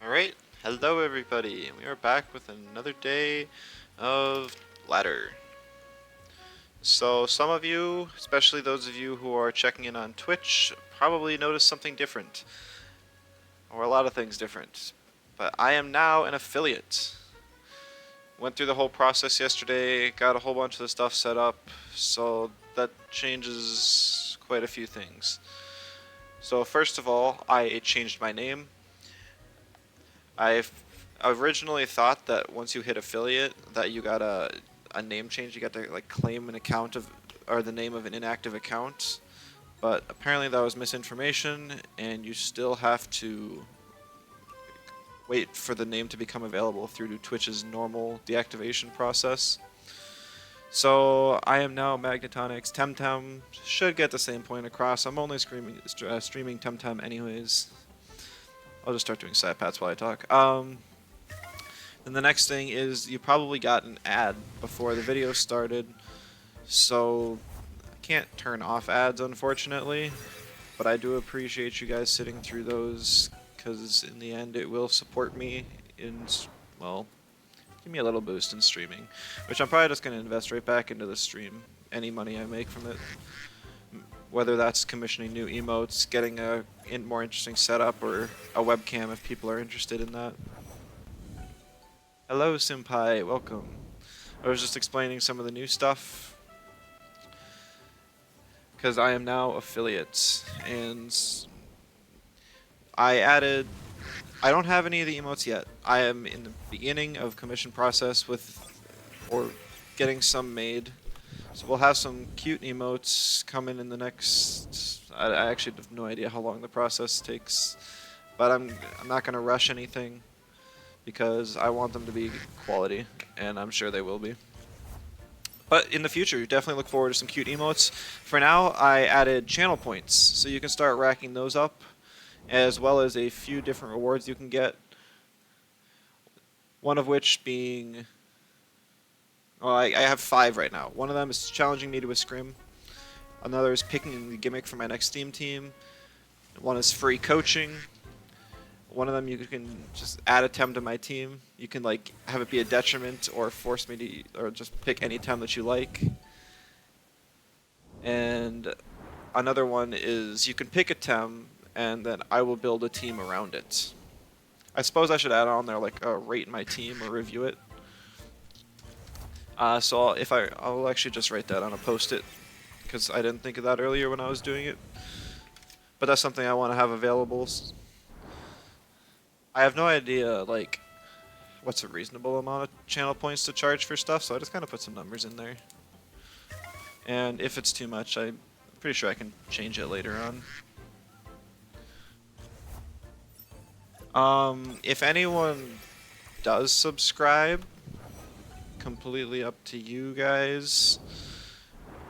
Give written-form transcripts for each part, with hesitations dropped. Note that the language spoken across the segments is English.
Alright, hello everybody, and we are back with another day of ladder. So some of you, especially those of you who are checking in on Twitch, probably noticed something different. Or a lot of things different. But I am now an affiliate. Went through the whole process yesterday, got a whole bunch of the stuff set up, so that changes quite a few things. So first of all, I changed my name. I originally thought that once you hit affiliate that you got a name change. You got to like claim an account of or the name of an inactive account, but apparently that was misinformation, and you still have to wait for the name to become available through Twitch's normal deactivation process. So I am now Magnetonic's Temtem. Should get the same point across. I'm only streaming Temtem anyways. I'll just start doing side pats while I talk. And the next thing is you probably got an ad before the video started, so I can't turn off ads unfortunately, but I do appreciate you guys sitting through those because in the end it will support me in, well, give me a little boost in streaming, which I'm probably just going to invest right back into the stream, any money I make from it. Whether that's commissioning new emotes, getting a more interesting setup, or a webcam if people are interested in that. Hello, Senpai, welcome. I was just explaining some of the new stuff because I am now affiliate, and I added. I don't have any of the emotes yet. I am in the beginning of commission process or getting some made. So we'll have some cute emotes coming in the next. I actually have no idea how long the process takes, but I'm not gonna rush anything, because I want them to be quality, and I'm sure they will be. But in the future, you definitely look forward to some cute emotes. For now, I added channel points, so you can start racking those up, as well as a few different rewards you can get. One of which being, well, I have 5 right now. One of them is challenging me to a scrim. Another is picking the gimmick for my next Steam team. One is free coaching. One of them you can just add a Tem to my team. You can like have it be a detriment or force me to, or just pick any Tem that you like. And another one is you can pick a Tem and then I will build a team around it. I suppose I should add on there like rate my team or review it. So I'll actually just write that on a post-it because I didn't think of that earlier when I was doing it. But that's something I want to have available. I have no idea, like, what's a reasonable amount of channel points to charge for stuff, so I just kind of put some numbers in there. And if it's too much, I'm pretty sure I can change it later on. If anyone does subscribe, completely up to you guys.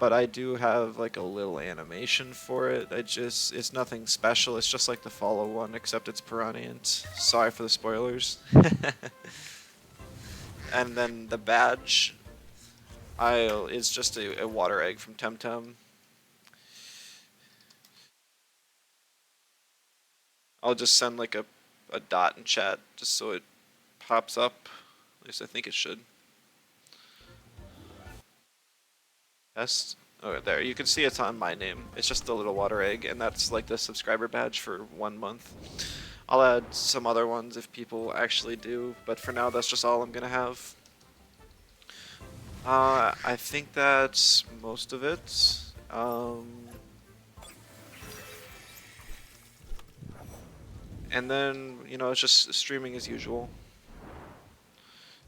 But I do have like a little animation for it. It's nothing special. It's just like the follow one, except it's Piranhant. Sorry for the spoilers. And then the badge, is just a water egg from Temtem. I'll just send like a dot in chat just so it pops up. At least I think it should. Test. Oh, there. You can see it's on my name. It's just a little water egg, and that's like the subscriber badge for 1 month. I'll add some other ones if people actually do, but for now that's just all I'm gonna have. I think that's most of it. And then, you know, it's just streaming as usual.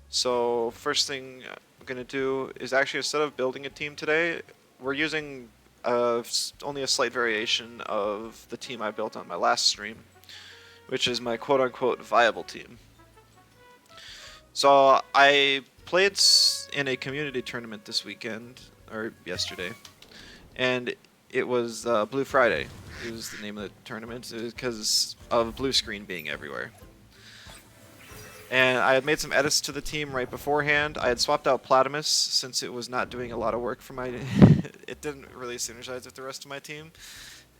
So first thing I'm gonna do is actually, instead of building a team today, we're using only a slight variation of the team I built on my last stream, which is my quote-unquote viable team. So I played in a community tournament this weekend, or yesterday, and it was Blue Friday. It was the name of the tournament because of blue screen being everywhere. And I had made some edits to the team right beforehand. I had swapped out Platimus since it was not doing a lot of work for my... It didn't really synergize with the rest of my team.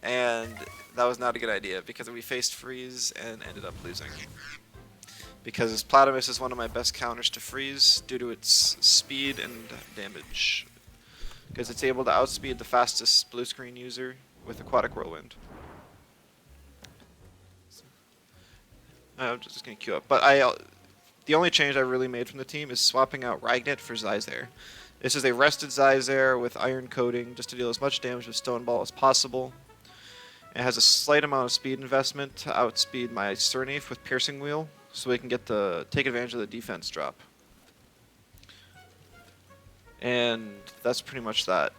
And that was not a good idea because we faced freeze and ended up losing. because Platypus is one of my best counters to freeze due to its speed and damage. Because it's able to outspeed the fastest blue screen user with Aquatic Whirlwind. I'm just gonna queue up. But the only change I really made from the team is swapping out Ragnit for Zyzare. This is a rested Zyzare with iron coating just to deal as much damage with Stone Ball as possible. It has a slight amount of speed investment to outspeed my Surneef with Piercing Wheel, so we can get to take advantage of the defense drop. And that's pretty much that.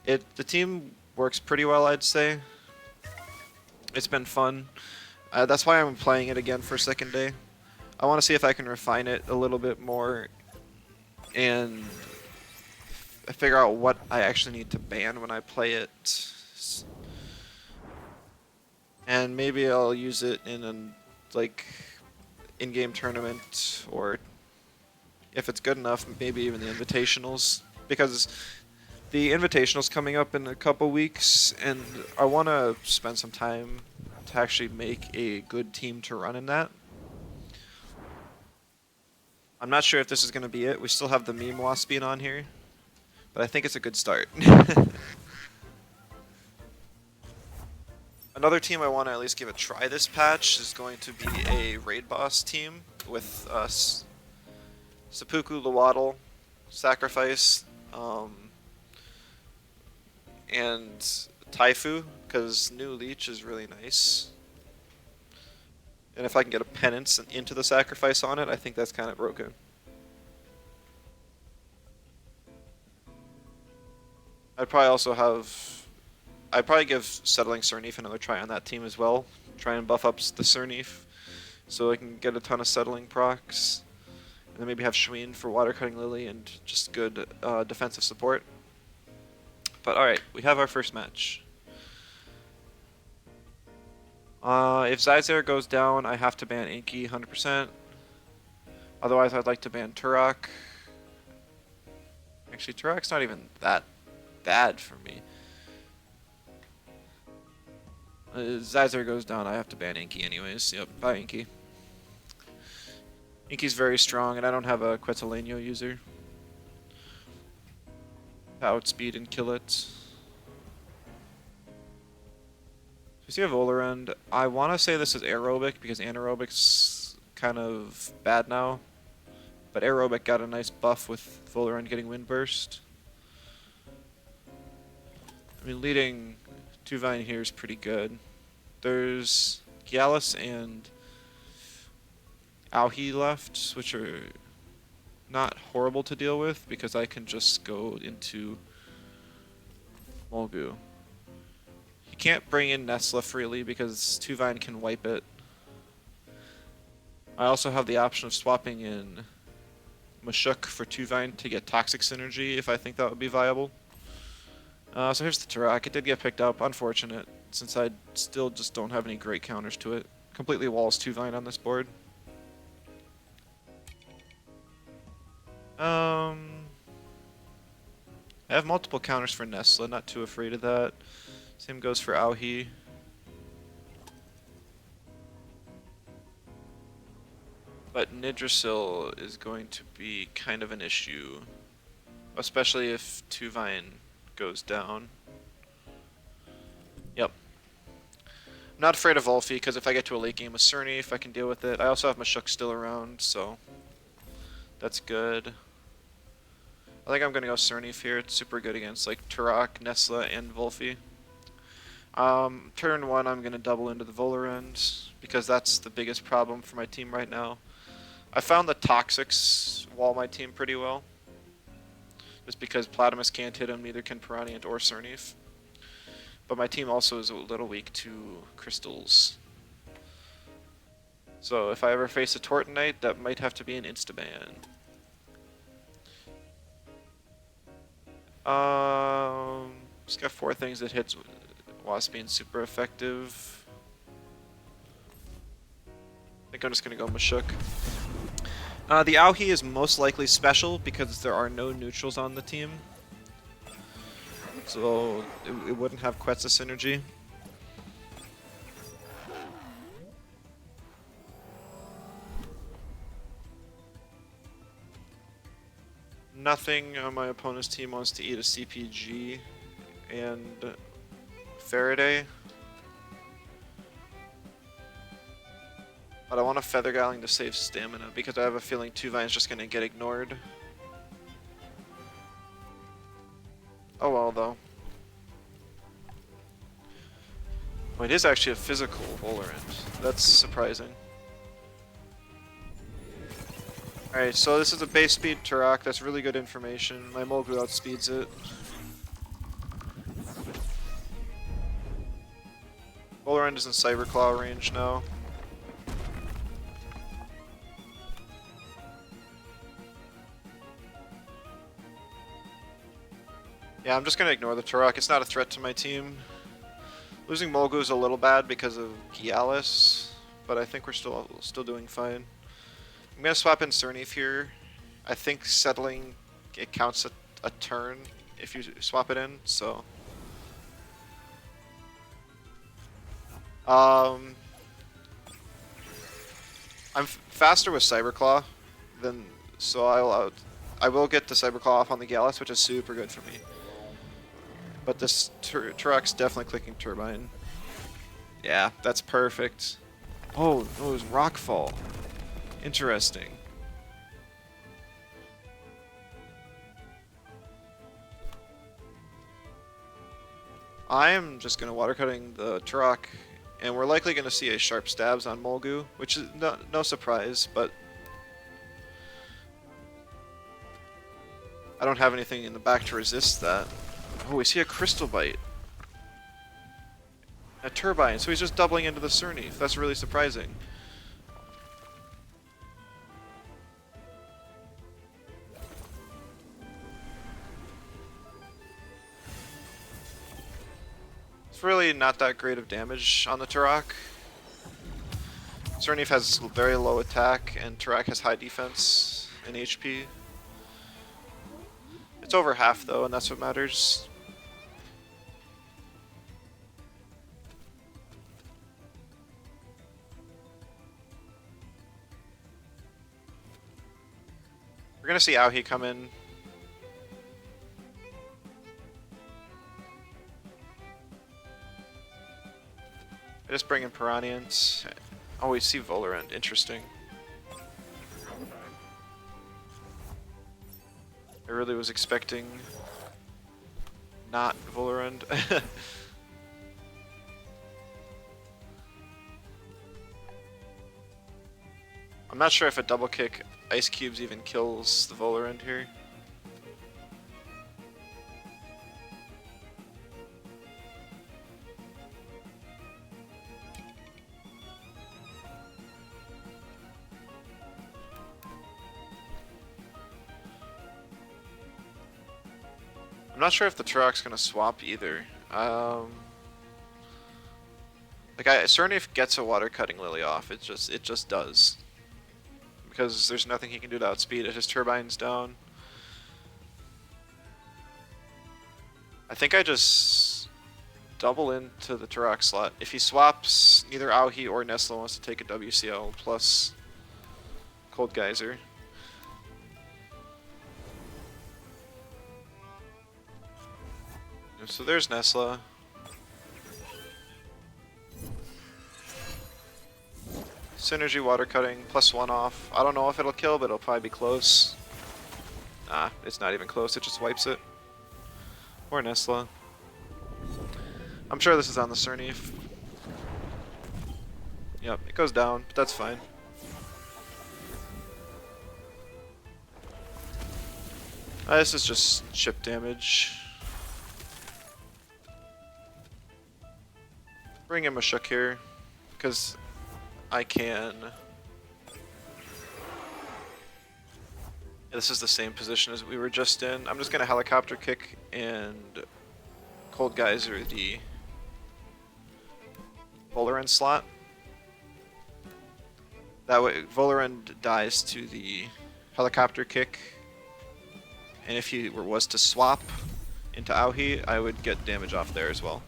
The team works pretty well, I'd say. It's been fun. That's why I'm playing it again for a second day. I want to see if I can refine it a little bit more and figure out what I actually need to ban when I play it. And maybe I'll use it in an in-game tournament, or if it's good enough, maybe even the invitationals, because the invitational's coming up in a couple weeks, and I want to spend some time to actually make a good team to run in that. I'm not sure if this is going to be it. We still have the meme Waspien on here, but I think it's a good start. Another team I want to at least give a try this patch is going to be a raid boss team with us, Seppuku, Luwaddle, Sacrifice, and Taifu, because new Leech is really nice. And if I can get a Penance into the Sacrifice on it, I think that's kind of broken. I'd probably give Settling Surneef another try on that team as well. Try and buff up the Surneef so I can get a ton of Settling procs. And then maybe have Shween for Water Cutting Lily and just good defensive support. But alright, we have our first match. If Zyzare goes down, I have to ban Inky 100%. Otherwise, I'd like to ban Turok. Actually, Turok's not even that bad for me. Zyzare goes down, I have to ban Inky anyways. Yep, bye Inky. Inky's very strong, and I don't have a Quetzaleno user to outspeed and kill it. We see a Volarend. I want to say this is aerobic because anaerobic's kind of bad now. But aerobic got a nice buff with Volarend getting Windburst. I mean, leading Tuvine here is pretty good. There's Gyalis and Auhi left, which are not horrible to deal with because I can just go into Molgu. You can't bring in Nesla freely because Tuvine can wipe it. I also have the option of swapping in Mashuk for Tuvine to get Toxic Synergy if I think that would be viable. So here's the Turok. It did get picked up. Unfortunate, since I still just don't have any great counters to it. Completely walls Tuvine on this board. I have multiple counters for Nesla, not too afraid of that. Same goes for Auhi. But Nidrasil is going to be kind of an issue, especially if Tuvine goes down. Yep. I'm not afraid of Ulfi, because if I get to a late game with Surneef, I can deal with it. I also have Mashuk still around, so that's good. I think I'm going to go Surneef here. It's super good against like Turok, Nesla, and Volfi. Turn 1, I'm going to double into the Volarend, because that's the biggest problem for my team right now. I found the Toxics wall my team pretty well. Just because Platypus can't hit him, neither can Piranha or Surneef. But my team also is a little weak to crystals. So if I ever face a Tortonite, that might have to be an insta-ban. Just got 4 things that hits Waspien super effective. I think I'm just gonna go Mashuk. The Auhi is most likely special because there are no neutrals on the team. So it wouldn't have Quetzal synergy. Nothing on my opponent's team wants to eat a CPG and Faraday. But I want a Feather Gowling to save stamina because I have a feeling Tuvine's just gonna get ignored. Oh well though. Oh, it is actually a physical Volerant. That's surprising. Alright, so this is a base speed Turok. That's really good information. My Molgu outspeeds it. Volerant is in Cyberclaw range now. Yeah, I'm just gonna ignore the Turok. It's not a threat to my team. Losing Molgu is a little bad because of Gialis, but I think we're still doing fine. I'm gonna swap in Cernif here. I think settling it counts a turn if you swap it in, so. I'm faster with Cyberclaw than so I will get the Cyberclaw off on the Gallus, which is super good for me. But this Turok's definitely clicking Turbine. Yeah, that's perfect. Oh, no, it was Rockfall. Interesting. I am just going to water cutting the Turok, and we're likely going to see a sharp stabs on Molgu, which is no surprise, but I don't have anything in the back to resist that. Oh, we see a Crystal Bite. A Turbine, so he's just doubling into the Cernif. That's really surprising. It's really not that great of damage on the Turok. Cernif has very low attack, and Turok has high defense and HP. It's over half though, and that's what matters. We're gonna see Aohi come in. I just bring in Piranhians. Oh, we see Volerant. Interesting. I really was expecting not Volerant. I'm not sure if a double kick Ice Cubes even kills the Volerant here. I'm not sure if the Turok's gonna swap either. Cernif gets a water cutting Lily off. It just does. Because there's nothing he can do to outspeed it. His turbine's down. I think I just double into the Turok slot. If he swaps, neither Aohi or Nesla wants to take a WCL plus Cold Geyser. So there's Nesla. Synergy water cutting, +1 off. I don't know if it'll kill, but it'll probably be close. Nah, it's not even close, it just wipes it. Or Nesla. I'm sure this is on the Cernif. Yep, it goes down, but that's fine. This is just chip damage. Bring him a Shook here, because I can. This is the same position as we were just in. I'm just gonna helicopter kick and Cold Geyser the Volerant slot. That way Volerant dies to the helicopter kick, and if he was to swap into Aohi, I would get damage off there as well.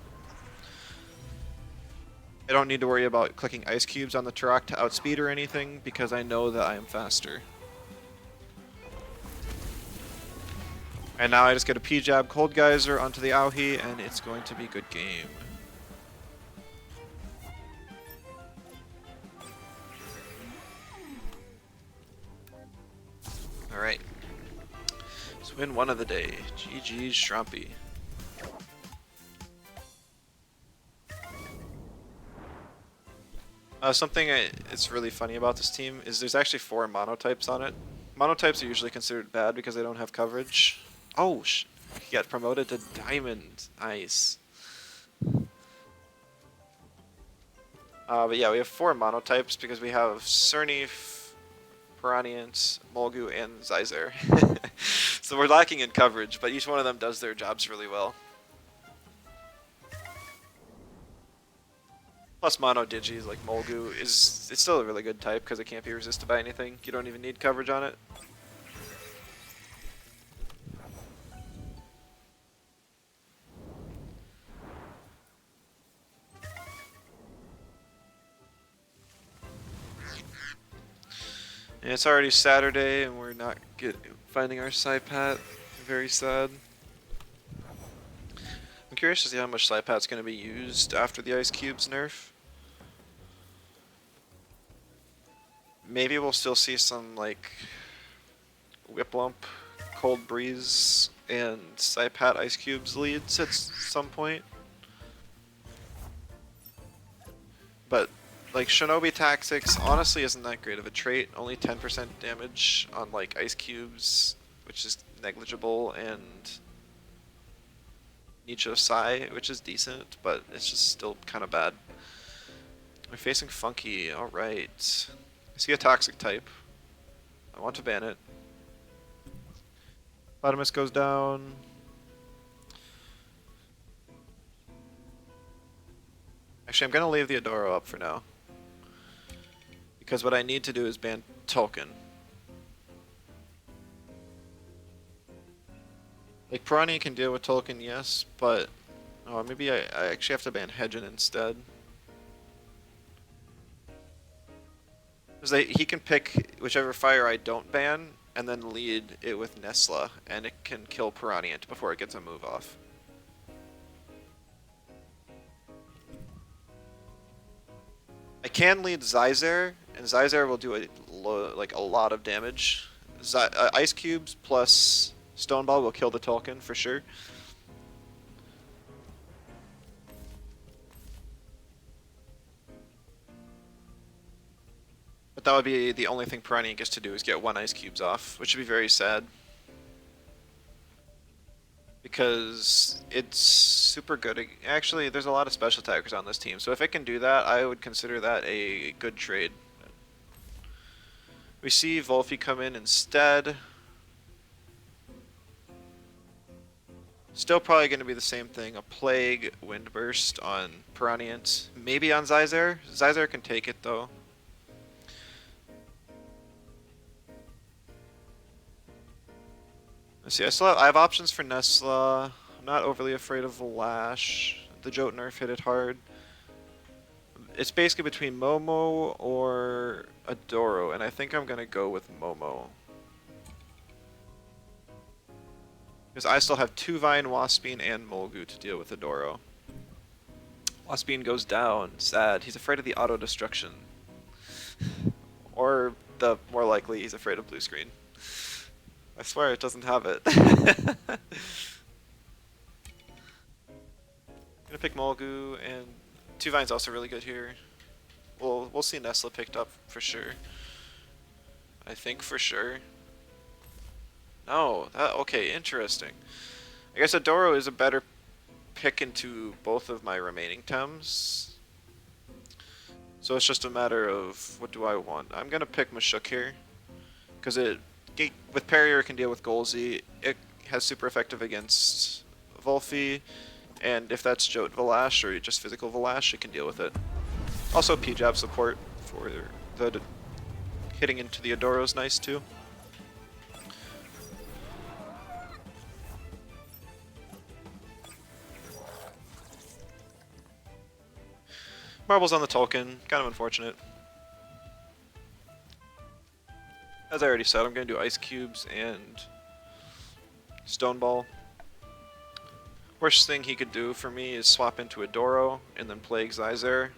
I don't need to worry about clicking Ice Cubes on the Turok to outspeed or anything, because I know that I am faster. And now I just get a P-Jab Cold Geyser onto the Aohi, and it's going to be good game. Alright. Let's win one of the day. GG's Shrumpy. Something it's really funny about this team is there's actually 4 monotypes on it. Monotypes are usually considered bad because they don't have coverage. Oh, he got promoted to Diamond. Nice. But yeah, we have 4 monotypes because we have Cernif, Piranhient, Molgu, and Zyzer. So we're lacking in coverage, but each one of them does their jobs really well. Plus mono digis like Molgu it's still a really good type because it can't be resisted by anything. You don't even need coverage on it. And it's already Saturday and we're not finding our Psypat. Very sad. I'm curious to see how much Psypat's going to be used after the Ice Cubes nerf. Maybe we'll still see some like Whiplump, Cold Breeze, and Psypat Ice Cubes leads at some point. But like Shinobi Tactics honestly isn't that great of a trait. Only 10% damage on like Ice Cubes, which is negligible, and Nicho Sai, which is decent, but it's just still kind of bad. We're facing Funky, alright. I see a Toxic type. I want to ban it. Bottomus goes down. Actually, I'm going to leave the Adoro up for now. Because what I need to do is ban Tolkien. Like, Piranha can deal with Tolkien, yes, but... Oh, maybe I actually have to ban Hedgen instead. Because he can pick whichever fire I don't ban, and then lead it with Nesla, and it can kill Piranha before it gets a move off. I can lead Zyzer, and Zyzer will do a lot of damage. Ice Cubes plus Stone Ball will kill the Tolkien for sure. But that would be the only thing Piranha gets to do is get 1 Ice Cubes off, which would be very sad. Because it's super good. Actually, there's a lot of special attackers on this team, so if it can do that, I would consider that a good trade. We see Volphy come in instead. Still probably going to be the same thing. A Plague, Windburst on Piranhient. Maybe on Zyzer. Zyzer can take it though. Let's see, I have options for Nesla. I'm not overly afraid of Valash. The Jote nerf hit it hard. It's basically between Momo or Adoro, and I think I'm going to go with Momo. Because I still have 2 Vine, Waspine, and Molgu to deal with Adoro. Waspine goes down. Sad. He's afraid of the auto-destruction. Or, more likely, he's afraid of blue screen. I swear it doesn't have it. I'm gonna pick Molgu, and 2 Vine's also really good here. We'll see Nesla picked up for sure. I think for sure. No, okay, interesting. I guess Adoro is a better pick into both of my remaining Tems. So it's just a matter of what do I want. I'm gonna pick Mashuk here, because with Perrier it can deal with Golzy. It has super effective against Volphy, and if that's Jote Valash or just physical Valash, it can deal with it. Also P-Jab support for the hitting into the Adoro is nice too. Marbles on the Tolkien, kind of unfortunate. As I already said, I'm going to do Ice Cubes and Stone Ball. Worst thing he could do for me is swap into a Doro and then play Xyzer.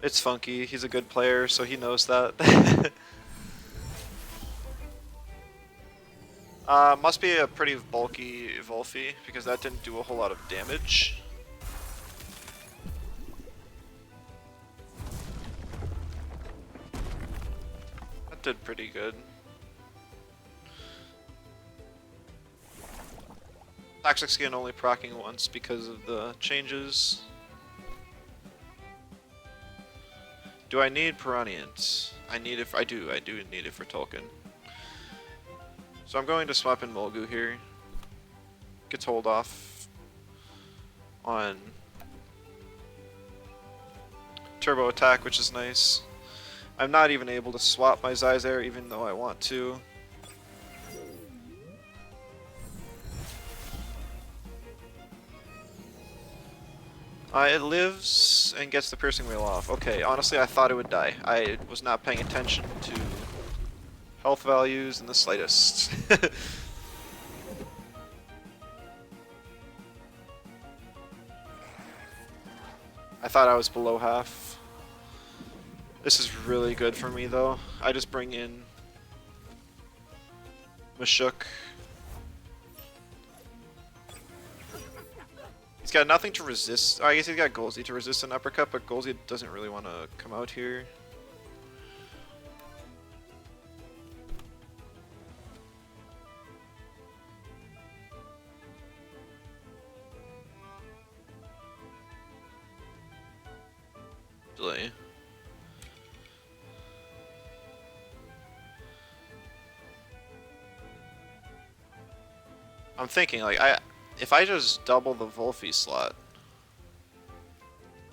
It's funky. He's a good player, so he knows that. Must be a pretty bulky Volphy, because that didn't do a whole lot of damage. That did pretty good. Toxic Skin only proccing once because of the changes. Do I need Piranhians? I need it. I do need it for Tolkien. So I'm going to swap in Mulgu here. Gets hold off on Turbo Attack, which is nice. I'm not even able to swap my Xyzer, even though I want to. It lives and gets the Piercing Wheel off. Okay, honestly I thought it would die. I was not paying attention to health values in the slightest. I thought I was below half. This is really good for me though. I just bring in Mashuk. He's got nothing to resist. Oh, I guess he's got Golzy to resist an uppercut, but Golzy doesn't really want to come out here. Delay. I'm thinking, like, if I just double the Volphy slot,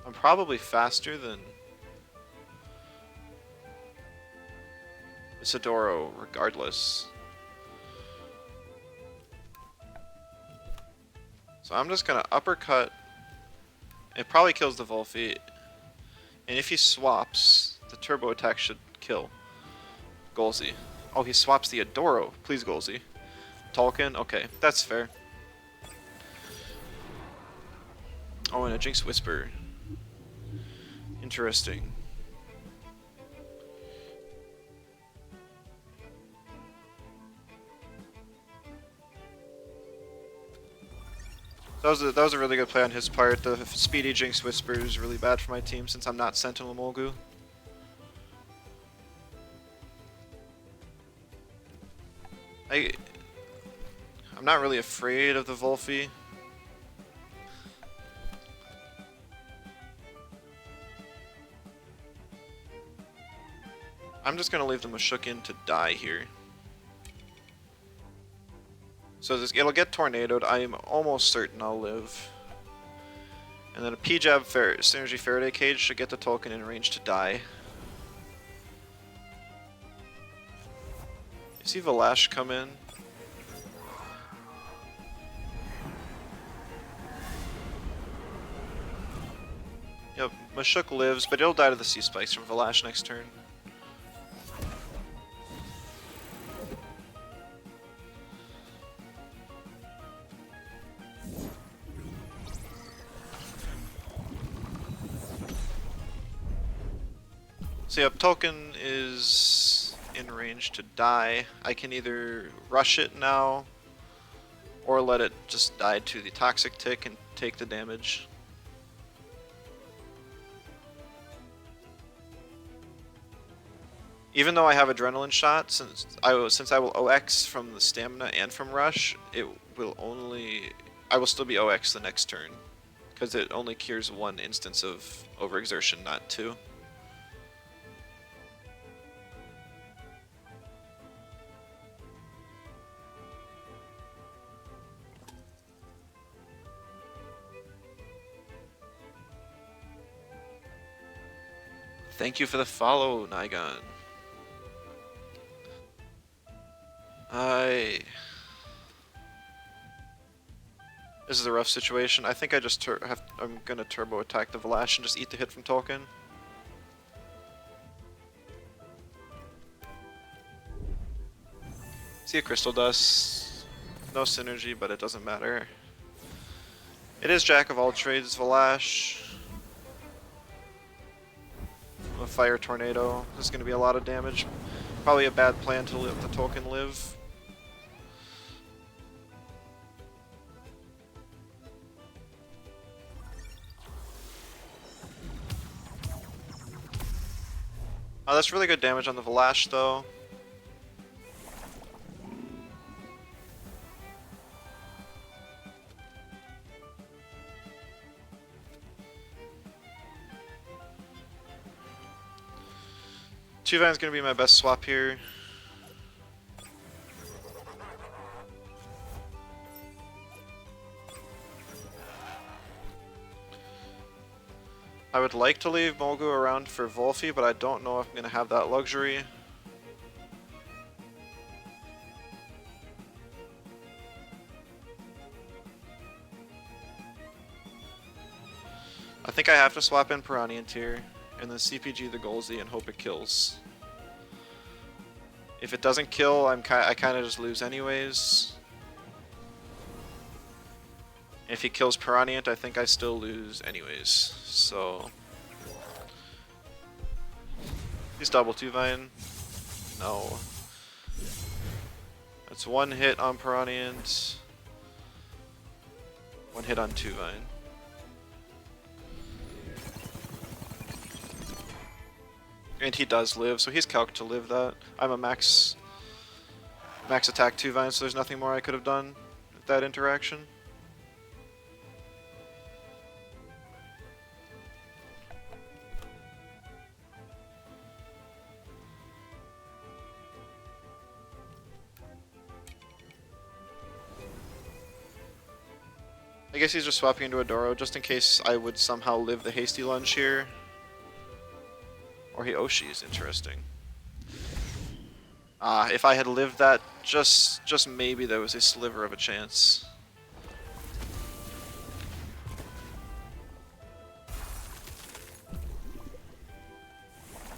I'm probably faster than Isidoro regardless. So I'm just gonna uppercut. It probably kills the Volphy. And if he swaps, the Turbo Attack should kill Golzy. Oh, he swaps the Adoro. Please, Golzy. Tolkien? Okay, that's fair. Oh, and a Jinx Whisper. Interesting. That was a really good play on his part. The speedy Jinx Whisper is really bad for my team since I'm not Sentinel Mulgu. I'm not really afraid of the Volphy. I'm just gonna leave the Mashuk to die here. So it'll get tornadoed. I am almost certain I'll live. And then a P-Jab Synergy Faraday Cage should get the Tolkien in range to die. You see Valash come in? Yep, Mashuk lives, but it'll die to the Sea Spikes from Valash next turn. So yep, Tolkien is in range to die. I can either rush it now, or let it just die to the Toxic Tick and take the damage. Even though I have Adrenaline Shot, since I will OX from the Stamina and from Rush, I will still be OX the next turn, because it only cures one instance of overexertion, not two. Thank you for the follow, Nigon. This is a rough situation. I think I just I'm gonna turbo attack the Valash and just eat the hit from Tolkien. See a crystal dust. No synergy, but it doesn't matter. It is Jack of all trades, Valash. A fire tornado. This is going to be a lot of damage. Probably a bad plan to let the token live. Oh, that's really good damage on the Valash, though. Tuvine's gonna be my best swap here. I would like to leave Mogu around for Volfi, but I don't know if I'm gonna have that luxury. I think I have to swap in Piranha here, and then CPG the Golzy and hope it kills. If it doesn't kill, I kind of just lose anyways. If he kills Piranha, I think I still lose anyways. So he's double Tuvine. No. That's one hit on Piranha. One hit on Tuvine. And he does live, so he's calced to live that. I'm a max attack Tuvine, so there's nothing more I could have done with that interaction. I guess he's just swapping into Adoro just in case I would somehow live the hasty lunge here. Or he Oshi is interesting. If I had lived that, just maybe there was a sliver of a chance.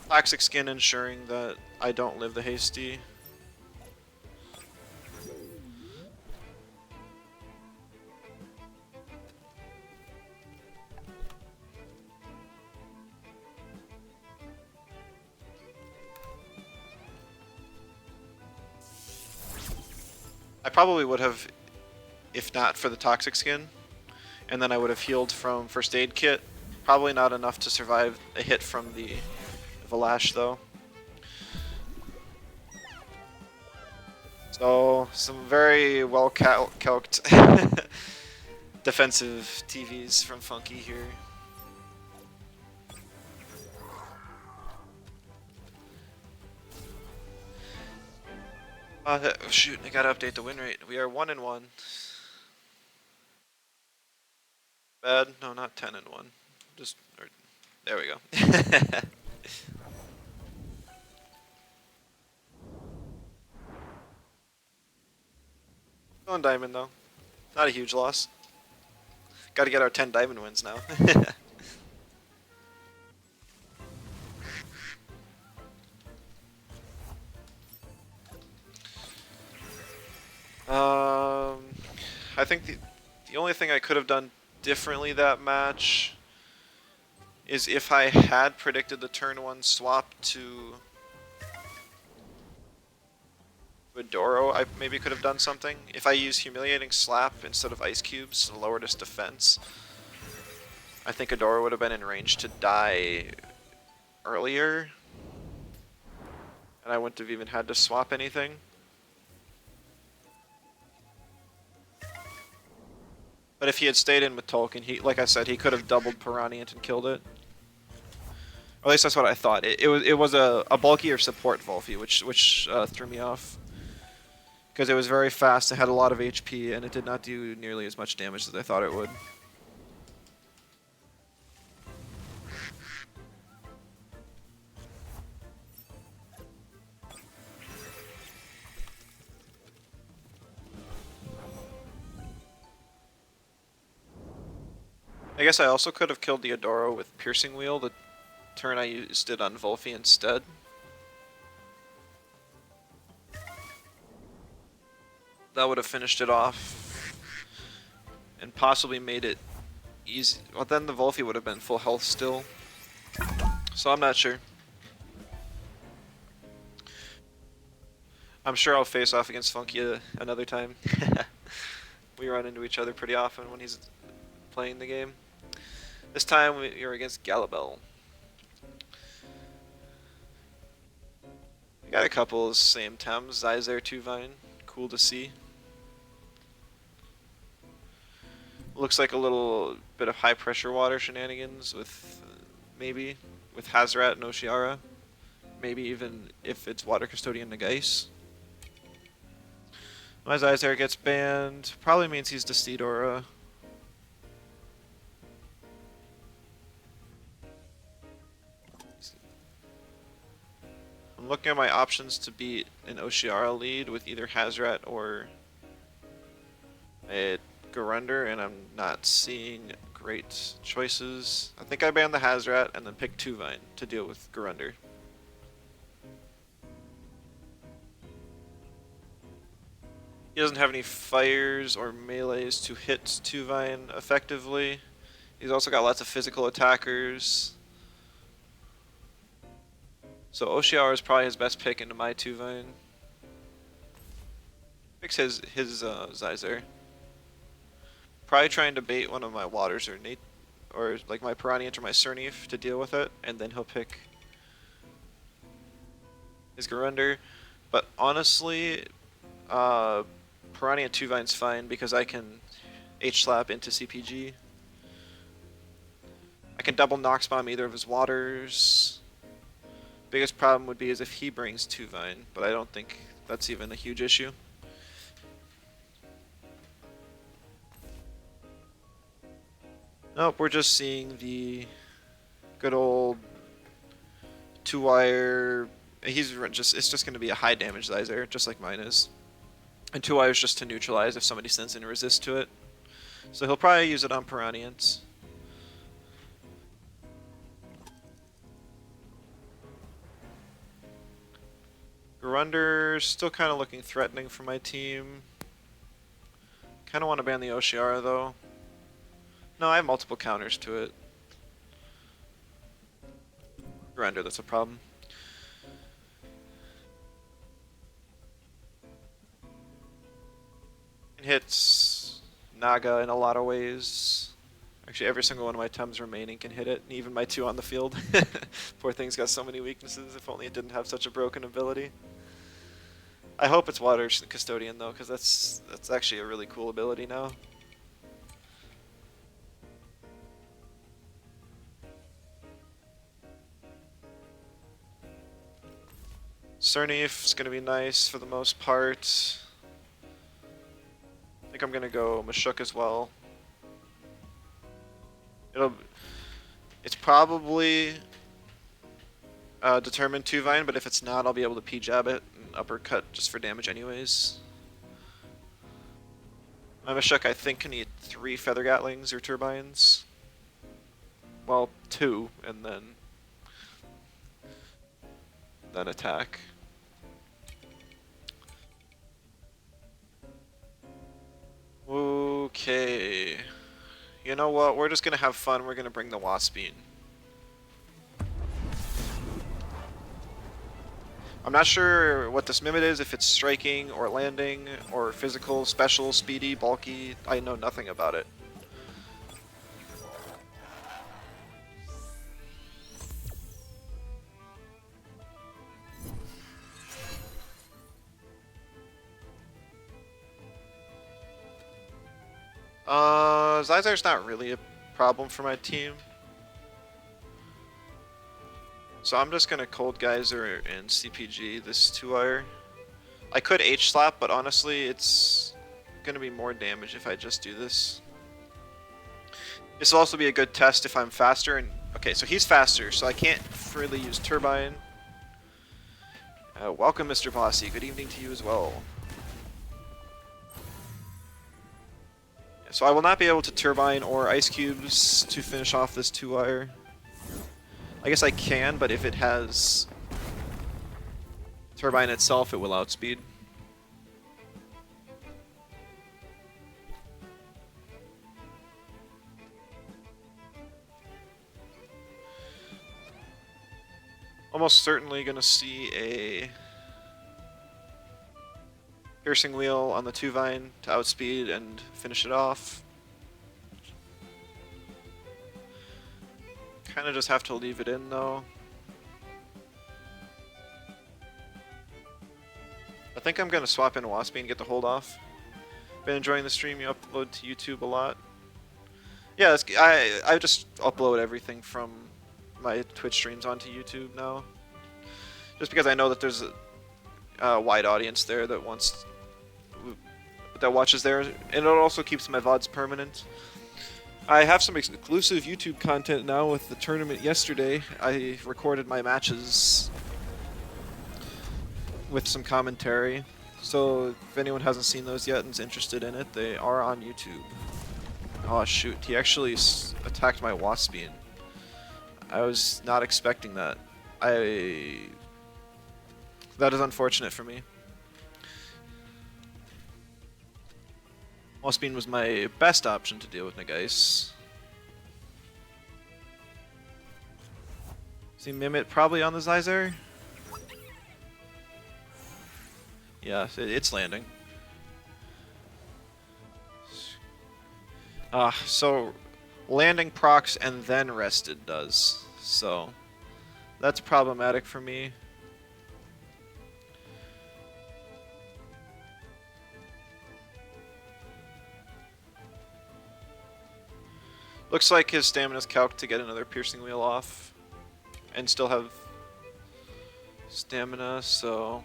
Toxic Skin ensuring that I don't live the hasty. I probably would have, if not for the Toxic Skin, and then I would have healed from First Aid Kit. Probably not enough to survive a hit from the Valash, though. So, some very well calced defensive TVs from Funky here. Shoot, I gotta update the win rate. We are 1-1. Bad? No, not 10-1. Just, there we go. Still on diamond though. Not a huge loss. Gotta get our 10 diamond wins now. I think the only thing I could have done differently that match is if I had predicted the turn 1 swap to Adoro, I maybe could have done something. If I used Humiliating Slap instead of Ice Cubes and lowered his defense, I think Adoro would have been in range to die earlier, and I wouldn't have even had to swap anything. But if he had stayed in with Tolkien, like I said, he could have doubled Piranha and killed it. Or at least that's what I thought. It was a bulkier support Volfi, which threw me off. Because it was very fast, it had a lot of HP, and it did not do nearly as much damage as I thought it would. I guess I also could have killed the Adoro with Piercing Wheel the turn I used it on Volfi instead. That would have finished it off and possibly made it easy. Well, then the Volphy would have been full health still. So I'm not sure. I'm sure I'll face off against Funky another time. We run into each other pretty often when he's playing the game. This time we are against Galabel. We got a couple of same Tems, Zyzer, 2-Vine. Cool to see. Looks like a little bit of high pressure water shenanigans with maybe with Hazrat and Oshiara. Maybe even if it's Water Custodian Nagais. My Zyzer gets banned. Probably means he's Destidora. I'm looking at my options to beat an Oshiara lead with either Hazrat or a Garunder, and I'm not seeing great choices. I think I ban the Hazrat and then pick 2-Vine to deal with Garunder. He doesn't have any fires or melees to hit 2-Vine effectively. He's also got lots of physical attackers. So Oshiara is probably his best pick into my 2-Vine. Picks his Zyzer. Probably trying to bait one of my Waters or like my Piranha or my Cernif to deal with it, and then he'll pick his Garunder. But honestly, Piranha 2-Vine's fine because I can H-slap into CPG. I can double Nox Bomb either of his Waters. Biggest problem would be is if he brings 2-Vine, but I don't think that's even a huge issue. Nope, we're just seeing the good old 2-wire. It's just going to be a high damage Zyzer, just like mine is. And 2-wire is just to neutralize if somebody sends in a resist to it. So he'll probably use it on Piranhians. Garunder's still kind of looking threatening for my team. Kind of want to ban the Oshiara though. No, I have multiple counters to it. Garunder, that's a problem. It hits Naga in a lot of ways. Actually, every single one of my Tems remaining can hit it, and even my 2 on the field. Poor thing's got so many weaknesses, if only it didn't have such a broken ability. I hope it's Water Custodian though, because that's actually a really cool ability now. Cernif's gonna be nice for the most part. I think I'm gonna go Mashuk as well. It's probably determined 2-Vine, but if it's not, I'll be able to P-jab it and uppercut just for damage anyways. My Mashuk, I think, can need 3 Feather Gatlings or Turbines. Well, 2, and then attack. Okay. You know what? We're just gonna have fun. We're gonna bring the Waspine. I'm not sure what this Mimid is, if it's striking or landing or physical, special, speedy, bulky. I know nothing about it. Zyzar's not really a problem for my team. So I'm just gonna Cold Geyser and CPG this 2-wire. I could H-slap, but honestly, it's gonna be more damage if I just do this. This will also be a good test if I'm faster. And okay, so he's faster, so I can't freely use Turbine. Welcome, Mr. Bossy. Good evening to you as well. So I will not be able to Turbine or Ice Cubes to finish off this 2-wire. I guess I can, but if it has Turbine itself, it will outspeed. Almost certainly gonna see a piercing wheel on the 2-vine to outspeed and finish it off. Kinda just have to leave it in though. I think I'm gonna swap in Waspy and get the hold off. Been enjoying the stream. You upload to YouTube a lot. Yeah, I just upload everything from my Twitch streams onto YouTube now, just because I know that there's a wide audience there that watches there, and it also keeps my VODs permanent. I have some exclusive YouTube content now with the tournament yesterday. I recorded my matches with some commentary, so if anyone hasn't seen those yet and is interested in it, they are on YouTube. Oh shoot, he actually attacked my Waspian. I was not expecting that. That is unfortunate for me. Waspian was my best option to deal with Nagase. See Mimit probably on the Zyzer? Yeah, it's landing. So landing procs and then rested does. So that's problematic for me. Looks like his stamina's calced to get another piercing wheel off and still have stamina, so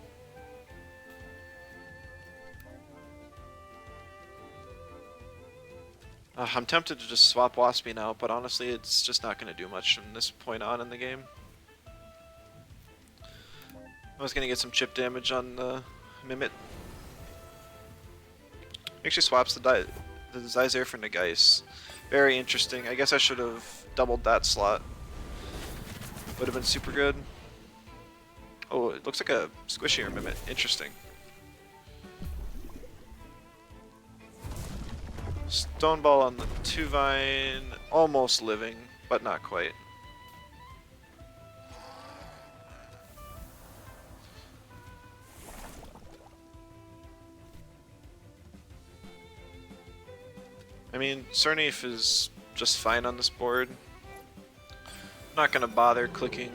I'm tempted to just swap Waspy now, but honestly it's just not going to do much from this point on in the game. I was going to get some chip damage on the Mimit. Actually swaps the Zyzer for Nagase. Very interesting. I guess I should have doubled that slot. Would have been super good. Oh, it looks like a squishier Mimit. Interesting. Stoneball on the 2-vine. Almost living, but not quite. I mean, Cernif is just fine on this board. I'm not gonna bother clicking.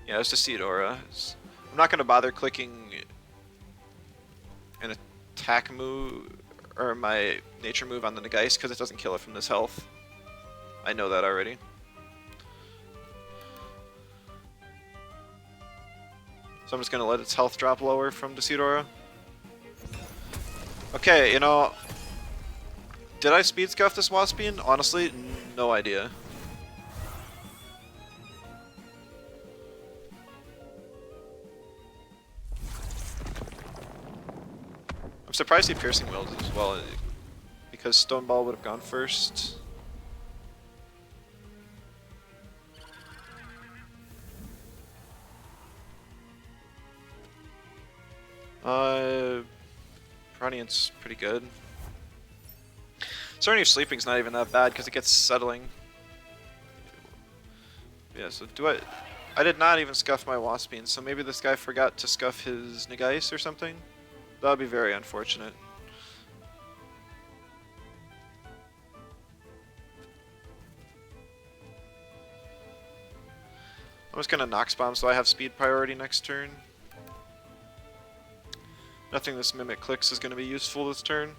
Yeah, it's Decidora. I'm not gonna bother clicking an attack move or my nature move on the Nagase because it doesn't kill it from this health. I know that already. So I'm just gonna let its health drop lower from Decidora. Okay, you know, did I speed scuff this Waspian? Honestly, no idea. I'm surprised he piercing willed as well, because Stoneball would have gone first. Radiant's pretty good. Certainly if sleeping's not even that bad because it gets settling. Yeah, so I did not even scuff my Waspian, so maybe this guy forgot to scuff his Nagase or something? That would be very unfortunate. I'm just gonna Nox Bomb so I have speed priority next turn. Nothing this Mimic clicks is going to be useful this turn.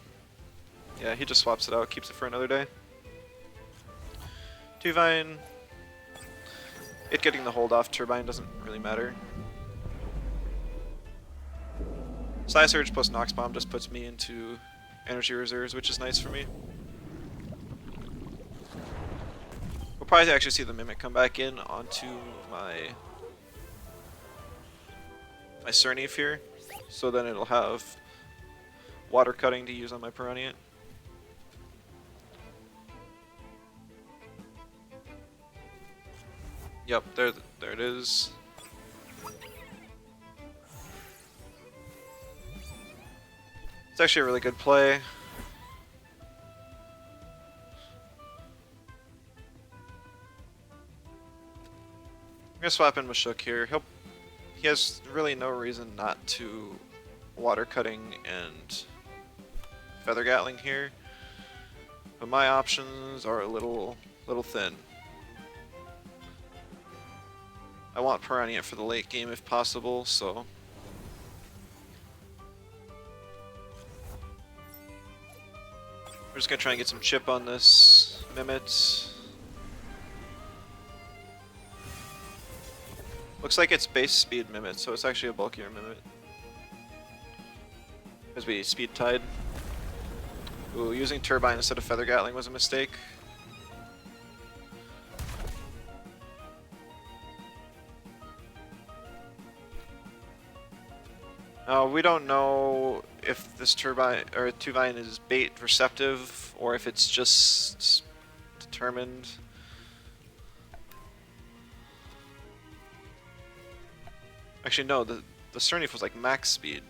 Yeah, he just swaps it out, keeps it for another day. 2-vine. It getting the hold off Turbine doesn't really matter. Psy Surge plus Nox Bomb just puts me into energy reserves, which is nice for me. We'll probably actually see the Mimic come back in onto my Cernif here. So then it'll have water cutting to use on my Piranha. Yep, there it is. It's actually a really good play. gonna swap in with Shook here. He has really no reason not to water cutting and feather gatling here, but my options are a little thin. I want Piranha for the late game if possible, so we're just gonna try and get some chip on this Mimit. Looks like it's base speed Mimit, so it's actually a bulkier Mimit. As we speed tied. Ooh, using Turbine instead of Feather Gatling was a mistake. We don't know if this turbine or Tuvine is bait receptive or if it's just determined. Actually, no, the Cernif was like max speed.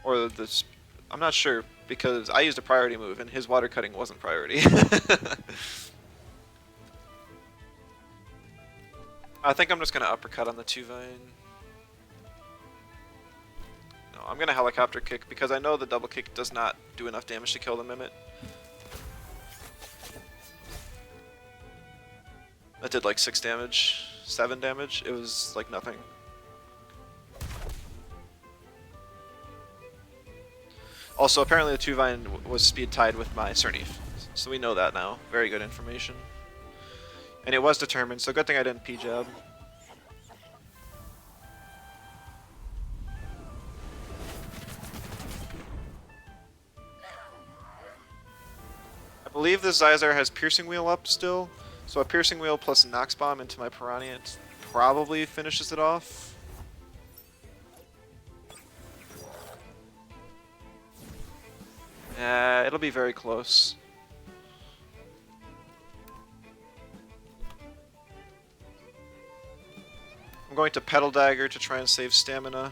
Or this, I'm not sure because I used a priority move and his water cutting wasn't priority. I think I'm just gonna uppercut on the Tuvine. No, I'm gonna helicopter kick because I know the double kick does not do enough damage to kill the Mimit. That did like 6 damage, 7 damage. It was like nothing. Also, apparently the Tuvine was speed tied with my Cernif, so we know that now. Very good information. And it was determined, so good thing I didn't P-jab. I believe the Xyzar has Piercing Wheel up still, so a Piercing Wheel plus Nox Bomb into my Piranha probably finishes it off. It'll be very close. I'm going to Petal Dagger to try and save stamina.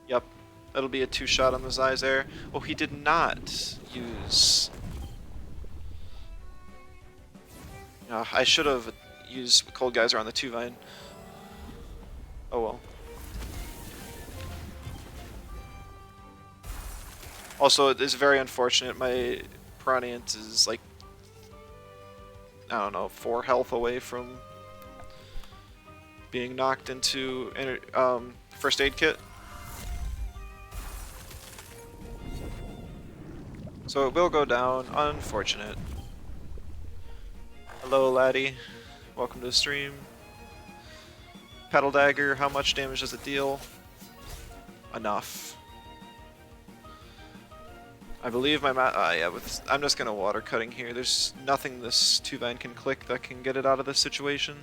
Yep, that'll be a 2-shot on the Xyzar. Oh, he did not use... I should have used Cold Geyser on the Tuvine. Oh well. Also, it is very unfortunate. My Piranha is like, I don't know, 4 health away from being knocked into first aid kit. So it will go down. Unfortunate. Hello, laddie. Welcome to the stream. Petal Dagger, how much damage does it deal? Enough. I believe my yeah, I'm just gonna water cutting here. There's nothing this Tuvine can click that can get it out of this situation.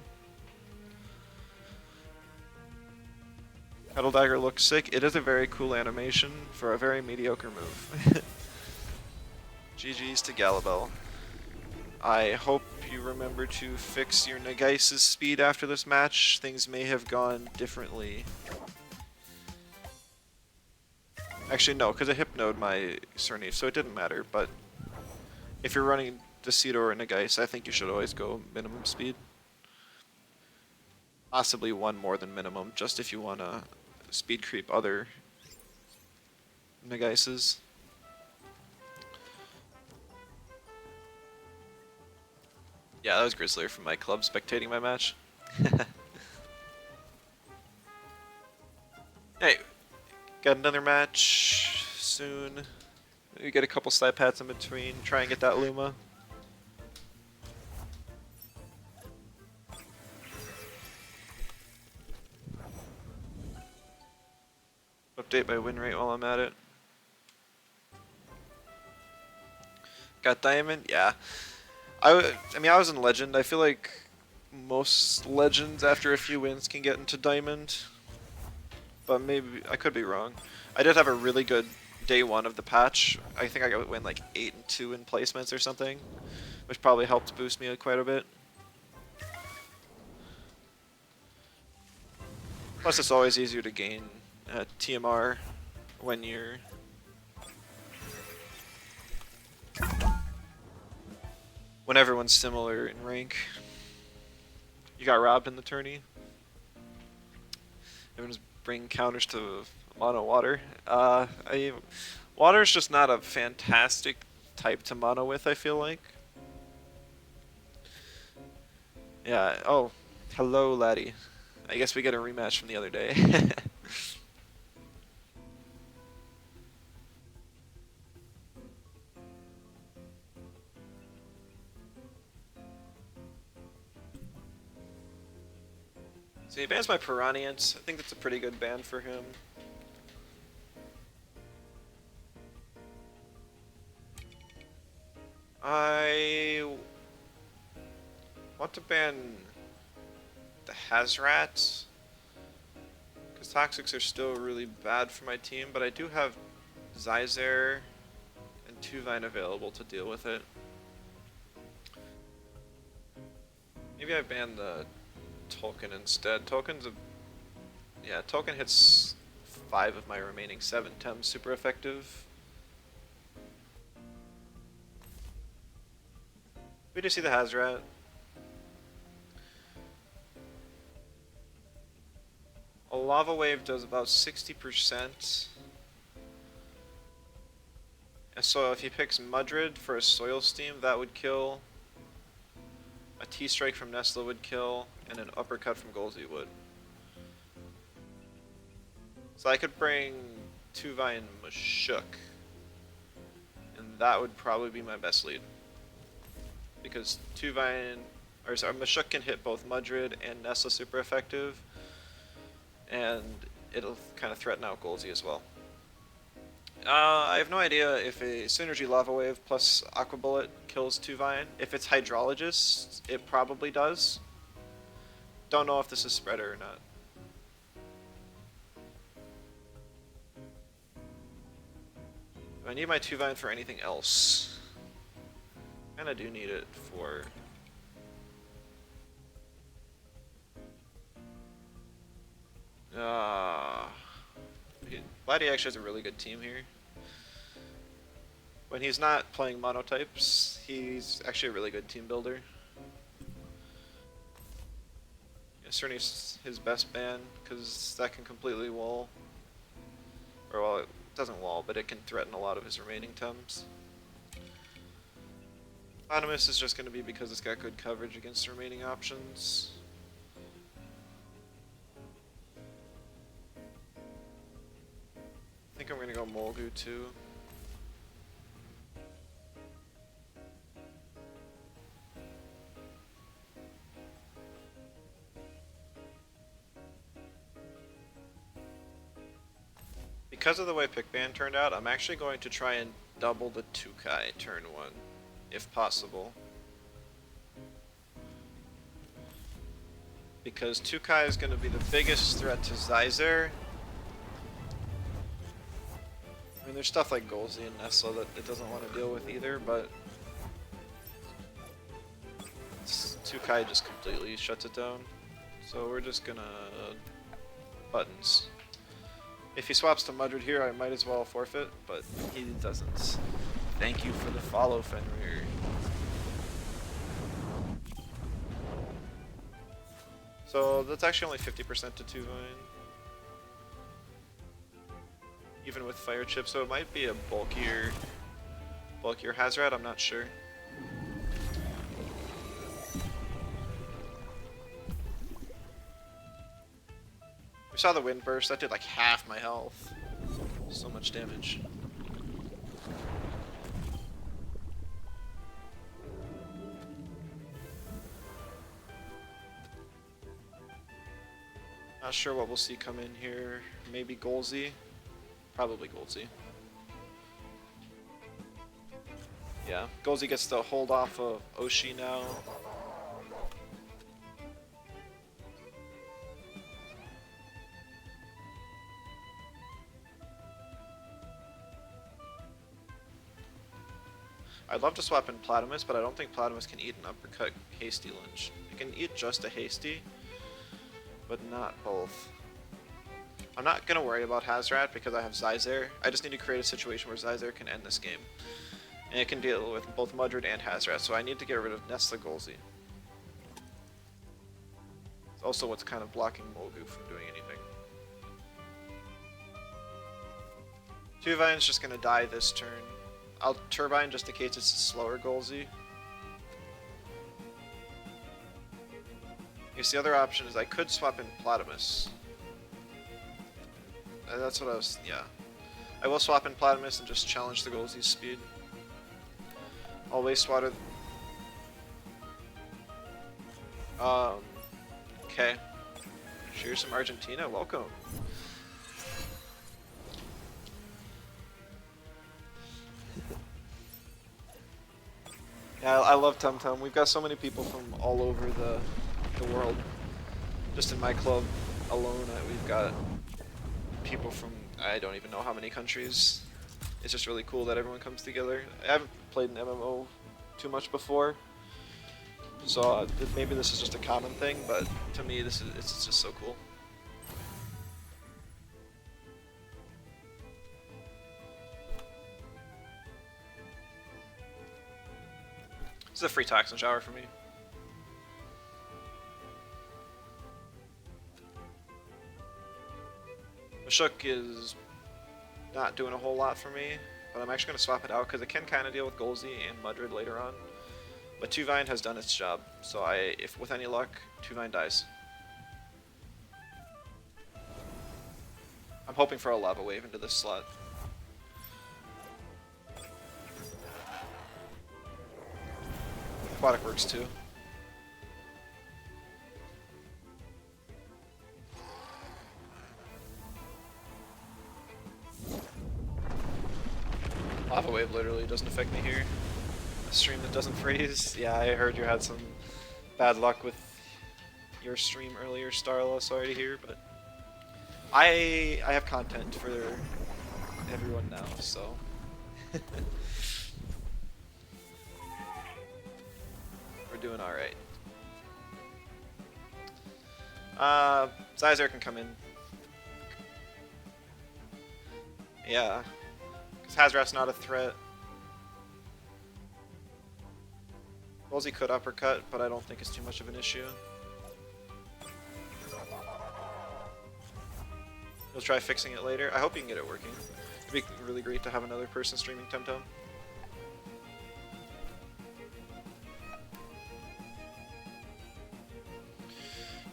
Petal Dagger looks sick. It is a very cool animation for a very mediocre move. GG's to Galabel. I hope you remember to fix your Nagai's speed after this match. Things may have gone differently. Actually, no, because it hypnoed my Cernif, so it didn't matter, but if you're running Decido or Nagais, I think you should always go minimum speed. Possibly one more than minimum, just if you want to speed creep other Nagaises. Yeah, that was Grizzler from my club spectating my match. Hey. Got another match soon. We get a couple side pats in between. Try and get that Luma. Update my win rate while I'm at it. Got Diamond? Yeah. I mean, I was in Legend. I feel like most Legends after a few wins can get into Diamond. But maybe I could be wrong. I did have a really good day 1 of the patch. I think I went like 8-2 in placements or something, which probably helped boost me quite a bit. Plus, it's always easier to gain TMR when you're when everyone's similar in rank. You got robbed in the tourney. Everyone's bringing counters to mono water. Water's just not a fantastic type to mono with, I feel like. Yeah, oh, hello, laddie. I guess we get a rematch from the other day. So he bans my Piranhians. I think that's a pretty good ban for him. I want to ban the Hazrats, because Toxics are still really bad for my team, but I do have Zyzer and Tuvine available to deal with it. Maybe I ban the Tolkien instead. Yeah, Tolkien hits 5 of my remaining 7 Tems super effective. We do see the Hazrat. A Lava Wave does about 60%. And so if he picks Mudrid for a Soil Steam, that would kill. A T-Strike from Nesla would kill, and an Uppercut from Golzy would. So I could bring Tuvine Mashuk, and that would probably be my best lead. Because Mashuk can hit both Mudrid and Nesla super effective, and it'll kind of threaten out Golzy as well. I have no idea if a Synergy Lava Wave plus Aqua Bullet kills Tuvine. If it's Hydrologist, it probably does. Don't know if this is Spreader or not. Do I need my Tuvine for anything else? Kinda do need it for... Vladdy actually has a really good team here. When he's not playing monotypes, he's actually a really good team builder. Cerny's his best ban, because that can completely wall. Or, well, it doesn't wall, but it can threaten a lot of his remaining Tems. Autonomous is just going to be because it's got good coverage against the remaining options. I think I'm going to go Molgu too. Because of the way Pick Ban turned out, I'm actually going to try and double the Tukai turn 1, if possible. Because Tukai is going to be the biggest threat to Zyzer. I mean, there's stuff like Golzy and Nesla that it doesn't want to deal with either, but Tukai just completely shuts it down. So we're just gonna buttons. If he swaps to Mudrid here, I might as well forfeit, but he doesn't. Thank you for the follow, Fenrir. So that's actually only 50% to Tuvine. Even with Fire Chip, so it might be a bulkier Hazrat, I'm not sure. We saw the Wind Burst, that did like half my health. So much damage. Not sure what we'll see come in here. Maybe Golzy. Probably Golzy. Yeah, Golzy gets the hold off of Oshi now. I'd love to swap in Platimus, but I don't think Platimus can eat an uppercut hasty lunge. It can eat just a hasty, but not both. I'm not going to worry about Hazrat because I have Zyzer. I just need to create a situation where Zyzer can end this game. And it can deal with both Mudred and Hazrat, so I need to get rid of Nesta Golzi. It's also what's kind of blocking Molgu from doing anything. Tuvine's just gonna die this turn. I'll Turbine just in case it's a slower Golzi. I guess the other option is I could swap in Platamus. That's what I was, yeah. I will swap in Platamus and just challenge the Golzi's speed. I'll wastewater. Okay. Cheers from Argentina, welcome. Yeah, I love Temtem. We've got so many people from all over the world. Just in my club alone, we've got people from I don't even know how many countries. It's just really cool that everyone comes together. I haven't played an MMO too much before, so maybe this is just a common thing, but to me it's just so cool. This is a free toxin shower for me. Mashuk is not doing a whole lot for me, but I'm actually going to swap it out because it can kind of deal with Golzi and Mudred later on. But Tuvine has done its job, so if with any luck, Tuvine dies. I'm hoping for a lava wave into this slot. Aquatic works too. Lava wave literally doesn't affect me here. A stream that doesn't freeze. Yeah, I heard you had some bad luck with your stream earlier, Starla. Sorry to hear, but I have content for everyone now, so. We're doing alright. Xyzer can come in. Yeah. Because Hazrat's not a threat. Golzi could uppercut, but I don't think it's too much of an issue. We'll try fixing it later. I hope you can get it working. It'd be really great to have another person streaming Temtem.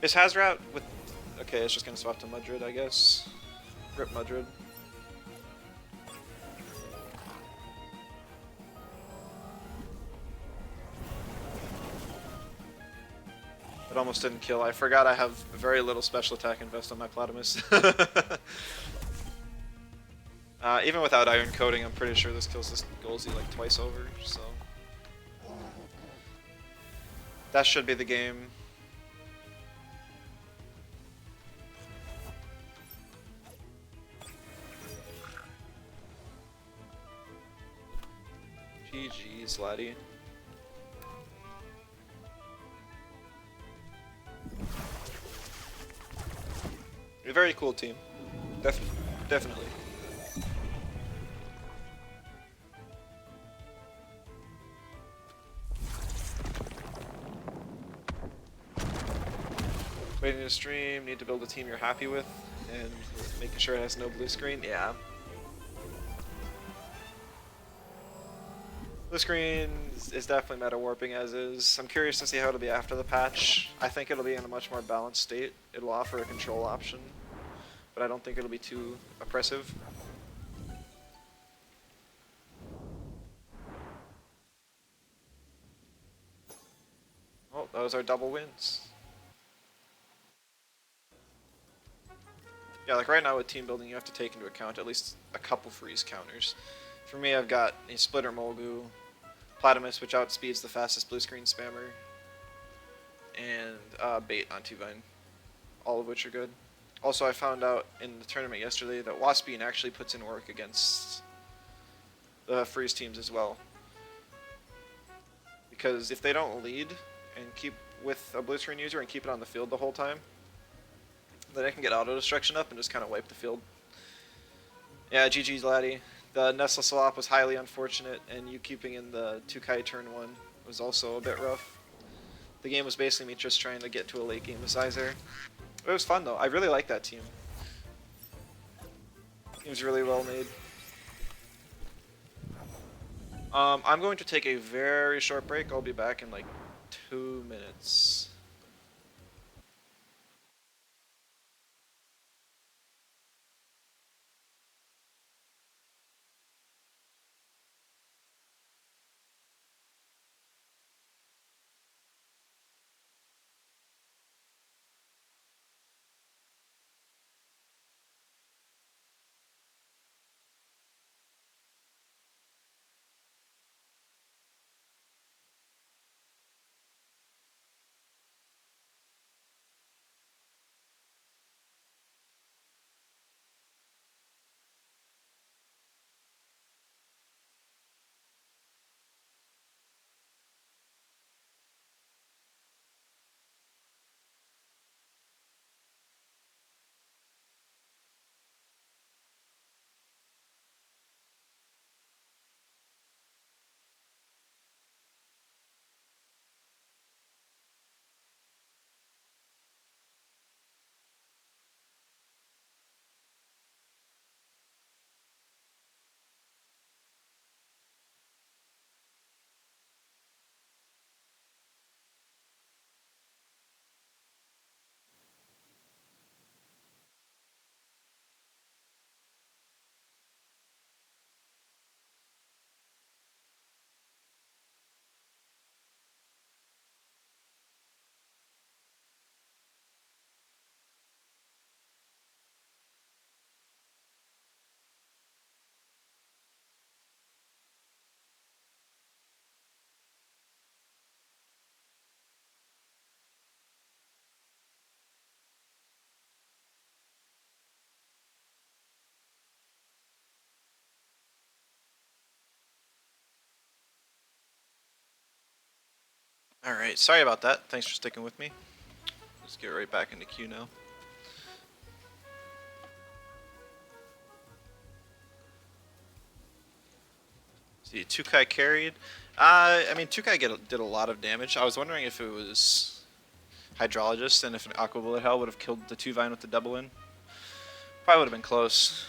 Is Hazrat with... Okay, it's just gonna swap to Mudred, I guess. Rip Mudred. It almost didn't kill. I forgot I have very little special attack invest on my Platamus. Even without iron coating, I'm pretty sure this kills this Golzi like twice over, so... That should be the game. GG's, laddie. A very cool team. Definitely. Waiting to stream, need to build a team you're happy with, and making sure it has no blue screen. Yeah. Blue screen is definitely meta warping as is. I'm curious to see how it'll be after the patch. I think it'll be in a much more balanced state. It'll offer a control option, but I don't think it'll be too oppressive. Oh, those are double wins. Yeah, like right now with team building, you have to take into account at least a couple freeze counters. For me, I've got a Splitter Molgu, Platamus, which outspeeds the fastest blue screen spammer, and Bait on Tuvine, all of which are good. Also, I found out in the tournament yesterday that Waspine actually puts in work against the freeze teams as well. Because if they don't lead and keep with a blue screen user and keep it on the field the whole time, then I can get auto destruction up and just kind of wipe the field. Yeah, GG's laddie. The Nestle swap was highly unfortunate, and you keeping in the Tukai turn 1 was also a bit rough. The game was basically me just trying to get to a late game with Zyzer. It was fun though. I really like that team. It was really well made. I'm going to take a very short break. I'll be back in like 2 minutes. Alright, sorry about that. Thanks for sticking with me. Let's get right back into queue now. See, Tukai carried. I mean, Tukai did a lot of damage. I was wondering if it was Hydrologist and if an Aqua Bullet Hell would have killed the 2-Vine with the double in. Probably would have been close.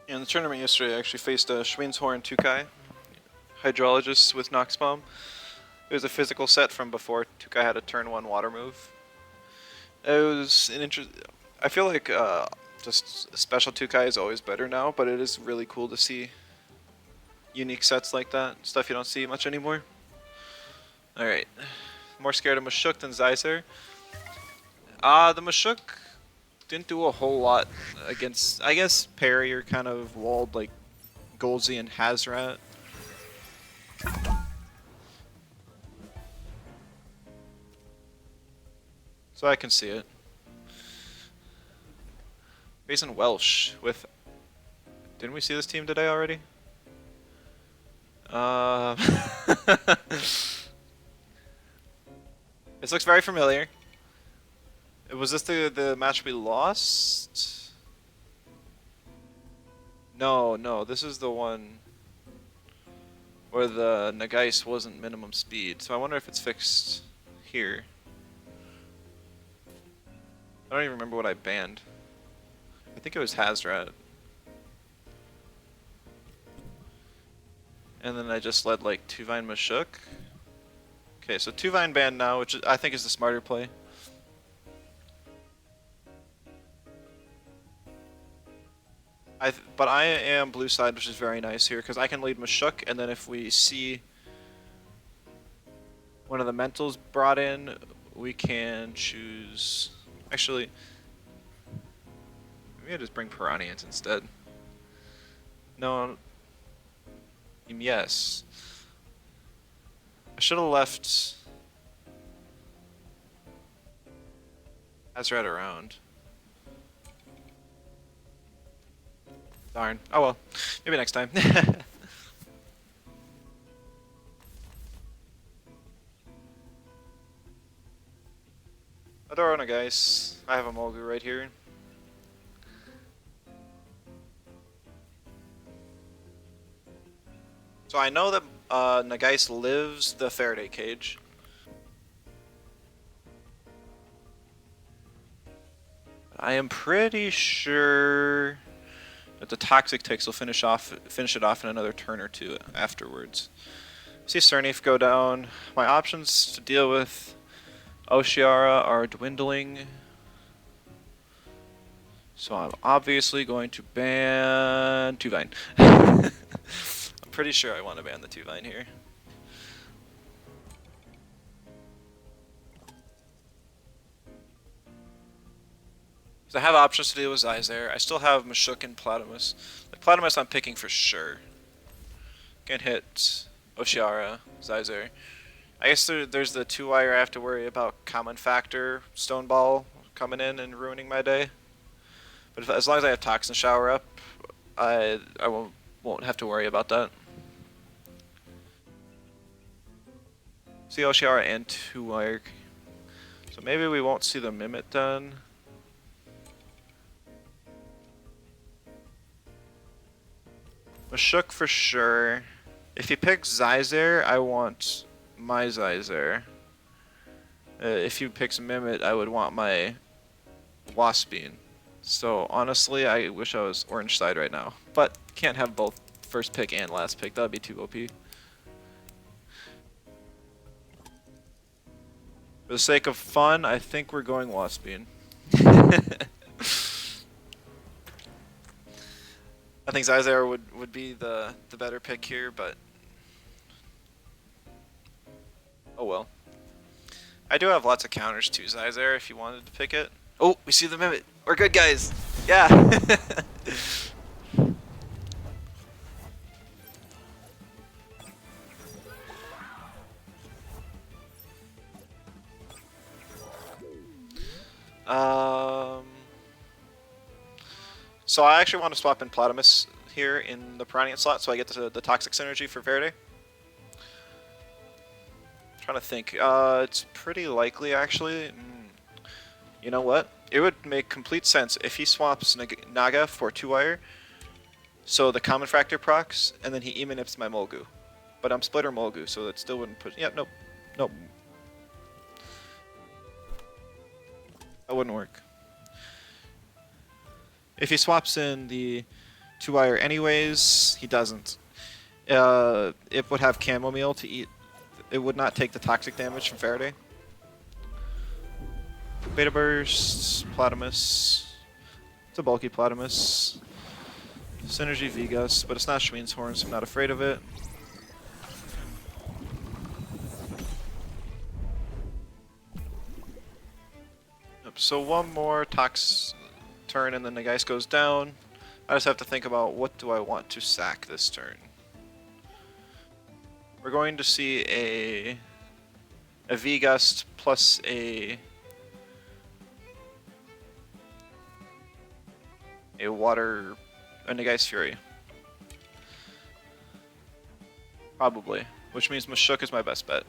In the tournament yesterday, I actually faced a Schweinshorn Tukai, Hydrologist with Nox Bomb. It was a physical set from before Tukai had a turn 1 water move. It was an I feel like just special Tukai is always better now, but it is really cool to see unique sets like that. Stuff you don't see much anymore. Alright. More scared of Mashuk than Zyzer. The Mashuk didn't do a whole lot against, I guess, parry or kind of walled like Goldsy and Hazrat. So I can see it. Facing Welsh with... Didn't we see this team today already? This looks very familiar. Was this the match we lost? No, this is the one where the Nagais wasn't minimum speed. So I wonder if it's fixed here. I don't even remember what I banned. I think it was Hazrat. And then I just led like 2-Vine Mashuk. Okay, so 2-Vine banned now, which I think is the smarter play. But I am blue side, which is very nice here, because I can lead Mashuk, and then if we see one of the mentals brought in, we can choose... Actually, maybe I just bring Piranhans instead. No, yes. I should have left... That's right around. Darn. Oh well. Maybe next time. Adorona, guys. I have a Mulgu right here. So I know that Nagais lives the Faraday cage. I am pretty sure that the Toxic Ticks will finish it off in another turn or two afterwards. See Cernif go down. My options to deal with Oshiara are dwindling. So I'm obviously going to ban Tuvine. I'm pretty sure I want to ban the Tuvine here. So I have options to deal with Zyzare. I still have Mashuk and Platamus. Like Platamus I'm picking for sure. Can hit Oshiara, Zyzare. I guess there's the 2-wire I have to worry about Common Factor, Stone Ball coming in and ruining my day. But as long as I have Toxin Shower up, I won't have to worry about that. See Oshiara and 2-wire. So maybe we won't see the Mimit done. Mashuk for sure. If he picks Zyzare, I want my Zyzare. If he picks Mimit, I would want my Waspine. So honestly, I wish I was orange side right now. But can't have both first pick and last pick. That would be too OP. For the sake of fun, I think we're going Waspine. I think Zyzare would be the better pick here, but oh well. I do have lots of counters to Zyzare if you wanted to pick it. Oh, we see the Mimit. We're good, guys. Yeah. So I actually want to swap in Platamus here in the Piranha slot so I get the Toxic Synergy for Faraday. Trying to think. It's pretty likely, actually. You know what? It would make complete sense if he swaps Naga for 2-wire, so the Common Factor procs, and then he Emanips my Mulgu. But I'm Splitter Mulgu, so that still wouldn't put... Yeah, nope. Nope. That wouldn't work. If he swaps in the 2-wire anyways, he doesn't. It would have Chamomile to eat. It would not take the toxic damage from Faraday. Beta Burst, Platamus. It's a bulky Platamus. Synergy Vegas, but it's not Schween's Horn, so I'm not afraid of it. Yep, so one more Tox turn and then the Geist goes down. I just have to think about what do I want to sack this turn. We're going to see a V-Gust plus a water, a Nagai's Fury. Probably, which means Mashuk is my best bet.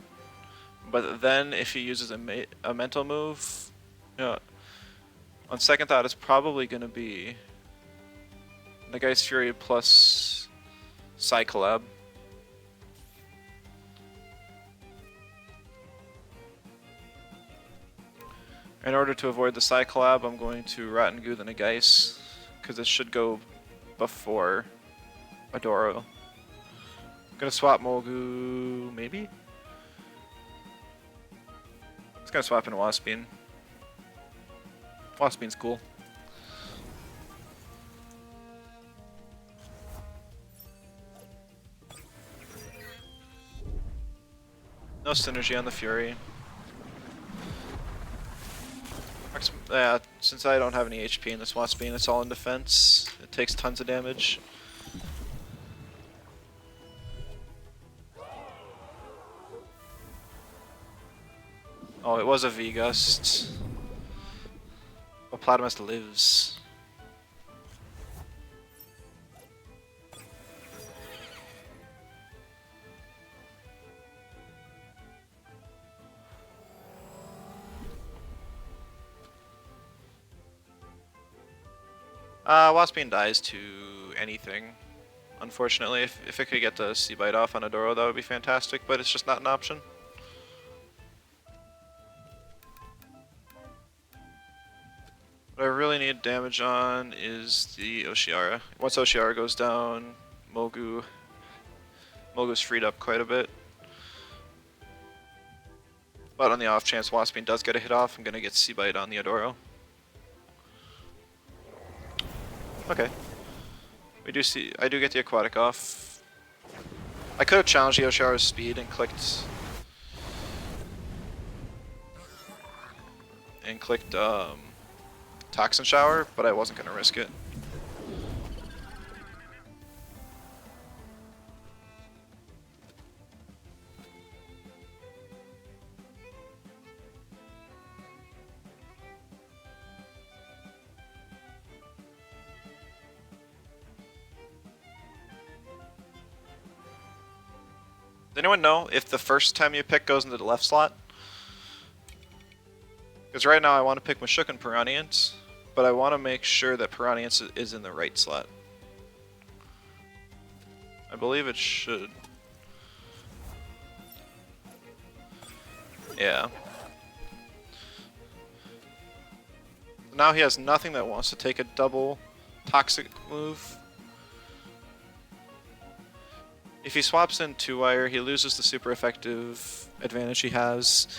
But then if he uses a mental move, on second thought, it's probably going to be Nagai's Fury plus Psychollab. In order to avoid the Psychollab, I'm going to Rotten Goo the Nagais, because it should go before Adoro. I'm gonna swap Mulgu, maybe? It's gonna swap in Waspine. Waspine's cool. No synergy on the Fury. Yeah, since I don't have any HP in this Waspine, it's all in defense. It takes tons of damage. Oh, it was a V-Gust. Hippopotamus lives. Waspine dies to anything. Unfortunately, if it could get the C-Bite off on Adoro, that would be fantastic, but it's just not an option. What I really need damage on is the Oshiara. Once Oshiara goes down, Mogu's freed up quite a bit. But on the off chance Waspine does get a hit off, I'm gonna get C-Bite on the Adoro. Okay. I do get the aquatic off. I could have challenged the Oshiara's speed and clicked Toxin Shower, but I wasn't gonna risk it. Does anyone know if the first time you pick goes into the left slot? Because right now I want to pick Mashuk Piranhians, but I want to make sure that Piranhians is in the right slot. I believe it should. Yeah. Now he has nothing that wants to take a double toxic move. If he swaps in 2-wire, he loses the super effective advantage he has.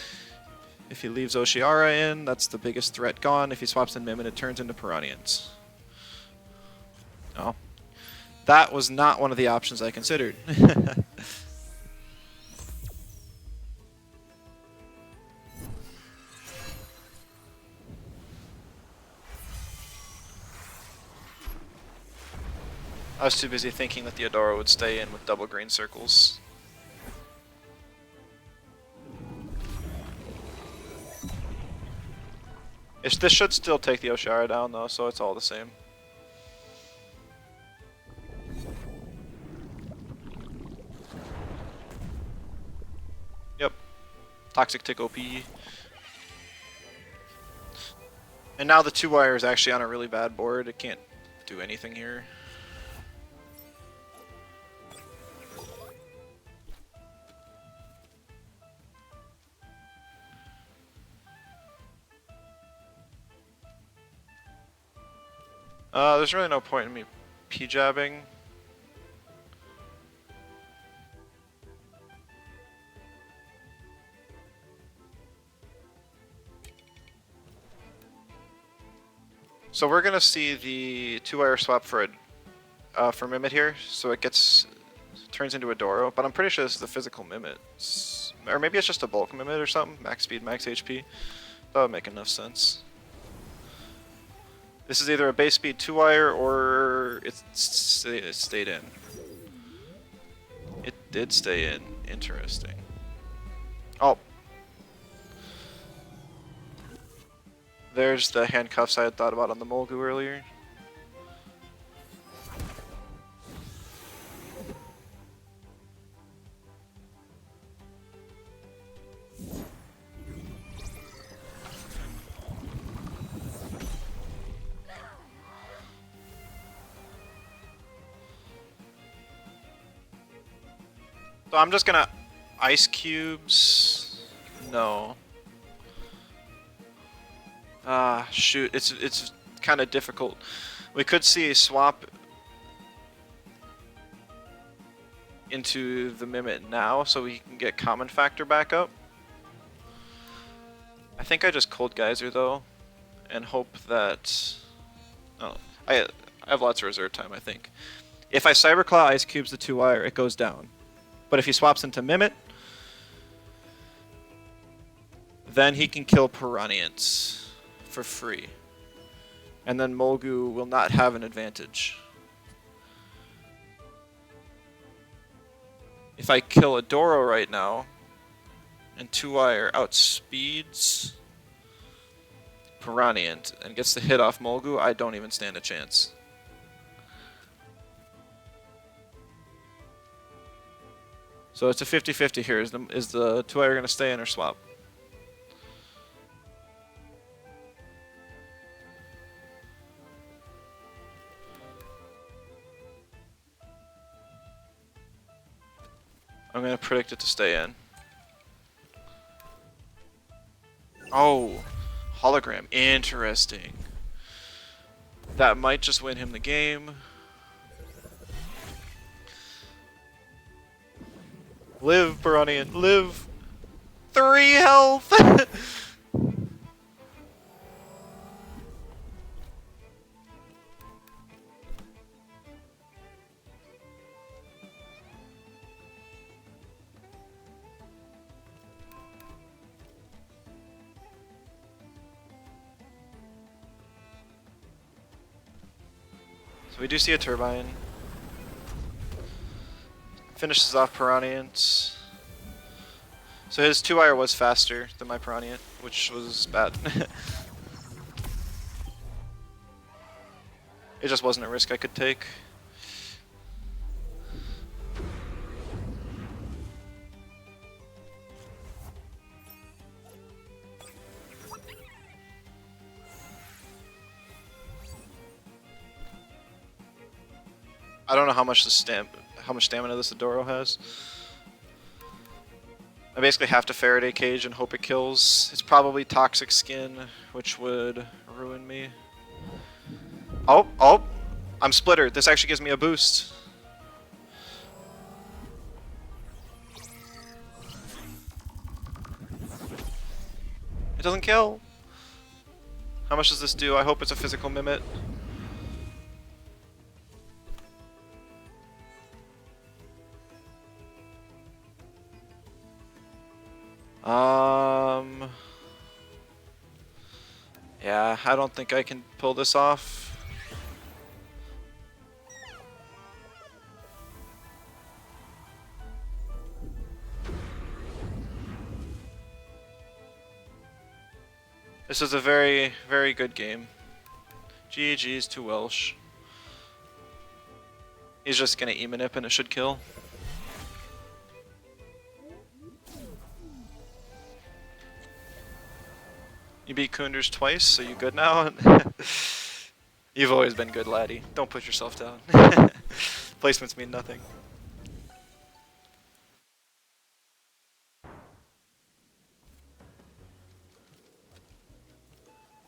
If he leaves Oshiara in, that's the biggest threat gone. If he swaps in Mimit, it turns into Piranhians. Oh. That was not one of the options I considered. I was too busy thinking that the Adora would stay in with double green circles. This should still take the Oshiara down though, so it's all the same. Yep. Toxic Tick OP. And now the 2-wire is actually on a really bad board. It can't do anything here. There's really no point in me P-jabbing. So we're gonna see the 2-wire swap for Mimit here, so it turns into a Doro, but I'm pretty sure this is the physical Mimit. Or maybe it's just a bulk Mimit or something, max speed, max HP. That would make enough sense. This is either a base speed 2-wire or it stayed in. It did stay in. Interesting. Oh. There's the handcuffs I had thought about on the Molgu earlier. So I'm just gonna ice cubes. No. Shoot, it's kind of difficult. We could see a swap into the Mimit now, so we can get common factor back up. I think I just cold geyser though, and hope that. Oh, I have lots of reserve time. I think if I Cyberclaw ice cubes the 2-wire, it goes down. But if he swaps into Mimit, then he can kill Piranhians for free. And then Molgu will not have an advantage. If I kill a Doro right now, and 2-wire outspeeds Piraniant and gets the hit off Molgu, I don't even stand a chance. So it's a 50-50 here. Is the two-air going to stay in or swap? I'm going to predict it to stay in. Oh, hologram. Interesting. That might just win him the game. Live, Piranian, live! 3 health! So we do see a turbine. Finishes off Piraniant. So his 2-wire was faster than my Piraniant, which was bad. It just wasn't a risk I could take. I don't know how much stamina this Adoro has. I basically have to Faraday Cage and hope it kills. It's probably Toxic Skin, which would ruin me. Oh! I'm Splitter. This actually gives me a boost. It doesn't kill. How much does this do? I hope it's a physical Mimit. Yeah, I don't think I can pull this off. This is a very, very good game. GG's to Welsh. He's just gonna E-manip and it should kill. You beat Kunders twice, so you good now? You've always been good, laddie. Don't put yourself down. Placements mean nothing.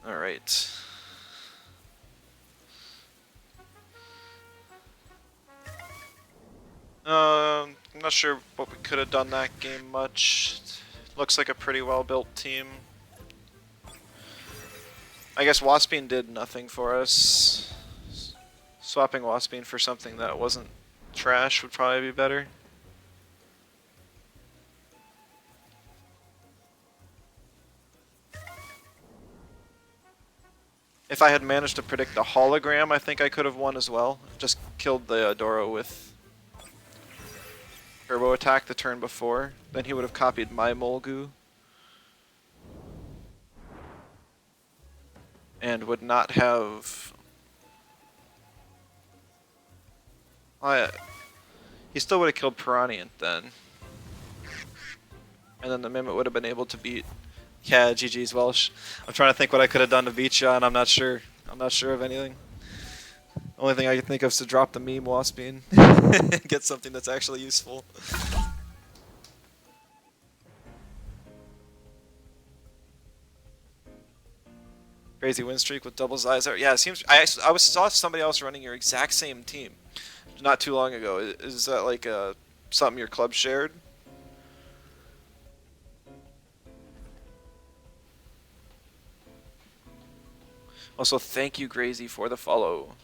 Alright. I'm not sure what we could have done that game much. Looks like a pretty well built team. I guess Waspine did nothing for us. Swapping Waspine for something that wasn't trash would probably be better. If I had managed to predict the hologram, I think I could have won as well. Just killed the Adoro with Turbo Attack the turn before. Then he would have copied my Molgu. And would not have... he still would have killed Piraniant then. And then the Mimit would have been able to beat... Yeah, GG's Welsh. I'm trying to think what I could have done to beat you, and I'm not sure. I'm not sure of anything. The only thing I can think of is to drop the meme Waspine. And get something that's actually useful. Crazy win streak with double Zyzar. Yeah, it seems... I saw somebody else running your exact same team not too long ago. Is that like something your club shared? Also, thank you, Grazy, for the follow.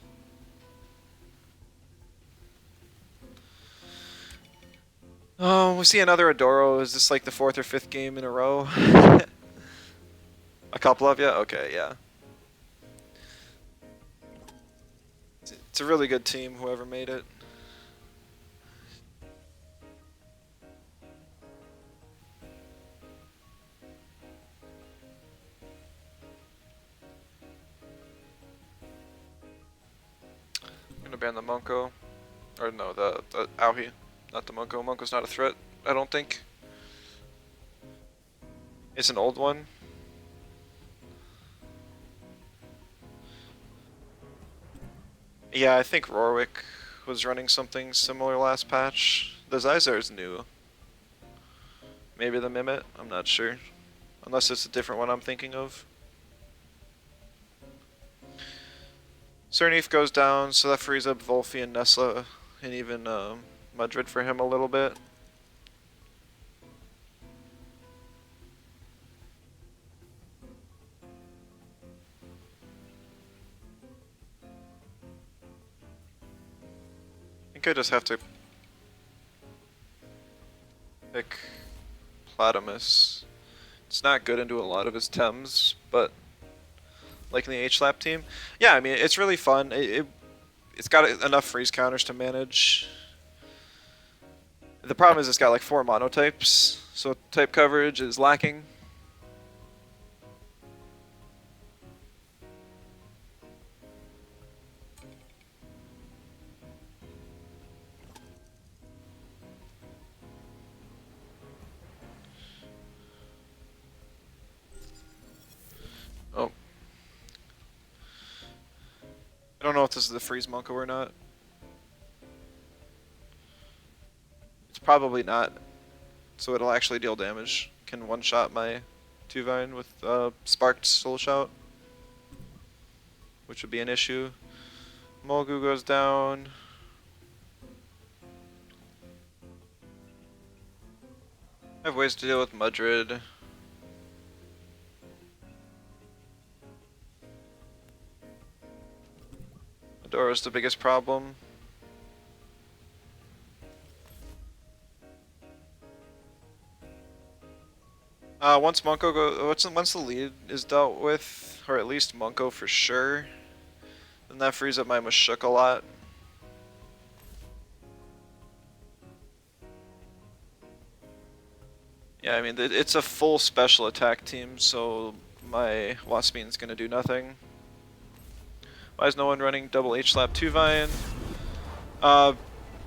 Oh, we see another Adoro. Is this like the 4th or 5th game in a row? A couple of you? Okay, yeah. It's a really good team, whoever made it. gonna ban the Monko. Or no, the Auhi. Not the Monko. Monko's not a threat, I don't think. It's an old one. Yeah, I think Rorwick was running something similar last patch. The Zyzar's new. Maybe the Mimit? I'm not sure. Unless it's a different one I'm thinking of. Cernith goes down, so that frees up Volfi and Nessa, and even Mudrid for him a little bit. I think I just have to pick Platamus. It's not good into a lot of his Tems, but like in the H-Lap team, yeah, I mean, it's really fun. It's got enough freeze counters to manage. The problem is it's got like 4 monotypes, so type coverage is lacking. Oh. I don't know if this is the freeze Monko or not. It's probably not, so it'll actually deal damage. Can one-shot my Tuvine with Sparked Soul Shout, which would be an issue. Molgu goes down. I have ways to deal with Mudrid. Adora's the biggest problem. Once the lead is dealt with, or at least Monko for sure, then that frees up my Mashuk a lot. Yeah, I mean, it's a full special attack team, so my Waspin's gonna do nothing. Why is no one running double H-Slap Tuvine?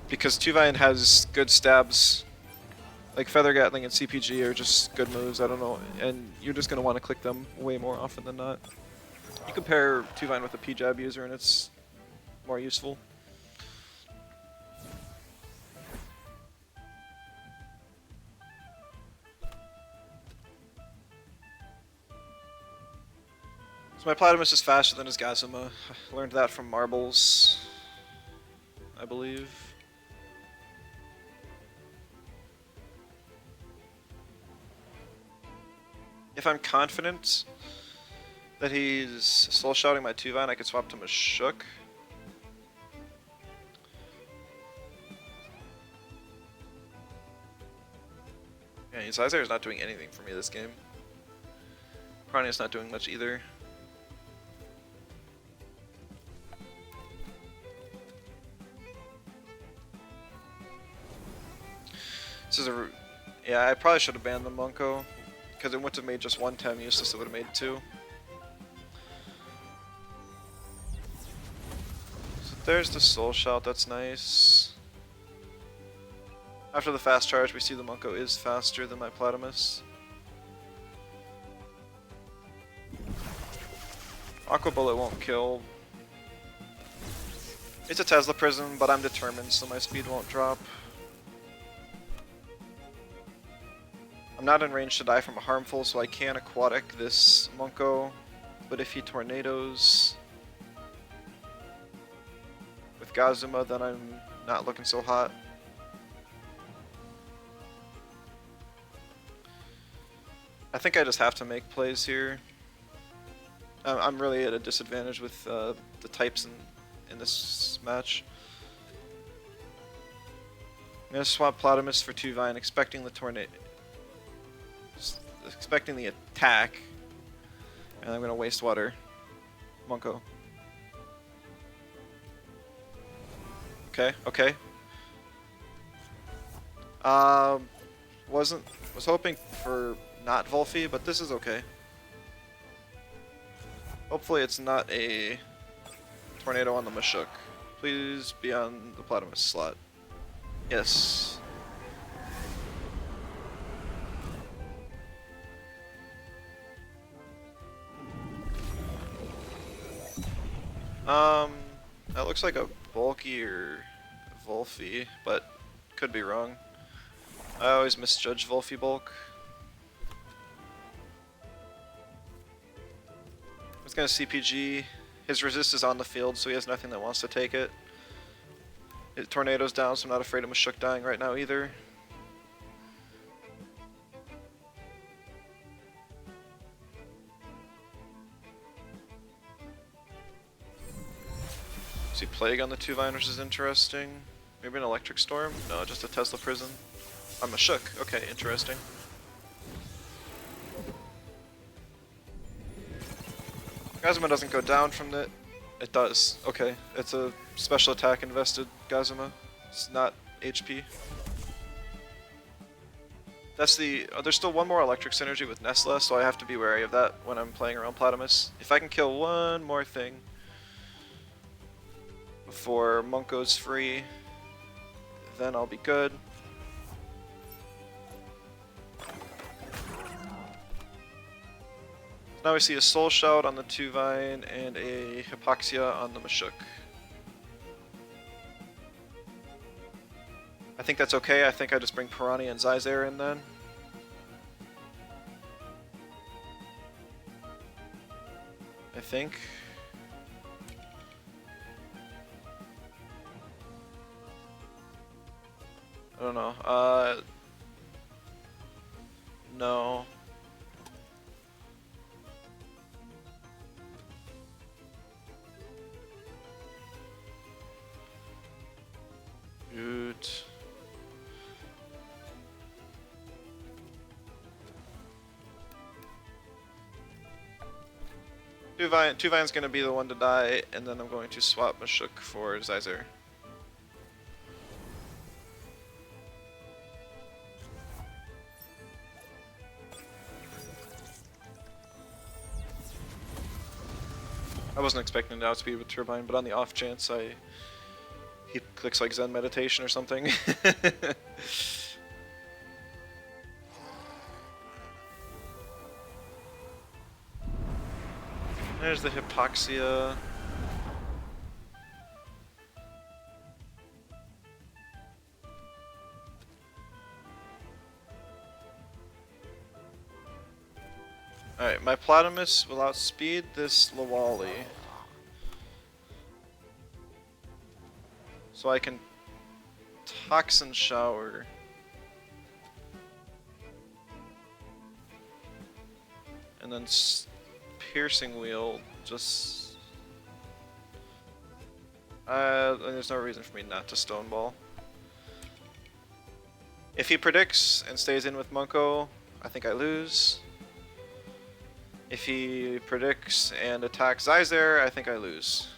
Because Tuvine has good stabs. Like Feather Gatling and CPG are just good moves, I don't know, and you're just gonna want to click them way more often than not. You compare Tuvine with a P-Jab user and it's more useful. So my Platamus is faster than his Gazuma. I learned that from Marbles, I believe. If I'm confident that he's soul shouting my Tuvine, I could swap to Mashuk. Yeah, his Izar is not doing anything for me this game. Prania's not doing much either. This is a... Yeah, I probably should have banned the Monko, because it wouldn't have made just one Tem useless, it would have made 2. So there's the Soul Shout, that's nice. After the fast charge, we see the Monko is faster than my Platamus. Aqua Bullet won't kill. It's a Tesla Prism, but I'm determined, so my speed won't drop. I'm not in range to die from a harmful, so I can aquatic this Monko, but if he tornadoes with Gazuma, then I'm not looking so hot. I think I just have to make plays here. I'm really at a disadvantage with the types in this match. I'm gonna swap Platamus for Tuvine, expecting the tornado. Expecting the attack, and I'm gonna waste water. Monko. Okay, okay. Was hoping for not Volfi, but this is okay. Hopefully it's not a tornado on the Mashuk. Please be on the Platymus slot. Yes. That looks like a bulky or Volphy, but could be wrong. I always misjudge Volphy bulk. He's gonna CPG. His resist is on the field, so he has nothing that wants to take it. His tornado's down, so I'm not afraid of Mashuk dying right now either. See, Plague on the 2 Viners is interesting. Maybe an Electric Storm? No, just a Tesla Prison. I'm Mashuk. Okay, interesting. Gazuma doesn't go down from it. It does. Okay, it's a special attack invested Gazuma. It's not HP. That's the... there's still one more electric synergy with Nesla, so I have to be wary of that when I'm playing around Platymus. If I can kill one more thing before Monk goes free, then I'll be good. Now we see a Soul Shout on the 2 Vine and a Hypoxia on the Mashuk. I think that's okay. I think I just bring Piranha and Zyzare in then. I think. I don't know. No. Good. Two Vine's gonna be the one to die, and then I'm going to swap Mashuk for Zyzare. I wasn't expecting to outspeed with Turbine, but on the off chance he clicks like Zen meditation or something. There's the Hypoxia. Alright, my Platymus will outspeed this Lawali. So I can Toxin Shower. And then Piercing Wheel, just... there's no reason for me not to Stoneball. If he predicts and stays in with Munko, I think I lose. If he predicts and attacks Zyzare, I think I lose.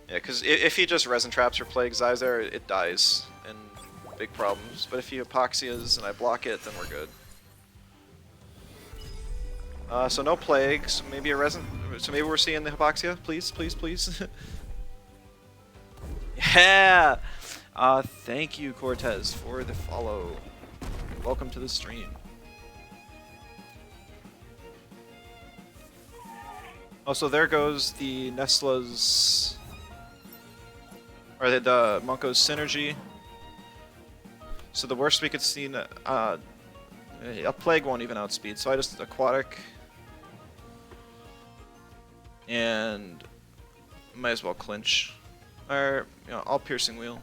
Yeah, because if he just Resin Traps or Plagues Zyzare, it dies, and big problems. But if he Hypoxias and I block it, then we're good. So no Plagues, maybe a Resin... So maybe we're seeing the Hypoxia? Please, please, please. Yeah! Thank you, Cortez, for the follow. Welcome to the stream. Oh, so there goes the Nesla's... Or the Monko's Synergy. So the worst we could see... a Plague won't even outspeed, so I just Aquatic. And... might as well clinch. Or, you know, I'll Piercing Wheel.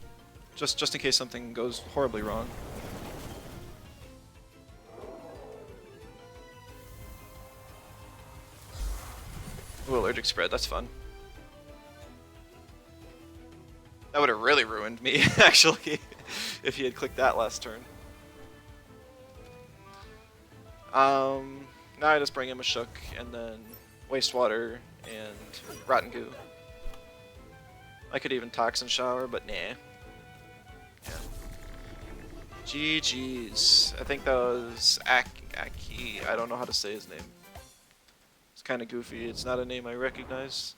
Just in case something goes horribly wrong. Ooh, Allergic Spread, that's fun. That would have really ruined me, actually, if he had clicked that last turn. Now I just bring him a Shook, and then Wastewater, and Rotten Goo. I could even Toxin Shower, but nah. Yeah. GG's. I think that was Aki. I don't know how to say his name. kind of goofy. It's not a name I recognize.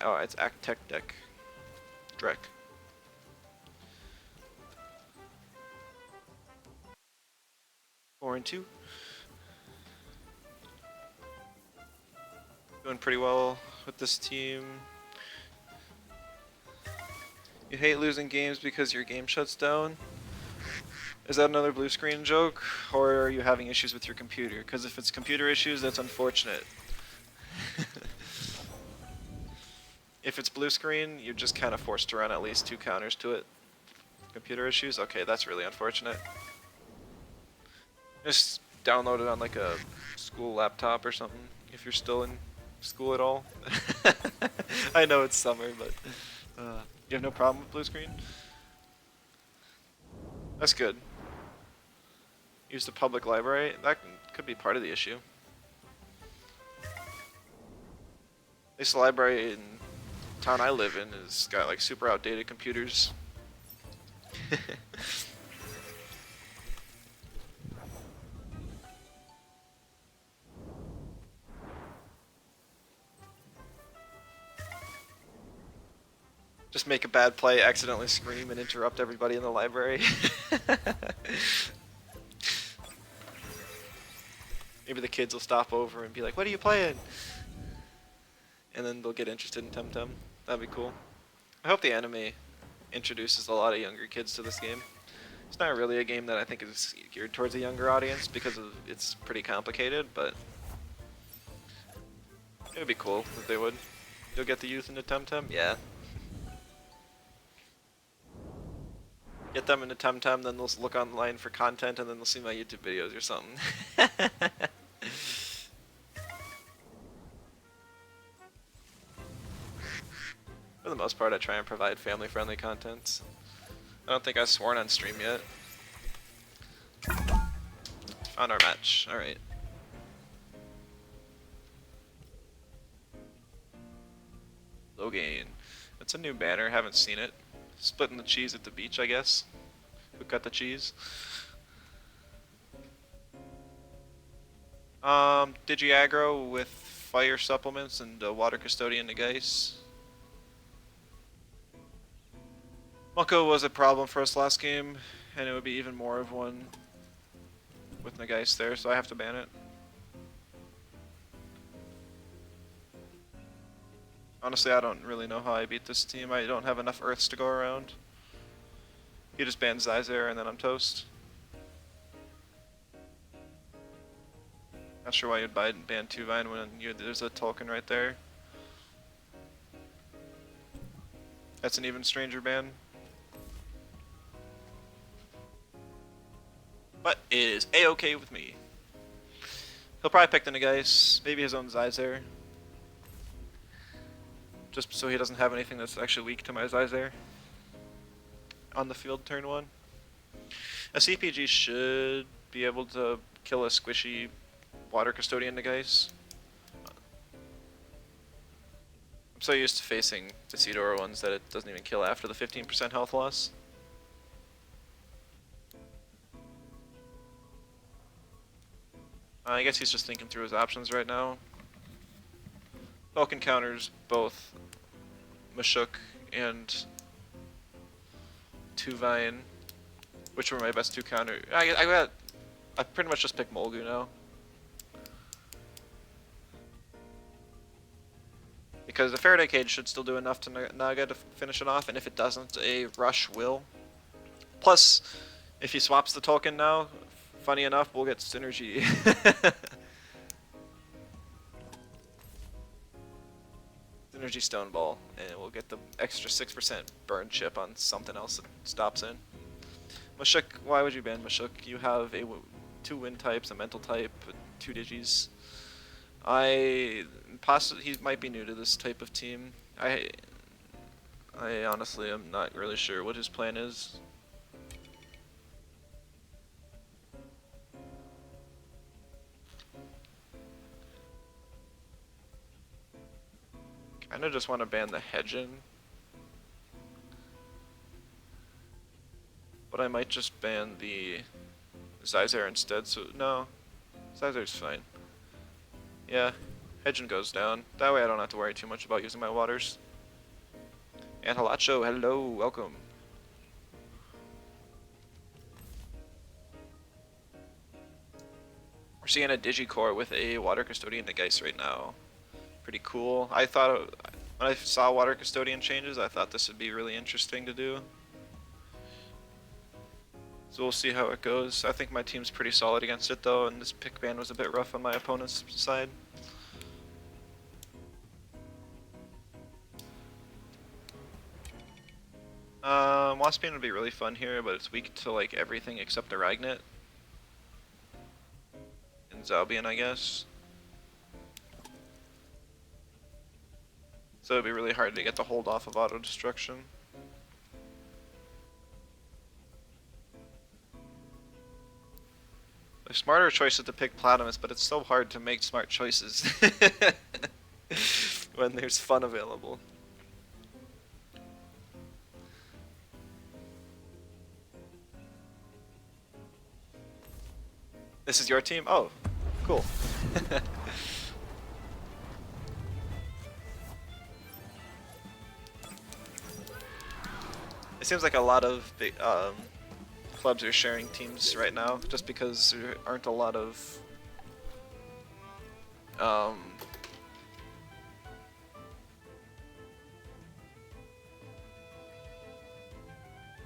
Oh, it's Actec Deck. Drek. 4-2. Doing pretty well with this team. You hate losing games because your game shuts down? Is that another blue screen joke? Or are you having issues with your computer? Because if it's computer issues, that's unfortunate. If it's blue screen, you're just kind of forced to run at least 2 counters to it. Computer issues? Okay, that's really unfortunate. Just download it on like a school laptop or something, if you're still in school at all. I know it's summer, but you have no problem with blue screen? That's good. Use the public library? That could be part of the issue. This library in town I live in has got like super outdated computers. Just make a bad play, accidentally scream, and interrupt everybody in the library. Maybe the kids will stop over and be like, "What are you playing?" And then they'll get interested in Temtem. That'd be cool. I hope the anime introduces a lot of younger kids to this game. It's not really a game that I think is geared towards a younger audience because it's pretty complicated, but it would be cool if they would. You'll get the youth into Temtem? Yeah. Get them into Temtem, then they'll look online for content, and then they'll see my YouTube videos or something. For the most part, I try and provide family-friendly content. I don't think I've sworn on stream yet. Found our match. Alright. Low gain. That's a new banner, haven't seen it. Splitting the cheese at the beach, I guess. Who cut the cheese? Digi aggro with fire supplements and water custodian to Geis. Mucko was a problem for us last game, and it would be even more of one with Nagais there, so I have to ban it. Honestly, I don't really know how I beat this team. I don't have enough Earths to go around. He just bans Zyzer and then I'm toast. Not sure why you'd ban 2 Vine when there's a Tolkien right there. That's an even stranger ban. But it is a-okay with me. He'll probably pick the Nagais, maybe his own Zyzer. Just so he doesn't have anything that's actually weak to my Zyzer on the field turn 1. A CPG should be able to kill a squishy water custodian Nagais. I'm so used to facing Decidor ones that it doesn't even kill after the 15% health loss. I guess he's just thinking through his options right now. Falcon counters both Mashuk and 2 Vine, which were my best 2 counter. I pretty much just picked Molgu now. Because the Faraday Cage should still do enough to Naga to finish it off, and if it doesn't, a Rush will. Plus, if he swaps the Tolkien now, funny enough, we'll get Synergy. Synergy Stone Ball, and we'll get the extra 6% burn chip on something else that stops in. Mashuk, why would you ban Mashuk? You have 2 wind types, a mental type, 2 digis. He might be new to this type of team. I honestly am not really sure what his plan is. Kinda just want to ban the Hedgen. But I might just ban the Zyzer instead, so no. Zyzer's fine. Yeah, hedging goes down. That way I don't have to worry too much about using my waters. And Halacho, hello, welcome. We're seeing a Digicore with a Water Custodian Geist right now. Pretty cool. I thought, when I saw Water Custodian changes, I thought this would be really interesting to do. So we'll see how it goes. I think my team's pretty solid against it though, and this pick ban was a bit rough on my opponent's side. Waspian would be really fun here, but it's weak to like everything except Aragnet. And Zalbian, I guess. So it'd be really hard to get the hold off of auto destruction. The smarter choice is to pick Platamus, but it's so hard to make smart choices when there's fun available. This is your team? Oh, cool. It seems like a lot of big, clubs are sharing teams right now, just because there aren't a lot of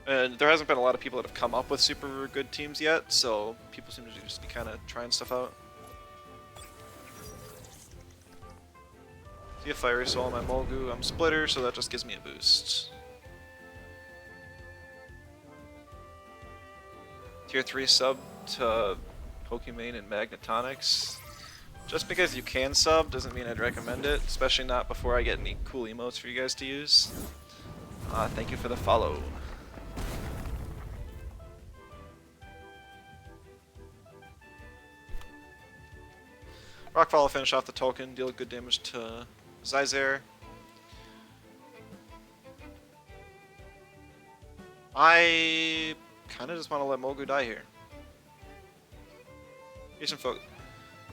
and there hasn't been a lot of people that have come up with super good teams yet, so people seem to just be kind of trying stuff out. See a Fiery Soul on my Molgu. I'm Splitter, so that just gives me a boost. Tier 3 sub to Pokimane and Magnetonics. Just because you can sub doesn't mean I'd recommend it, especially not before I get any cool emotes for you guys to use. Thank you for the follow. Rockfall will finish off the token, deal good damage to Zyzer. I kinda just wanna let Molgu die here. Here's some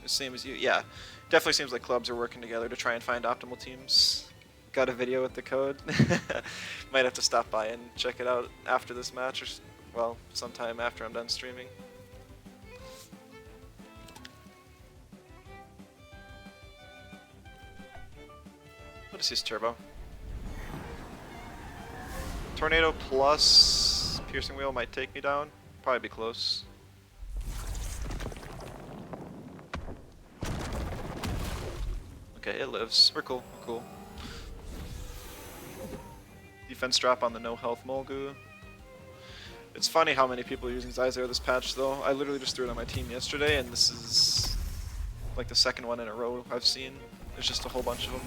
the same as you. Yeah, definitely seems like clubs are working together to try and find optimal teams. Got a video with the code. Might have to stop by and check it out after this match, or well, sometime after I'm done streaming. What is his turbo? Tornado plus Piercing Wheel might take me down. Probably be close. Okay, it lives. We're cool. We're cool. Defense drop on the no health Molgu. It's funny how many people are using Zyzer this patch though. I literally just threw it on my team yesterday, and this is like the second one in a row I've seen. There's just a whole bunch of them.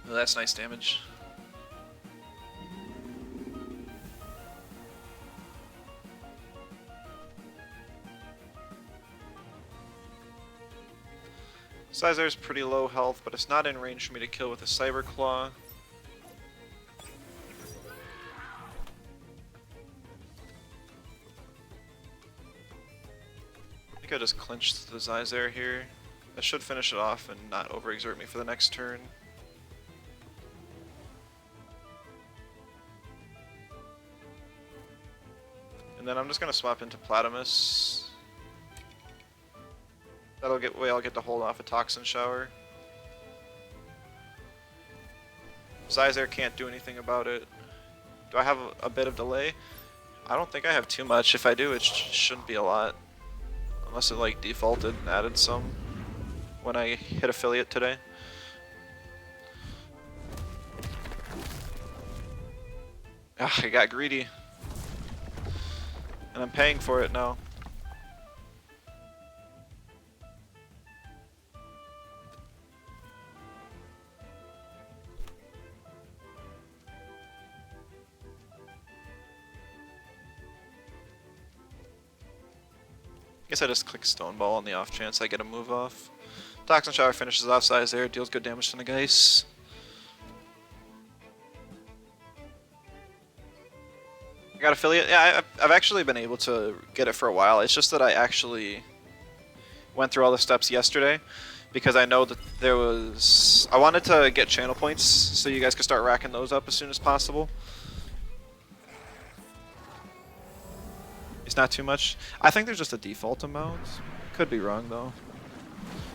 Oh, that's nice damage. Zyzer's pretty low health, but it's not in range for me to kill with a Cyber Claw. I think I just clinched the Zyzer here. That should finish it off and not overexert me for the next turn. And then I'm just gonna swap into Platamus. That'll get way I'll get to hold off a Toxin Shower. Zyzer can't do anything about it. Do I have a bit of delay? I don't think I have too much. If I do, it shouldn't be a lot. Unless it like defaulted and added some when I hit affiliate today. Ah, I got greedy. And I'm paying for it now. Guess I just click Stone Ball on the off chance I get a move off. Toxin Shower finishes off Zyzer, deals good damage to Nagase. I got affiliate. Yeah, I've actually been able to get it for a while. It's just that I actually went through all the steps yesterday because I know that I wanted to get channel points so you guys could start racking those up as soon as possible. It's not too much. I think there's just a default amount. Could be wrong though.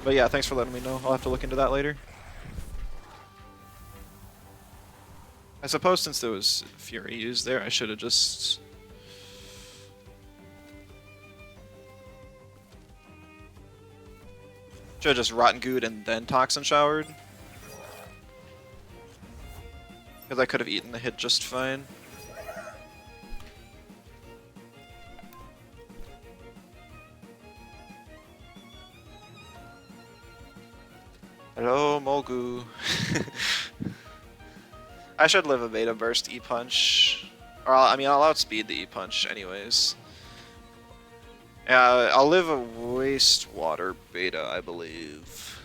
But yeah, thanks for letting me know. I'll have to look into that later. I suppose since there was Fury used there, I should have just... Should have just Rotten Good and then Toxin Showered. Because I could have eaten the hit just fine. Hello, Molgu. I should live a beta burst E-Punch. Or, I mean, I'll outspeed the E-Punch anyways. I'll live a Wastewater beta, I believe.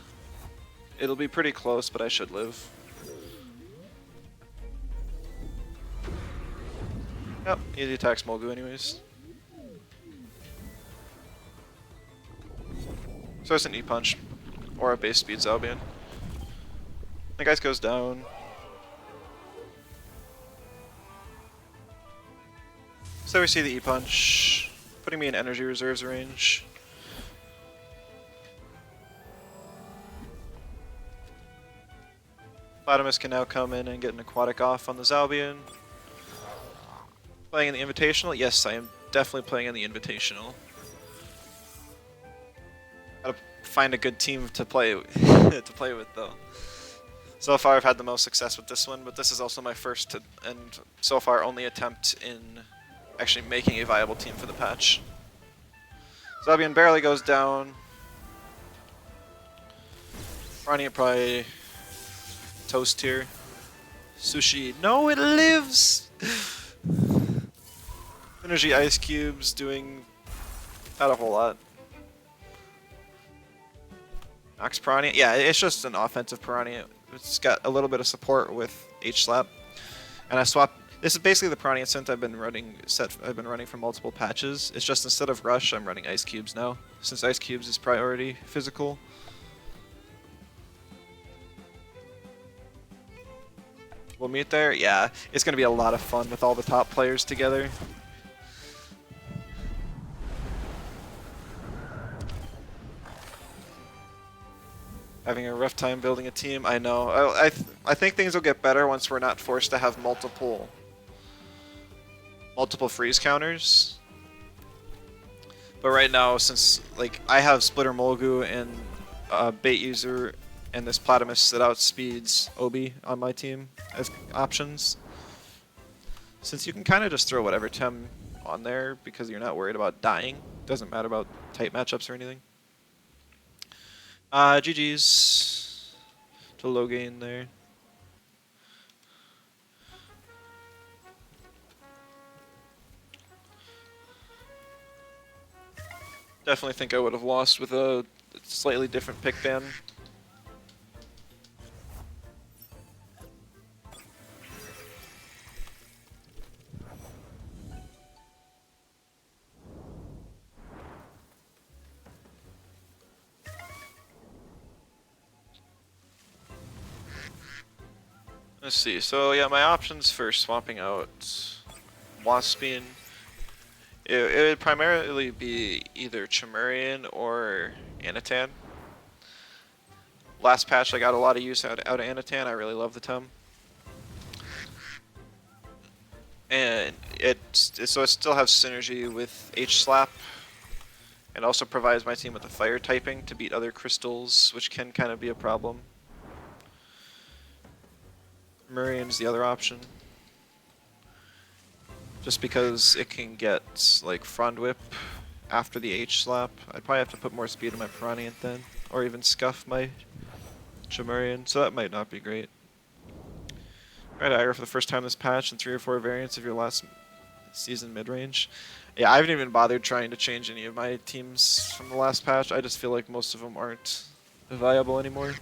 It'll be pretty close, but I should live. Yep, easy attacks Molgu anyways. So it's an E-Punch. Or a base speed Zalbian. The guy goes down. So we see the E-Punch, putting me in energy reserves range. Platymus can now come in and get an aquatic off on the Zalbian. Playing in the Invitational? Yes, I am definitely playing in the Invitational. Gotta find a good team to play to play with though. So far I've had the most success with this one, but this is also my first and so far only attempt in actually making a viable team for the patch. Zalbian barely goes down. Rania probably toast here. Sushi. No, it lives! Energy Ice Cubes doing not a whole lot. Nox Piranha. Yeah, it's just an offensive Piranha. It's got a little bit of support with H-Slap. And I swapped. This is basically the Piranha synth I've been running for multiple patches. It's just instead of Rush, I'm running Ice Cubes now, since Ice Cubes is priority physical. We'll meet there? Yeah, it's going to be a lot of fun with all the top players together. Having a rough time building a team, I know. I think things will get better once we're not forced to have multiple freeze counters. But right now, since like I have Splitter Molgu and Bait User and this Platymus that outspeeds Obi on my team as options, since you can kind of just throw whatever Tem on there because you're not worried about dying. Doesn't matter about tight matchups or anything. GG's to low gain there. Definitely think I would have lost with a slightly different pick ban. Let's see, so yeah, my options for swapping out Waspin, it would primarily be either Chimerian or Anatan. Last patch I got a lot of use out of Anatan, I really love the Tem. And so it still has synergy with H-Slap, and also provides my team with a fire typing to beat other crystals, which can kind of be a problem. Murian's the other option. Just because it can get like Frond Whip after the H-Slap. I'd probably have to put more speed in my Piranha then, or even scuff my Chimerian, so that might not be great. Alright, Aggro for the first time this patch and 3 or 4 variants of your last season mid-range. Yeah, I haven't even bothered trying to change any of my teams from the last patch. I just feel like most of them aren't viable anymore.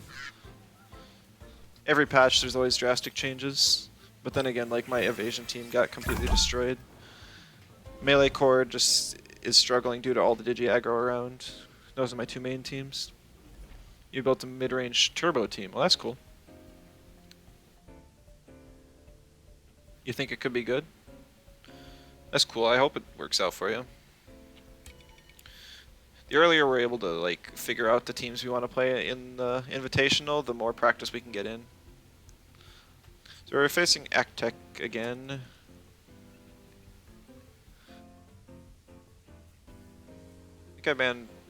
Every patch there's always drastic changes, but then again, like my evasion team got completely destroyed. Melee core just is struggling due to all the digi aggro around. Those are my two main teams. You built a mid-range turbo team. Well, that's cool. You think it could be good? That's cool. I hope it works out for you. The earlier we're able to like figure out the teams we want to play in the invitational, the more practice we can get in. So we're facing Actec again.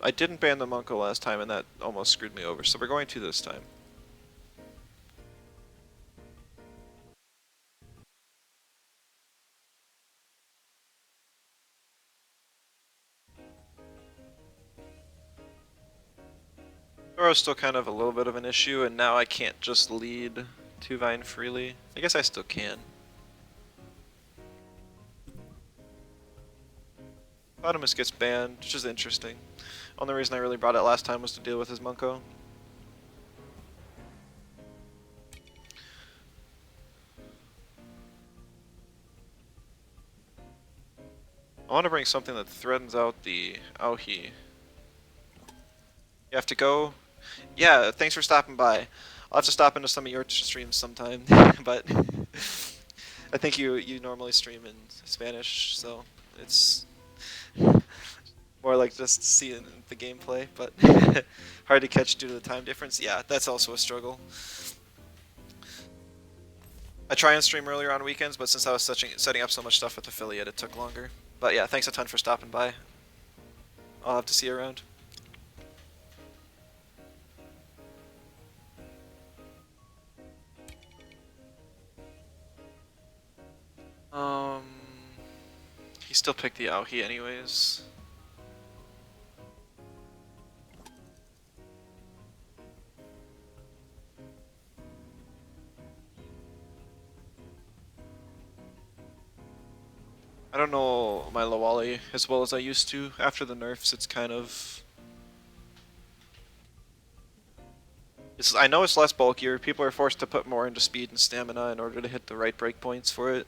I didn't ban the Munko last time, and that almost screwed me over. So we're going to this time. Thoro's still kind of a little bit of an issue, and now I can't just lead two Vine freely. I guess I still can. Bottomus gets banned, which is interesting. Only reason I really brought it last time was to deal with his Munko. I want to bring something that threatens out the Aohi. You have to go? Yeah, thanks for stopping by. I'll have to stop into some of your streams sometime, but I think you normally stream in Spanish, so it's more like just seeing the gameplay, but hard to catch due to the time difference. Yeah, that's also a struggle. I try and stream earlier on weekends, but since I was setting up so much stuff with affiliate, it took longer. But yeah, thanks a ton for stopping by. I'll have to see you around. He still picked the Aohi anyways. I don't know my Lawali as well as I used to. After the nerfs, it's kind of... I know it's less bulkier. People are forced to put more into speed and stamina in order to hit the right breakpoints for it.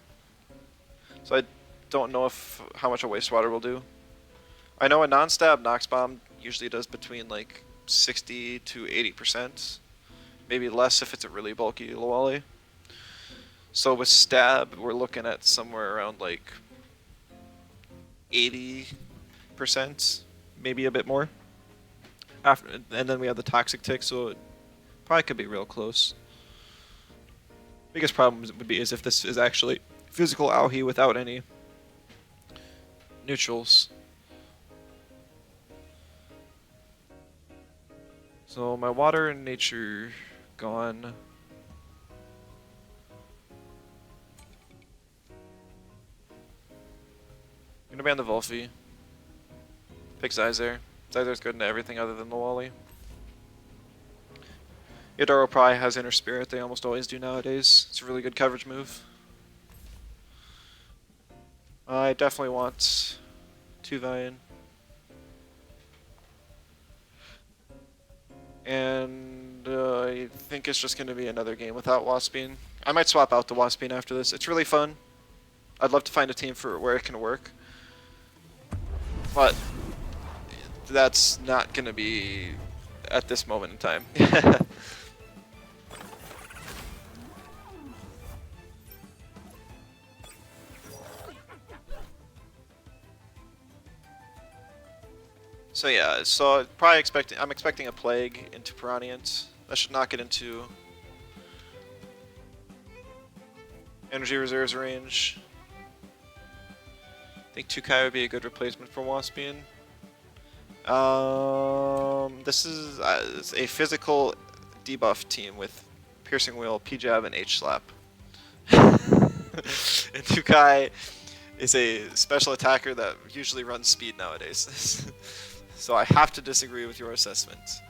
So I don't know how much a wastewater will do. I know a non-stab Nox Bomb usually does between like 60 to 80%. Maybe less if it's a really bulky Lawali. So with stab, we're looking at somewhere around like 80%, maybe a bit more. And then we have the toxic tick, so it probably could be real close. Biggest problem would be is if this is actually physical Aohi without any neutrals. So my water and nature gone. I'm gonna ban the Volphy. Pick Zyzer. Zyzer's good into everything other than the Wally. Yadoro probably has Inner Spirit, they almost always do nowadays. It's a really good coverage move. I definitely want 2 Vine. And I think it's just going to be another game without Waspine. I might swap out the Waspine after this. It's really fun. I'd love to find a team for where it can work. But that's not going to be at this moment in time. So yeah, so I'm expecting a Plague into Piranhient. That should knock it into Energy Reserves range. I think Tukai would be a good replacement for Waspine. This is a physical debuff team with Piercing Wheel, P-Jab, and H-Slap. And Tukai is a special attacker that usually runs speed nowadays. So I have to disagree with your assessment.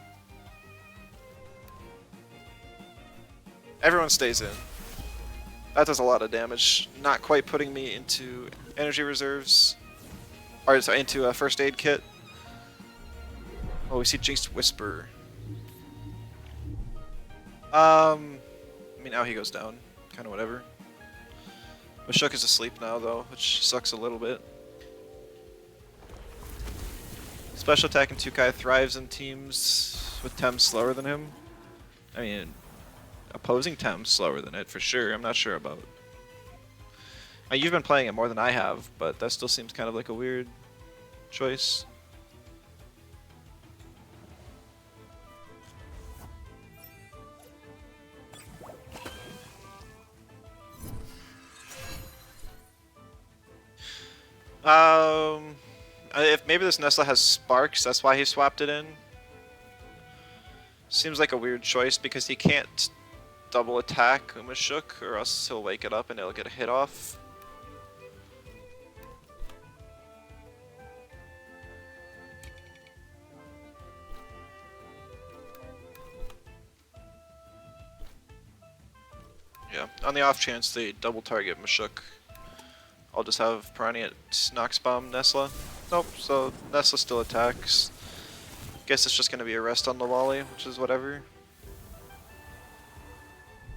Everyone stays in. That does a lot of damage. Not quite putting me into energy reserves. Or sorry, into a first aid kit. Oh, we see Jinxed Whisper. I mean, now he goes down. Kind of whatever. Mashuk is asleep now, though, which sucks a little bit. Special attack and 2Kai thrives in teams with Tem slower than him. I mean, opposing Tem's slower than it for sure. I'm not sure about. You've been playing it more than I have, but that still seems kind of like a weird choice. If maybe this Nestle has sparks, that's why he swapped it in. Seems like a weird choice because he can't double attack Umashuk or else he'll wake it up and it'll get a hit off. Yeah, on the off chance they double target Mashuk, I'll just have Piranha Nox Bomb Nesla. Nope, so Nesla still attacks. Guess it's just gonna be a rest on Lawali, which is whatever.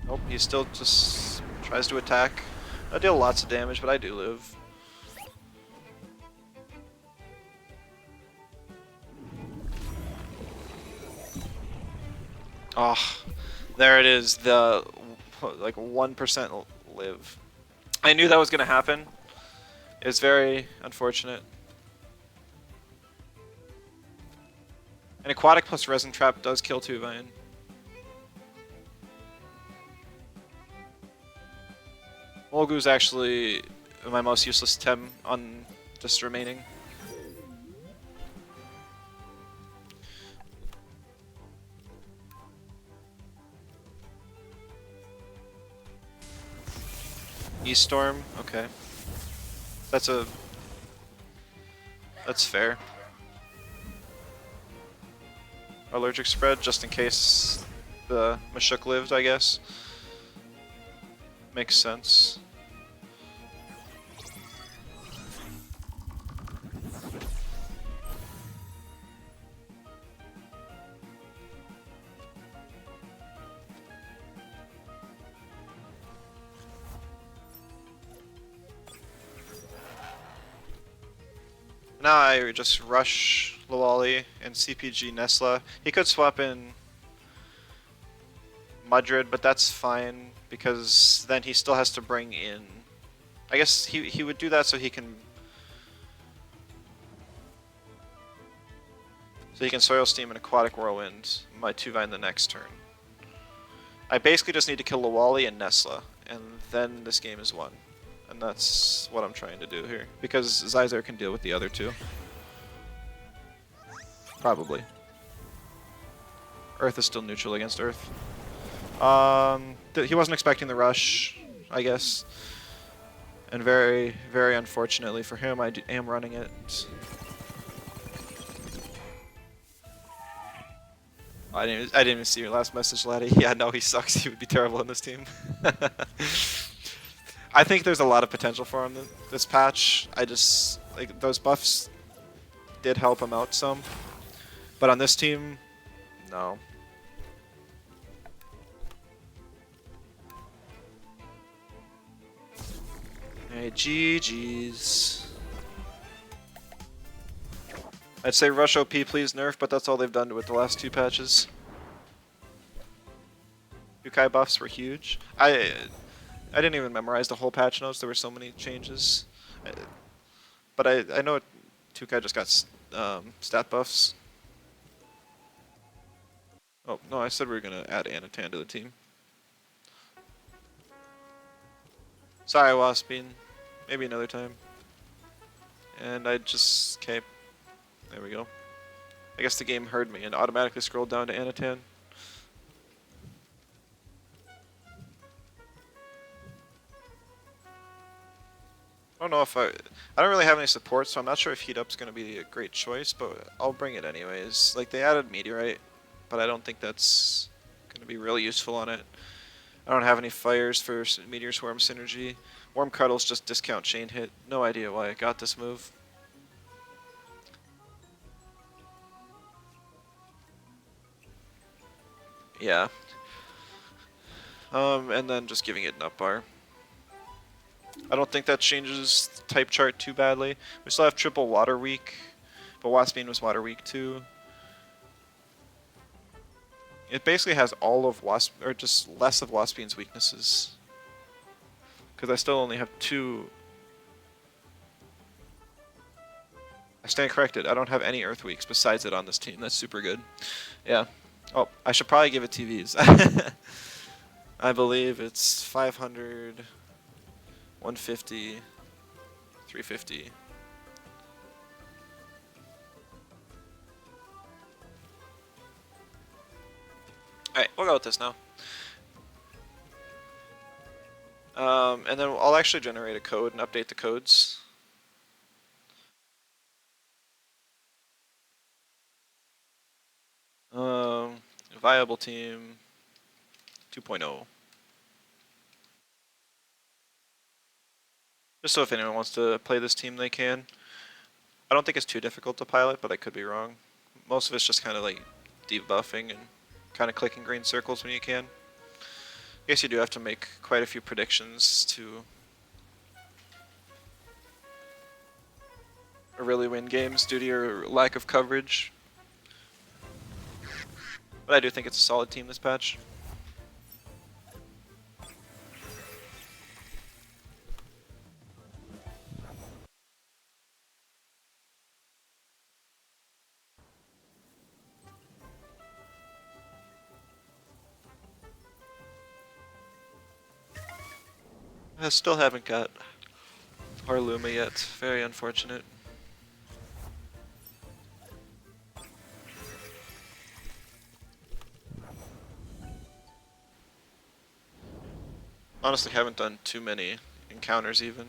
Nope, he still just tries to attack. I deal lots of damage, but I do live. Oh, there it is, the like 1% live. I knew that was gonna happen. It's very unfortunate. An Aquatic plus Resin Trap does kill Tuvine. Molgu's actually my most useless Tem on this remaining. East Storm, okay. That's fair. Allergic spread, just in case the Mashuk lived, I guess. Makes sense. Now I just rush Lawali and CPG Nesla. He could swap in Mudred, but that's fine because then he still has to bring in. I guess he would do that so he can Soil Steam and Aquatic Whirlwind my Tuvine the next turn. I basically just need to kill Lawali and Nesla, and then this game is won. And that's what I'm trying to do here. Because Xyzer can deal with the other two. Probably. Earth is still neutral against Earth. He wasn't expecting the rush, I guess. And very, very unfortunately for him, I am running it. I didn't even see your last message, laddie. Yeah, no, he sucks. He would be terrible in this team. I think there's a lot of potential for him this patch. I just, like, those buffs did help him out some. But on this team, no. Hey, GG's. I'd say rush OP, please nerf, but that's all they've done with the last two patches. Yukai buffs were huge. I didn't even memorize the whole patch notes. There were so many changes. But I know 2Kai just got stat buffs. Oh, no, I said we were going to add Anatan to the team. Sorry, Waspin. Maybe another time. And I just... Okay. There we go. I guess the game heard me and automatically scrolled down to Anatan. I don't know if I don't really have any support, so I'm not sure if Heat Up's going to be a great choice, but I'll bring it anyways. Like, they added Meteorite, but I don't think that's going to be really useful on it. I don't have any fires for Meteor Swarm synergy. Warm Cuddle's just discount chain hit. No idea why I got this move. Yeah. And then just giving it an up bar. I don't think that changes the type chart too badly. We still have triple water weak, but Waspine was water weak too. It basically has all of or just less of Waspine's weaknesses. Because I still only have 2. I stand corrected. I don't have any Earth weaks besides it on this team. That's super good. Yeah. Oh, I should probably give it TVs. I believe it's 500, 150, 350. Alright, we'll go with this now. And then I'll actually generate a code and update the codes. Viable team 2.0. Just so if anyone wants to play this team, they can. I don't think it's too difficult to pilot, but I could be wrong. Most of it's just kind of like debuffing and kind of clicking green circles when you can. I guess you do have to make quite a few predictions to really win games due to your lack of coverage. But I do think it's a solid team this patch. I still haven't got Harluma yet. Very unfortunate. Honestly, haven't done too many encounters even.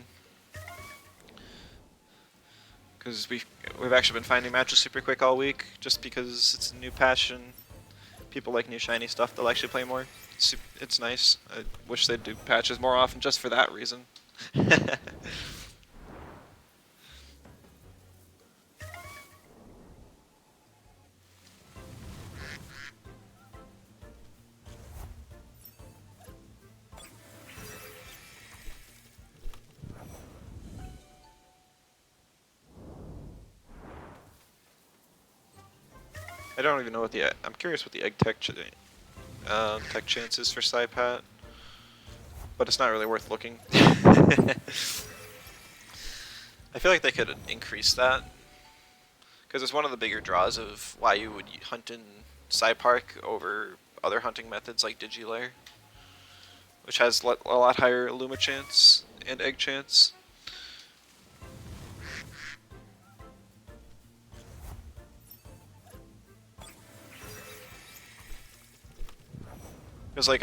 Because we've actually been finding matches super quick all week, just because it's a new patch and people like new shiny stuff. They'll actually play more. It's nice. I wish they'd do patches more often just for that reason. I don't even know what the. I'm curious what the egg tech chance is for Saipat, but it's not really worth looking. I feel like they could increase that, because it's one of the bigger draws of why you would hunt in Park over other hunting methods like Digilair, which has a lot higher Luma chance and egg chance. There's like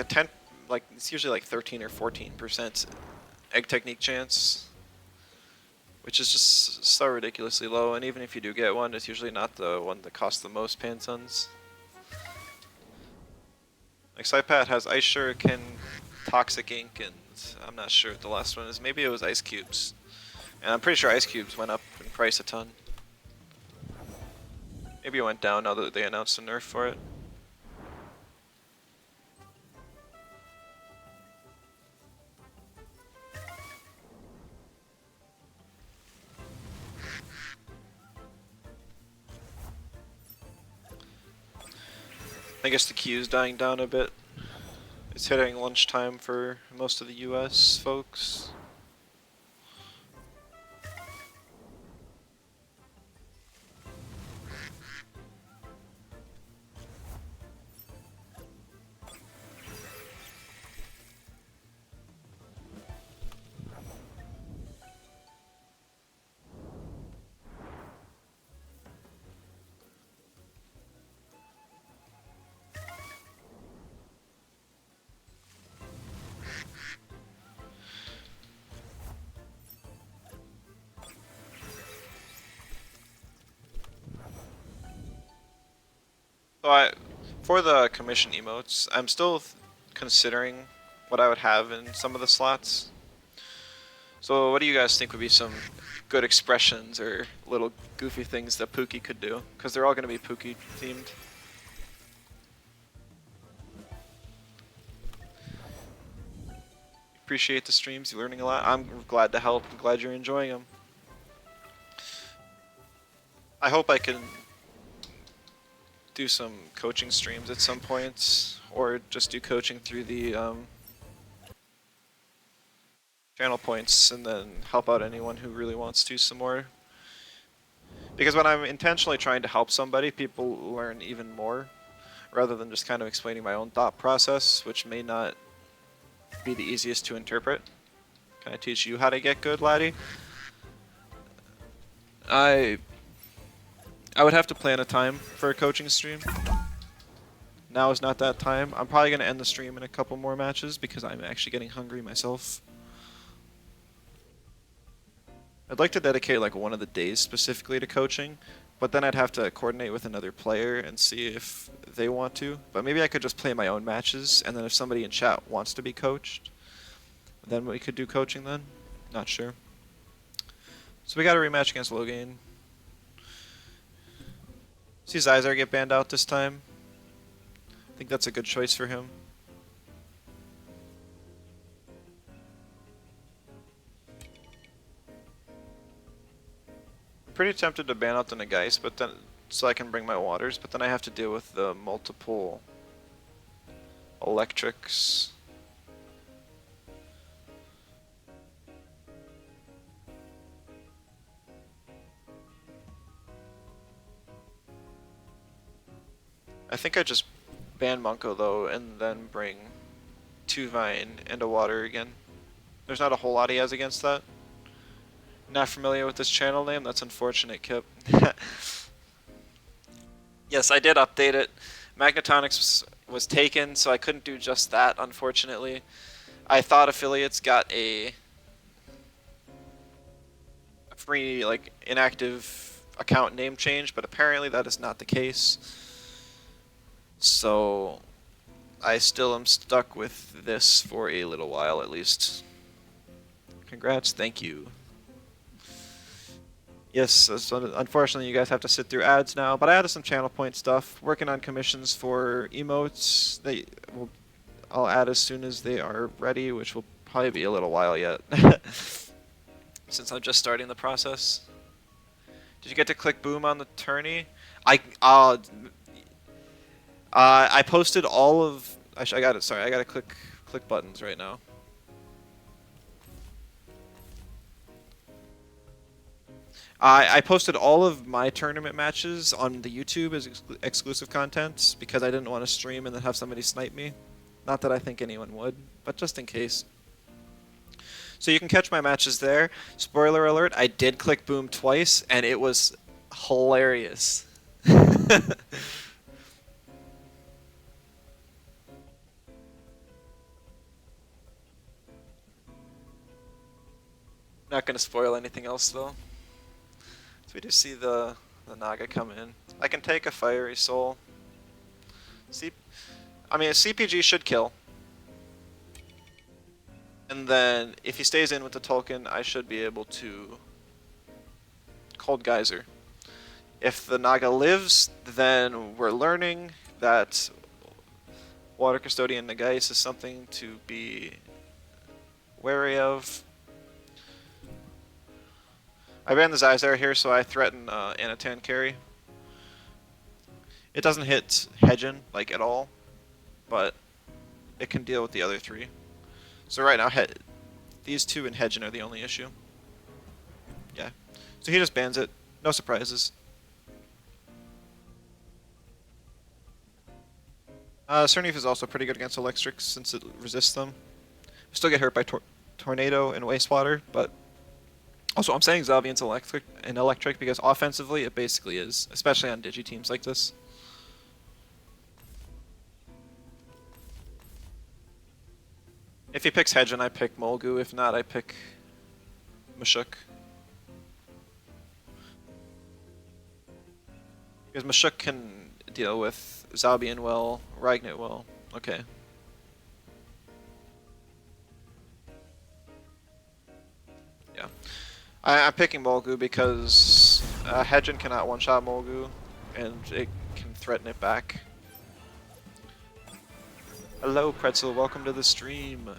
it's usually like 13 or 14% egg technique chance, which is just so ridiculously low. And even if you do get one, it's usually not the one that costs the most Pansuns. Like Saipat has Ice Shuriken, Toxic Ink, and I'm not sure what the last one is. Maybe it was Ice Cubes. And I'm pretty sure Ice Cubes went up in price a ton. Maybe it went down now that they announced a nerf for it. I guess the queue's dying down a bit. It's hitting lunchtime for most of the US folks. So for the commission emotes, I'm still considering what I would have in some of the slots. So what do you guys think would be some good expressions or little goofy things that Pookie could do? Because they're all going to be Pookie themed. Appreciate the streams, you're learning a lot. I'm glad to help, I'm glad you're enjoying them. I hope I can do some coaching streams at some point, or just do coaching through the channel points, and then help out anyone who really wants to some more. Because when I'm intentionally trying to help somebody, people learn even more, rather than just kind of explaining my own thought process, which may not be the easiest to interpret. Can I teach you how to get good, laddie? I would have to plan a time for a coaching stream. Now is not that time. I'm probably going to end the stream in a couple more matches because I'm actually getting hungry myself. I'd like to dedicate like one of the days specifically to coaching, but then I'd have to coordinate with another player and see if they want to. But maybe I could just play my own matches, and then if somebody in chat wants to be coached, then we could do coaching then. Not sure. So we got a rematch against Logain. See Zyzar get banned out this time. I think that's a good choice for him. I'm pretty tempted to ban out the Nagais, but then so I can bring my waters, but then I have to deal with the multiple electrics. I think I just ban Monko though, and then bring 2 Vine and a water again. There's not a whole lot he has against that. Not familiar with this channel name? That's unfortunate, Kip. Yes, I did update it. Magnetonics was taken, so I couldn't do just that, unfortunately. I thought affiliates got a free, like, inactive account name change, but apparently that is not the case. So I still am stuck with this for a little while at least. Congrats, thank you. Yes, so unfortunately you guys have to sit through ads now, but I added some channel point stuff, working on commissions for emotes. I'll add as soon as they are ready, which will probably be a little while yet, since I'm just starting the process. Did you get to click boom on the tourney? I posted all of. I got it. Sorry, I gotta click buttons right now. I posted all of my tournament matches on the YouTube as exclusive content because I didn't want to stream and then have somebody snipe me. Not that I think anyone would, but just in case. So you can catch my matches there. Spoiler alert, I did click boom twice, and it was hilarious. Not going to spoil anything else, though. We do see the Naga come in. I can take a Fiery Soul. I mean, a CPG should kill. And then, if he stays in with the Tolkien, I should be able to Cold Geyser. If the Naga lives, then we're learning that Water Custodian Nagais is something to be wary of. I ran the Zyzar here, so I threaten Anatan carry. It doesn't hit Hedgen, like, at all, but it can deal with the other 3. So right now, these 2 and Hedgen are the only issue. Yeah. So he just bans it. No surprises. Cernif is also pretty good against electrics since it resists them. We still get hurt by Tornado and Wastewater, but also, I'm saying Xavian's electric because offensively it basically is, especially on digi teams like this. If he picks Hedgen, I pick Molgu. If not, I pick Mashuk. Because Mashuk can deal with Xavian well, Ragnit well. Okay. Yeah. I'm picking Molgu because Hedgen cannot one-shot Molgu, and it can threaten it back. Hello, Pretzel. Welcome to the stream.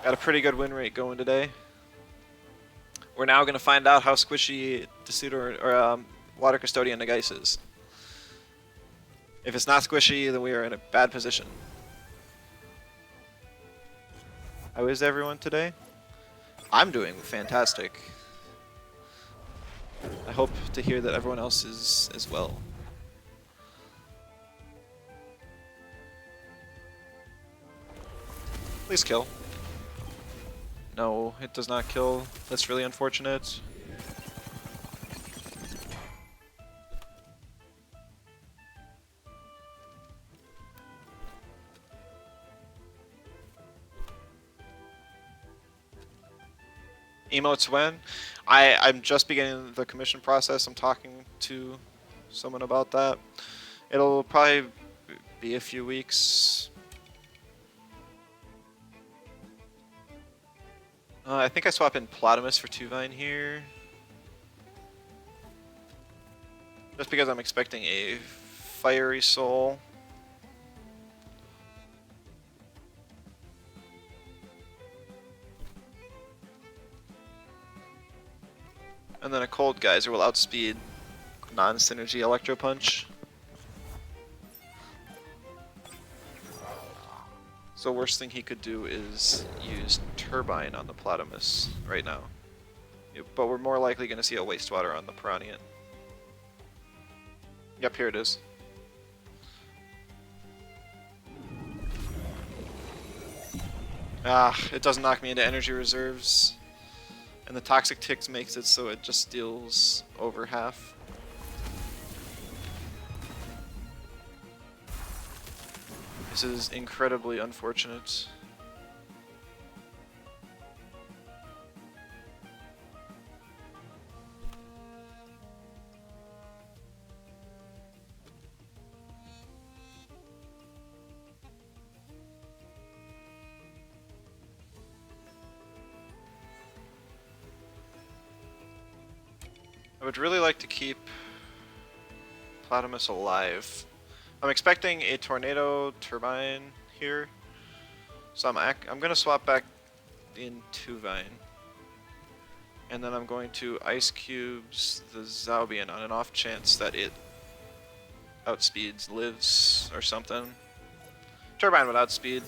Got a pretty good win rate going today. We're now going to find out how squishy Desuder or Water Custodian Nagise is. If it's not squishy, then we are in a bad position. How is everyone today? I'm doing fantastic. I hope to hear that everyone else is as well. Please kill. No, it does not kill. That's really unfortunate. Emotes when? I'm just beginning the commission process. I'm talking to someone about that. It'll probably be a few weeks. I think I swap in Plotamus for Tuvine here. Just because I'm expecting a Fiery Soul. And then a Cold Geyser will outspeed non-synergy Electro Punch. So worst thing he could do is use Turbine on the Plotamus right now. But we're more likely going to see a Wastewater on the Piranha. Yep, here it is. Ah, it doesn't knock me into energy reserves. And the Toxic Ticks makes it so it just deals over half. This is incredibly unfortunate. I would really like to keep Plotamus alive. I'm expecting a Tornado Turbine here, so I'm gonna swap back in Tuvine, and then I'm going to Ice Cubes the Zaubian on an off chance that it outspeeds Lives or something. Turbine would outspeed,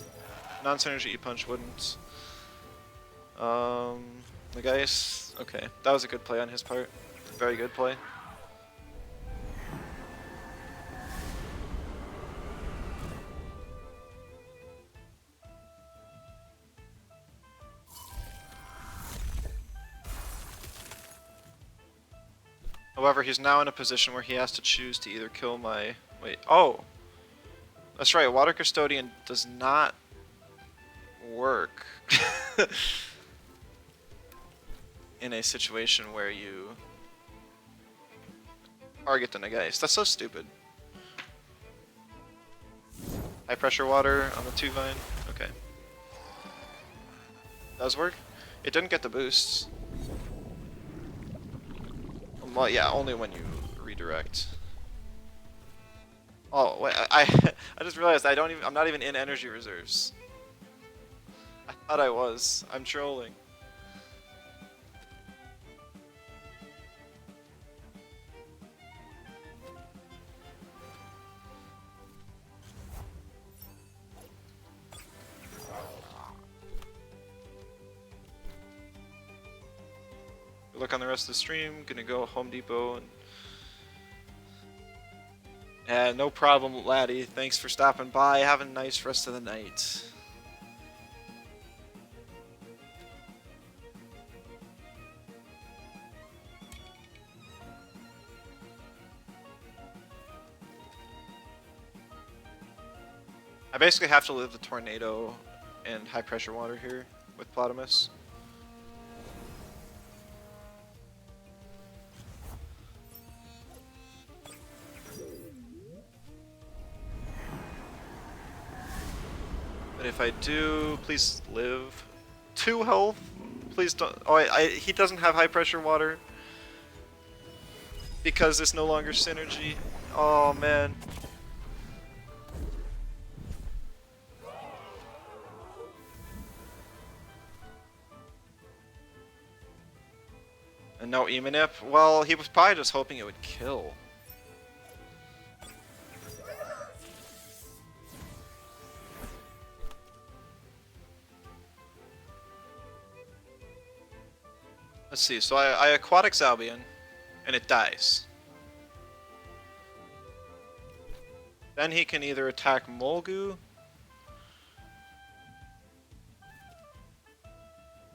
non-synergy E-Punch wouldn't. The guys, okay, that was a good play on his part. Very good play. However, he's now in a position where he has to choose to either kill my... Wait, oh! That's right, Water Custodian does not work in a situation where you target the Nagase. That's so stupid. High pressure water on the Tuvine. Okay. Does work? It didn't get the boosts. Well, yeah, only when you redirect. Oh, wait, I just realized I'm not even in energy reserves. I thought I was. I'm trolling. Look on the rest of the stream. Gonna go Home Depot and no problem, laddie. Thanks for stopping by. Have a nice rest of the night. I basically have to live the Tornado and high pressure water here with Plotamus. But if I do, please live. 2 health? Please don't. Oh, he doesn't have high pressure water. Because it's no longer synergy. Oh, man. Oh, Emanip? Well, he was probably just hoping it would kill. Let's see, so I Aquatics Albion, and it dies. Then he can either attack Molgu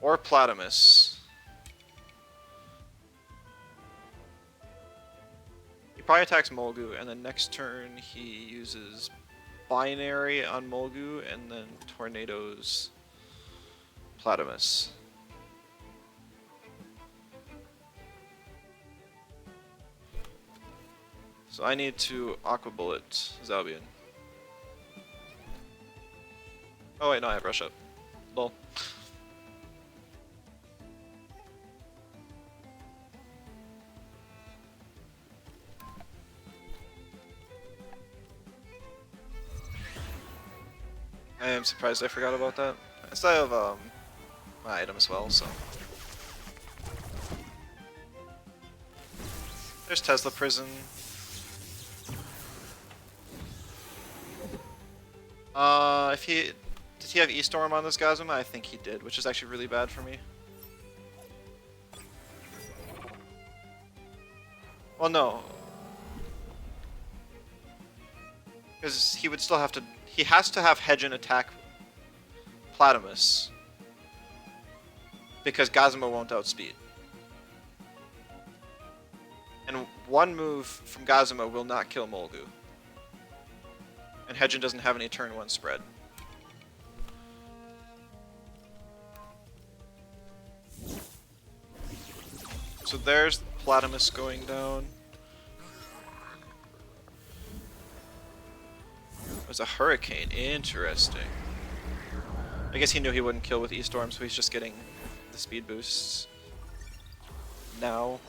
or Platamus. He probably attacks Molgu, and then next turn he uses Binary on Molgu, and then Tornadoes Platamus. So I need to Aqua Bullet Zalbian. Oh wait, no, I have Rush Up. Lol. I am surprised I forgot about that. I still have my item as well, so. There's Tesla Prison. If he did he have E-Storm on this Gazuma? I think he did, which is actually really bad for me. Well, no, because he would still have to. He has to have Hedgen attack Platamus because Gazuma won't outspeed. And one move from Gazuma will not kill Molgu. And Hedgen doesn't have any turn 1 spread. So there's Platamus going down. It was a Hurricane. Interesting. I guess he knew he wouldn't kill with E-Storm, so he's just getting the speed boosts now.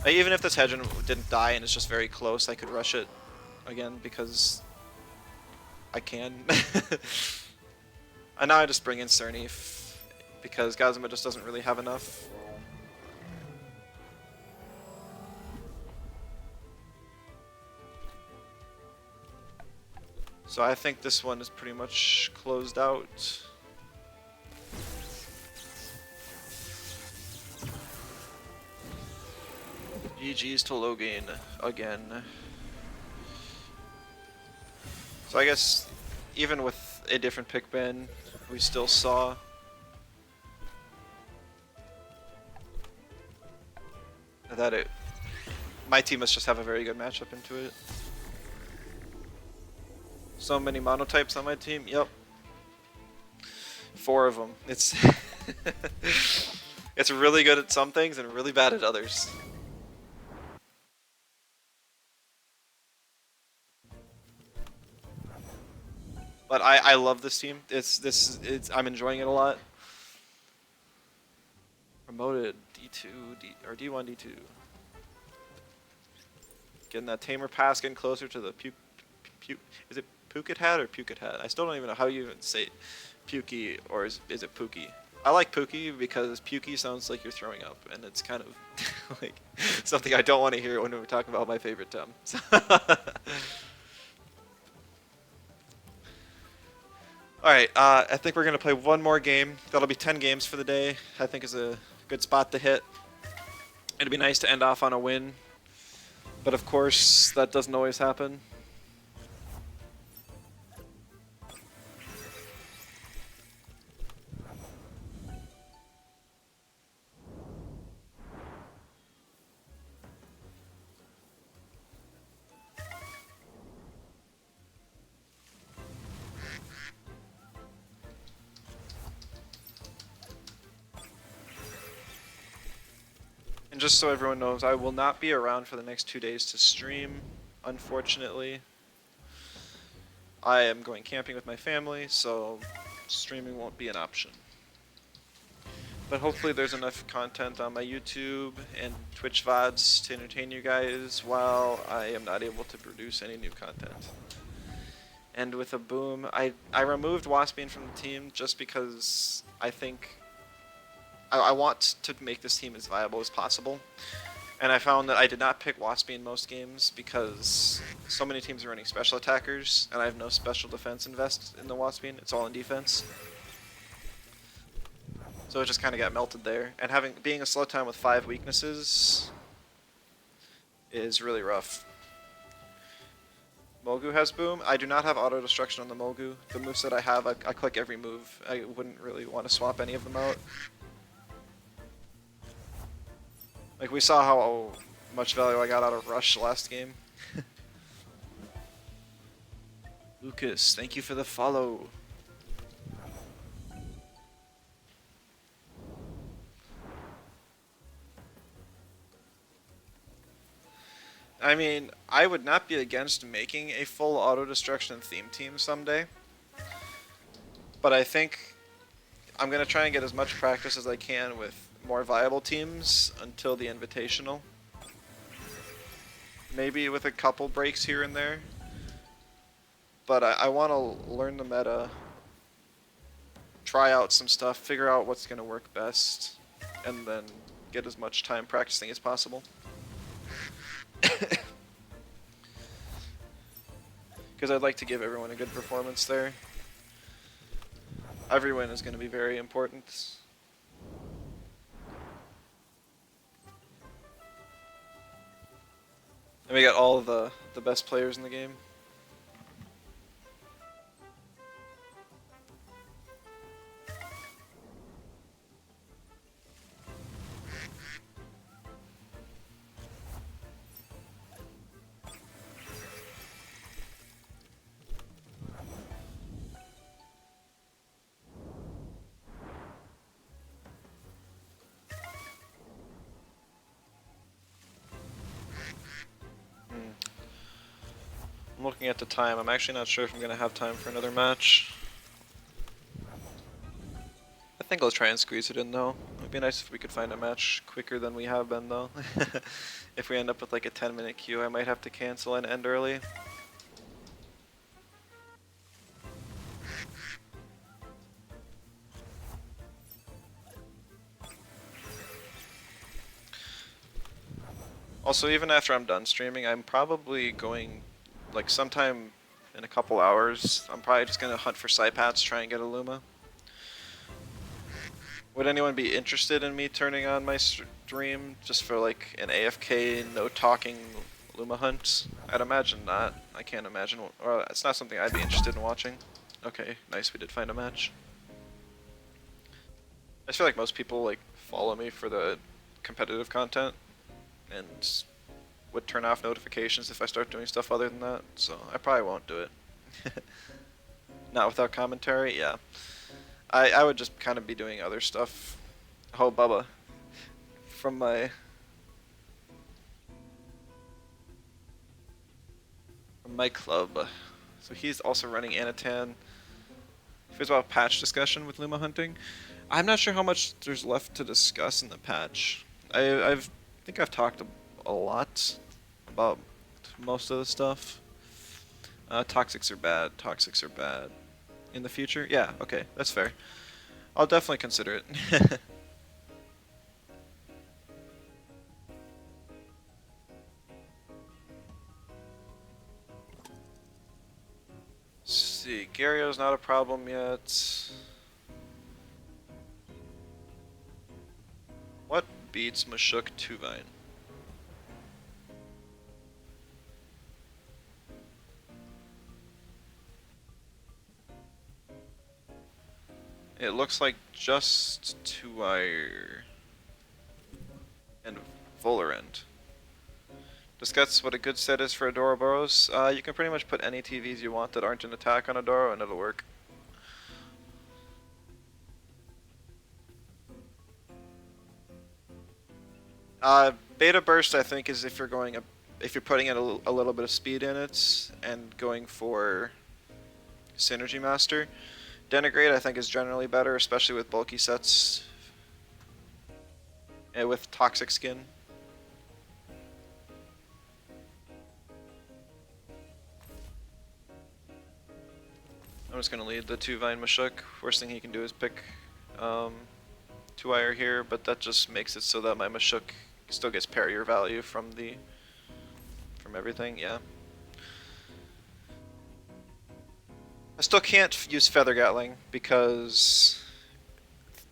Even if this Hedgen didn't die and it's just very close, I could rush it again because I can. And now I just bring in Cerny because Gazuma just doesn't really have enough. So I think this one is pretty much closed out. GG's to Logan again. So I guess even with a different pick ban, we still saw that my team must just have a very good matchup into it. So many monotypes on my team. Yep. 4 of them. It's it's really good at some things and really bad at others. But I love this team. I'm enjoying it a lot. Promoted D2 or D1 D2. Getting that Tamer pass, getting closer to the is it Pukit Hat or Pukit Hat? I still don't even know how you even say Pukey or is it Pookie? I like Pookie because Pukey sounds like you're throwing up, and it's kind of like something I don't want to hear when we're talking about my favorite Tem. Alright, I think we're going to play one more game. That'll be 10 games for the day. I think is a good spot to hit. It'd be nice to end off on a win. But of course, that doesn't always happen. And just so everyone knows, I will not be around for the next 2 days to stream, unfortunately. I am going camping with my family, so streaming won't be an option. But hopefully there's enough content on my YouTube and Twitch VODs to entertain you guys while I am not able to produce any new content. And with a boom, I removed Waspian from the team just because I think I want to make this team as viable as possible. And I found that I did not pick Waspy in most games because so many teams are running special attackers, and I have no special defense invest in the Waspy. It's all in defense. So it just kind of got melted there. And being a slow time with 5 weaknesses is really rough. Mogu has boom. I do not have auto destruction on the Mogu. The moveset I have, I click every move. I wouldn't really want to swap any of them out. Like we saw how much value I got out of Rush last game. Lucas, thank you for the follow. I mean, I would not be against making a full auto destruction theme team someday. But I think I'm going to try and get as much practice as I can with more viable teams until the Invitational. Maybe with a couple breaks here and there. But I want to learn the meta, try out some stuff, figure out what's going to work best, and then get as much time practicing as possible. Because I'd like to give everyone a good performance there. Every win is going to be very important. And we got all the best players in the game. I'm looking at the time. I'm actually not sure if I'm going to have time for another match. I think I'll try and squeeze it in though. It'd be nice if we could find a match quicker than we have been though. If we end up with like a 10-minute queue, I might have to cancel and end early. Also, even after I'm done streaming, I'm probably going, like sometime in a couple hours, I'm probably just going to hunt for Psypats, try and get a Luma. Would anyone be interested in me turning on my stream just for like an AFK, no talking Luma hunt? I'd imagine not. I can't imagine, or it's not something I'd be interested in watching. Okay, nice, we did find a match. I feel like most people like follow me for the competitive content and would turn off notifications if I start doing stuff other than that, so I probably won't do it. Not without commentary, yeah. I would just kind of be doing other stuff. Oh, Bubba. From my club. So he's also running Anatan. Here's about patch discussion with Luma hunting. I'm not sure how much there's left to discuss in the patch. I think I've talked a lot about most of the stuff. Toxics are bad. Toxics are bad. In the future? Yeah, okay, that's fair. I'll definitely consider it. See, Garrio's not a problem yet. What beats Mashuk Tuvine? It looks like just Two-Wire and Volerend. Discuss what a good set is for Adoraboros. You can pretty much put any TVs you want that aren't an attack on Adoro and it'll work. Beta Burst, I think, is if you're putting in a little bit of speed in it and going for Synergy Master. Denigrate, I think, is generally better, especially with bulky sets and with Toxic Skin. I'm just gonna lead the Two-Vine Mashuk. Worst thing he can do is pick 2-wire here, but that just makes it so that my Mashuk still gets parrier value from everything, yeah. I still can't use Feather Gatling because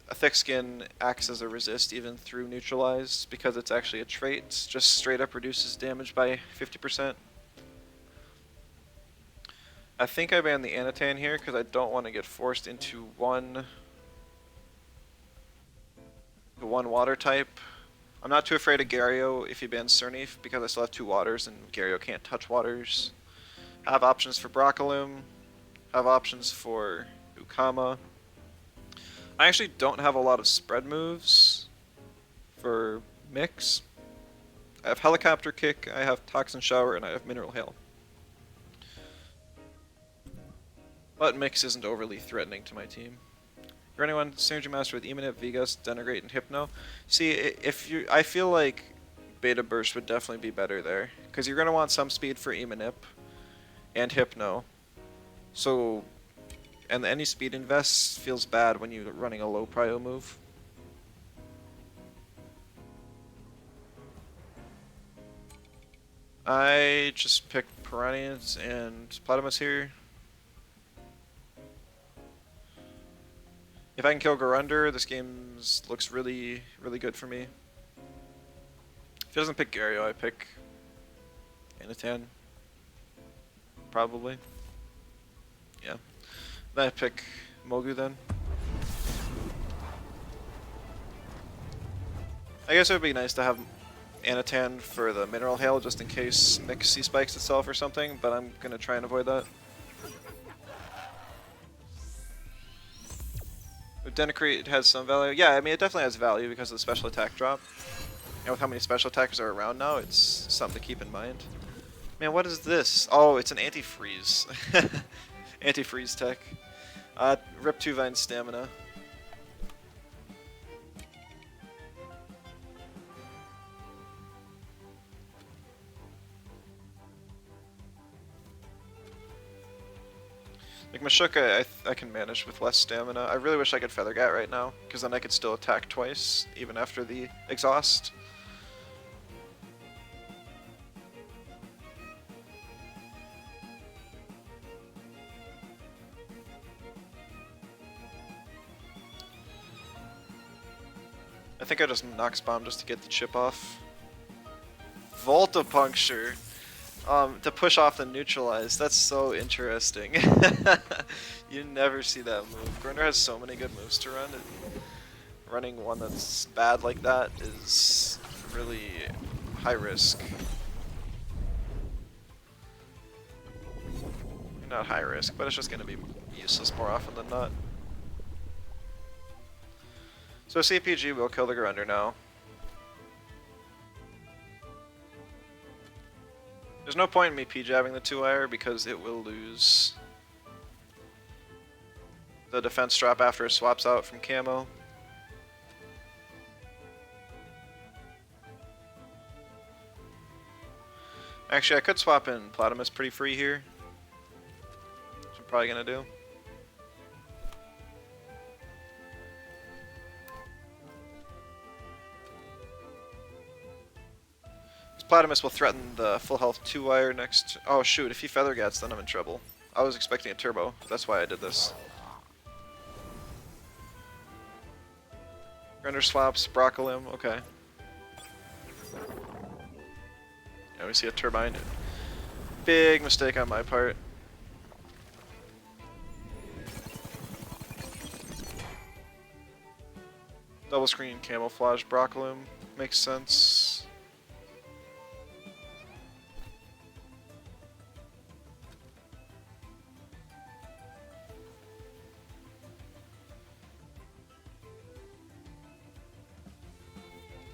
a thick skin acts as a resist even through neutralized because it's actually a trait. Just straight up reduces damage by 50%. I think I ban the Anatan here because I don't want to get forced into one water type. I'm not too afraid of Gario if he bans Cernif because I still have 2 waters and Gario can't touch waters. I have options for Broccolum. I have options for Ukama. I actually don't have a lot of spread moves for Mix. I have Helicopter Kick, I have Toxin Shower, and I have Mineral Hail. But Mix isn't overly threatening to my team. For anyone, Synergy Master with Emanip, Vegas, Denigrate, and Hypno. See, I feel like Beta Burst would definitely be better there. Because you're going to want some speed for Emanip and Hypno. So, and any speed invest feels bad when you're running a low prio move. I just picked Piranhas and Platymus here. If I can kill Garunder, this game looks really, really good for me. If he doesn't pick Gario, I pick Anatan. Probably. Yeah. Then I pick Mogu then. I guess it would be nice to have Anatan for the Mineral Hail just in case Mix C-spikes itself or something, but I'm going to try and avoid that. Denigrate has some value. Yeah, I mean, it definitely has value because of the special attack drop. And with how many special attackers are around now, it's something to keep in mind. Man, what is this? Oh, it's an anti-freeze. Anti-freeze tech. Rip 2 Vine stamina. Like Mashuka, I can manage with less stamina. I really wish I could Feather Gat right now, because then I could still attack twice, even after the exhaust. I think I just Nox Bomb just to get the chip off. Volta Puncture! To push off the neutralize. That's so interesting. You never see that move. Grinder has so many good moves to run. Running one that's bad like that is really high risk. Not high risk, but it's just going to be useless more often than not. So CPG will kill the Grinder now. There's no point in me P-jabbing the 2-wire because it will lose the defense drop after it swaps out from camo. Actually, I could swap in Platymus pretty free here. Which I'm probably gonna do. Platymus will threaten the full health 2-wire next. Oh shoot, if he Feather Gats, then I'm in trouble. I was expecting a turbo. That's why I did this. Render swaps, Broccolum, okay. Yeah, we see a turbine. Big mistake on my part. Double screen camouflage Broccolum makes sense.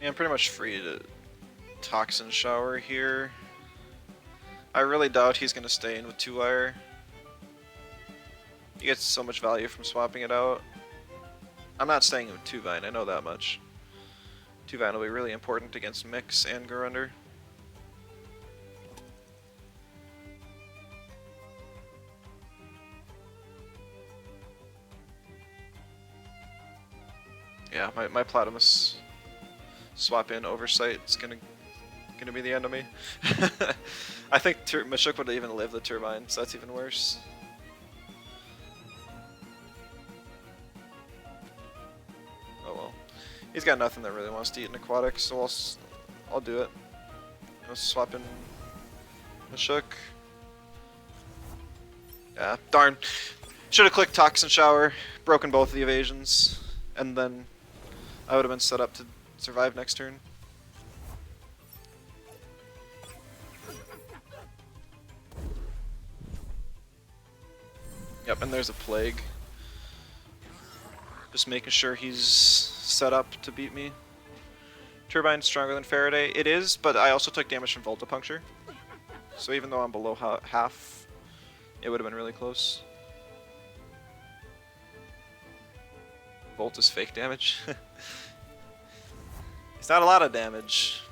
Yeah, I'm pretty much free to Toxin Shower here. I really doubt he's going to stay in with 2-wire. He gets so much value from swapping it out. I'm not staying with 2-Vine, I know that much. 2-Vine will be really important against Mix and Garunder. Yeah, my Platamus swap in oversight is gonna be the end of me. I think Mashuk would even live the turbine, so that's even worse. Oh well. He's got nothing that really wants to eat an aquatic, so I'll do it. I'll swap in Mashuk. Yeah, darn. Should have clicked Toxin Shower, broken both of the evasions, and then I would have been set up to survive next turn. Yep, and there's a Plague. Just making sure he's set up to beat me. Turbine's stronger than Faraday. It is, but I also took damage from Voltapuncture. So even though I'm below half, it would have been really close. Volt is fake damage. It's not a lot of damage,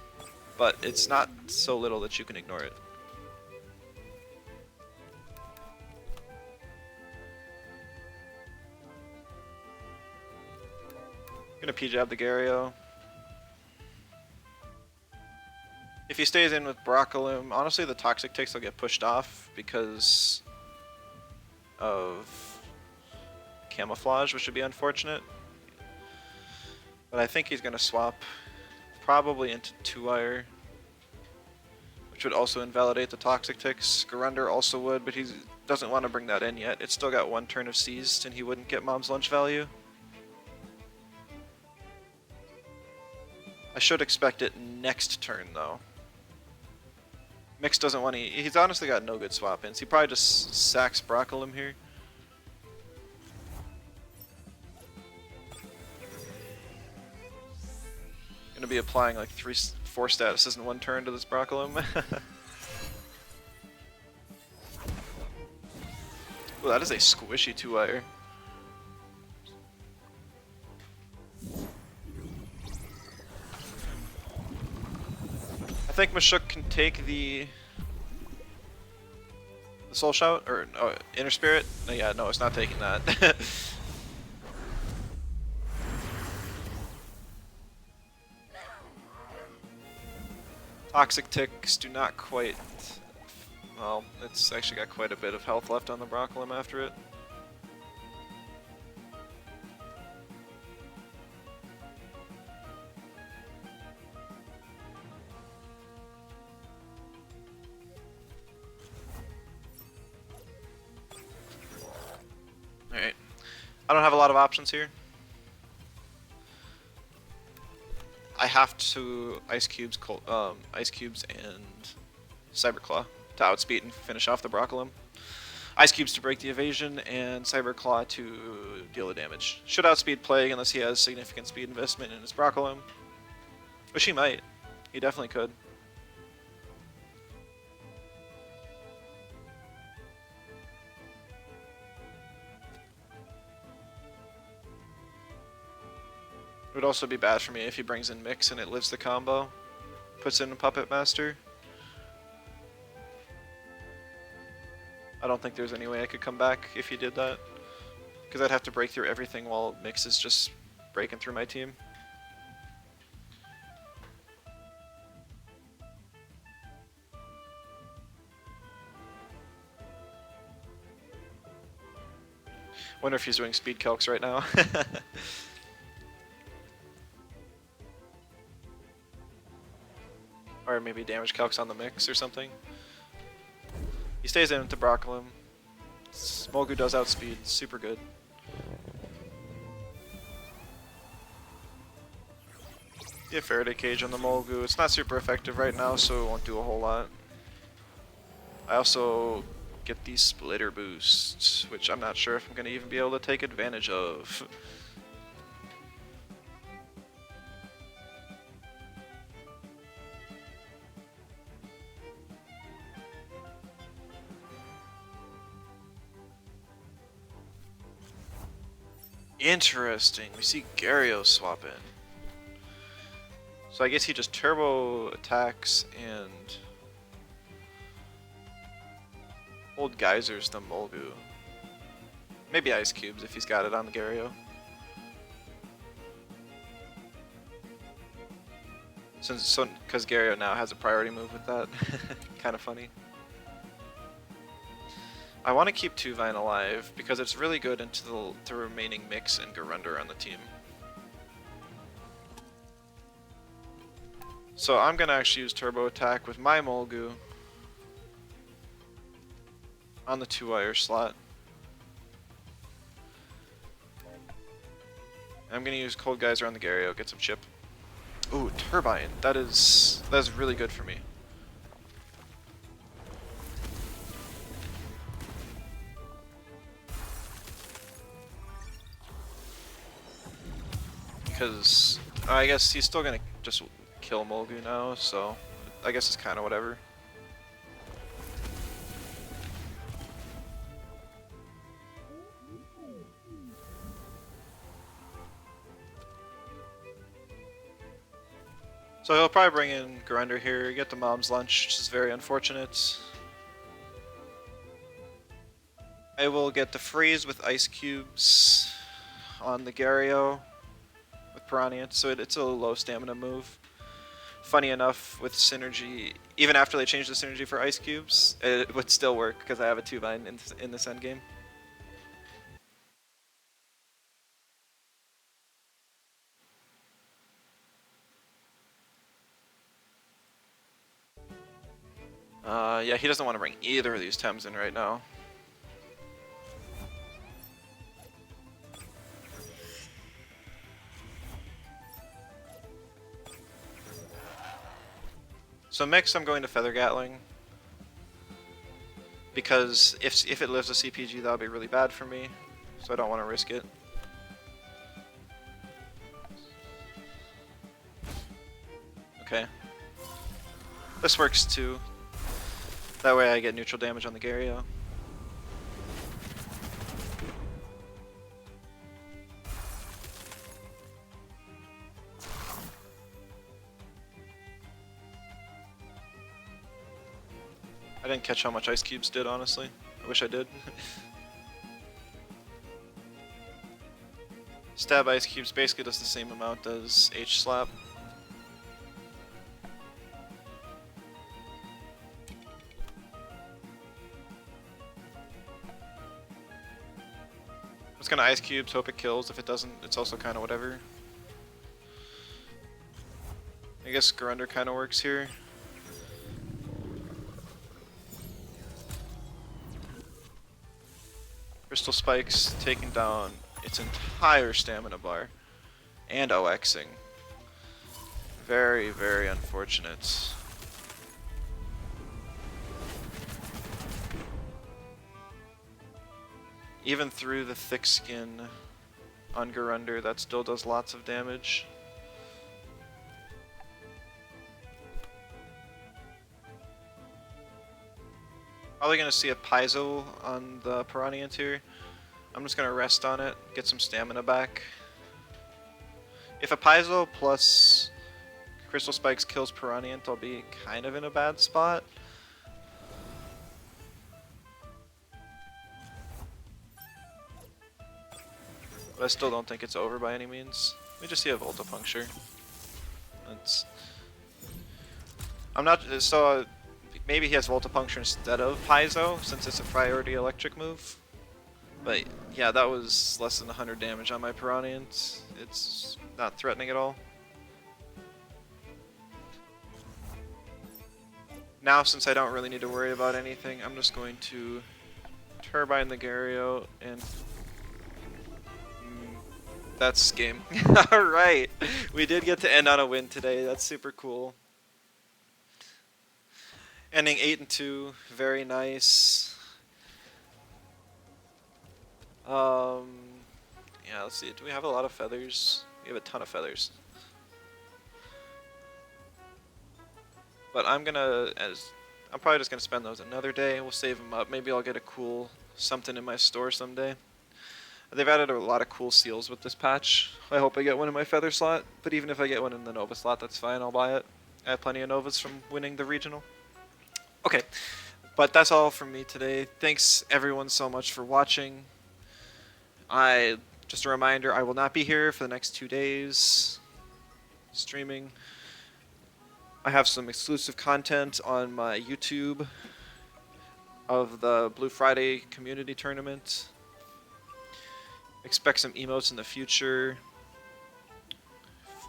but it's not so little that you can ignore it. Gonna P-jab the Gario. If he stays in with Broccolum, honestly the Toxic Ticks will get pushed off because of Camouflage, which would be unfortunate. But I think he's gonna swap probably into 2-wire, which would also invalidate the Toxic Ticks. Garunder also would, but he doesn't want to bring that in yet. It's still got one turn of Seized, and he wouldn't get Mom's Lunch value. I should expect it next turn, though. Mix doesn't want to... He's honestly got no good swap-ins. He probably just sacks Broccolum here. Gonna be applying like 4 statuses in one turn to this Broccolum. Ooh, that is a squishy 2-wire. I think Mashuk can take the Soul Shout or Inner Spirit. No, yeah, no, it's not taking that. Toxic Ticks do not quite... Well, it's actually got quite a bit of health left on the Broccolum after it. Alright. I don't have a lot of options here. I have to Ice Cubes and Cyberclaw to outspeed and finish off the Broccolum. Ice Cubes to break the evasion, and Cyberclaw to deal the damage. Should outspeed Plague unless he has significant speed investment in his Broccolum. Which he might. He definitely could. It would also be bad for me if he brings in Mix and it lives the combo. Puts in a Puppet Master. I don't think there's any way I could come back if he did that. Because I'd have to break through everything while Mix is just breaking through my team. Wonder if he's doing speed calcs right now. Or maybe damage calcs on the Mix or something. He stays in into Broccolum. Smolgu does outspeed, super good. Yeah, Faraday Cage on the Molgu. It's not super effective right now, so it won't do a whole lot. I also get the Splitter Boost, which I'm not sure if I'm going to even be able to take advantage of. Interesting. We see Gario swap in. So I guess he just turbo attacks and old geysers the Molgu. Maybe Ice Cubes if he's got it on the Gario. Because Gario now has a priority move with that. Kind of funny. I want to keep Tuvine alive because it's really good into the remaining Mix and Garunder on the team. So I'm going to actually use Turbo Attack with my Molgu on the 2-wire slot. I'm going to use Cold Geyser on the Gario, get some chip. Ooh, Turbine. That is really good for me. Because I guess he's still going to just kill Molgu now, so I guess it's kind of whatever. So he'll probably bring in Garunder here, get the mom's lunch, which is very unfortunate. I will get the freeze with ice cubes on the Gario with Piranha, so it's a low stamina move. Funny enough, with synergy, even after they changed the synergy for ice cubes, it would still work because I have a 2-vine in this endgame. Yeah, he doesn't want to bring either of these Tems in right now. So Mix, I'm going to Feather Gatling. Because if it lives a CPG, that would be really bad for me. So I don't want to risk it. Okay. This works too. That way I get neutral damage on the Gario. I didn't catch how much Ice Cubes did, honestly. I wish I did. Stab Ice Cubes basically does the same amount as H-Slap. I'm just gonna Ice Cubes, hope it kills. If it doesn't, it's also kind of whatever. I guess Garunder kind of works here. Crystal Spikes taking down its entire stamina bar. And OXing. Very, very unfortunate. Even through the thick skin on Garunder, that still does lots of damage. Probably gonna see a Paizo on the Piranha here. I'm just gonna rest on it, get some stamina back. If a Paizo plus Crystal Spikes kills Piranha, I'll be kind of in a bad spot. But I still don't think it's over by any means. Let me just see a Volta Puncture. That's... I'm not... So, maybe he has Volta Puncture instead of Paizo, since it's a priority electric move. But, yeah, that was less than 100 damage on my Piranha. It's not threatening at all. Now, since I don't really need to worry about anything, I'm just going to Turbine the Gario and... That's game. Alright, we did get to end on a win today. That's super cool. Ending 8-2, very nice. Yeah, let's see. Do we have a lot of feathers? We have a ton of feathers. But I'm probably just gonna spend those another day. We'll save them up. Maybe I'll get a cool something in my store someday. They've added a lot of cool seals with this patch. I hope I get one in my feather slot, but even if I get one in the Nova slot, that's fine, I'll buy it. I have plenty of Novas from winning the regional. Okay, but that's all from me today. Thanks everyone so much for watching. Just a reminder, I will not be here for the next 2 days streaming. I have some exclusive content on my YouTube of the Blue Friday community tournament. Expect some emotes in the future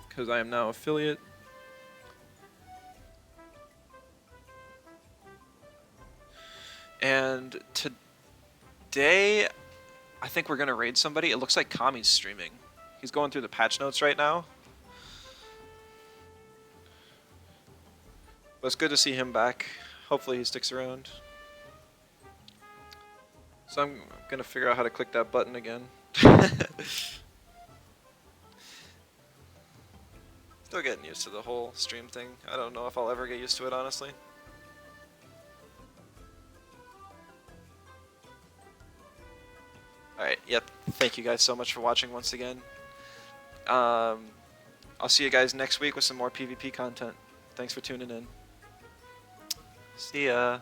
because I am now affiliate. And today, I think we're gonna raid somebody. It looks like Kami's streaming. He's going through the patch notes right now. But it's good to see him back. Hopefully he sticks around. So I'm gonna figure out how to click that button again. Still getting used to the whole stream thing. I don't know if I'll ever get used to it, honestly. Alright, yep. Thank you guys so much for watching once again. I'll see you guys next week with some more PvP content. Thanks for tuning in. See ya.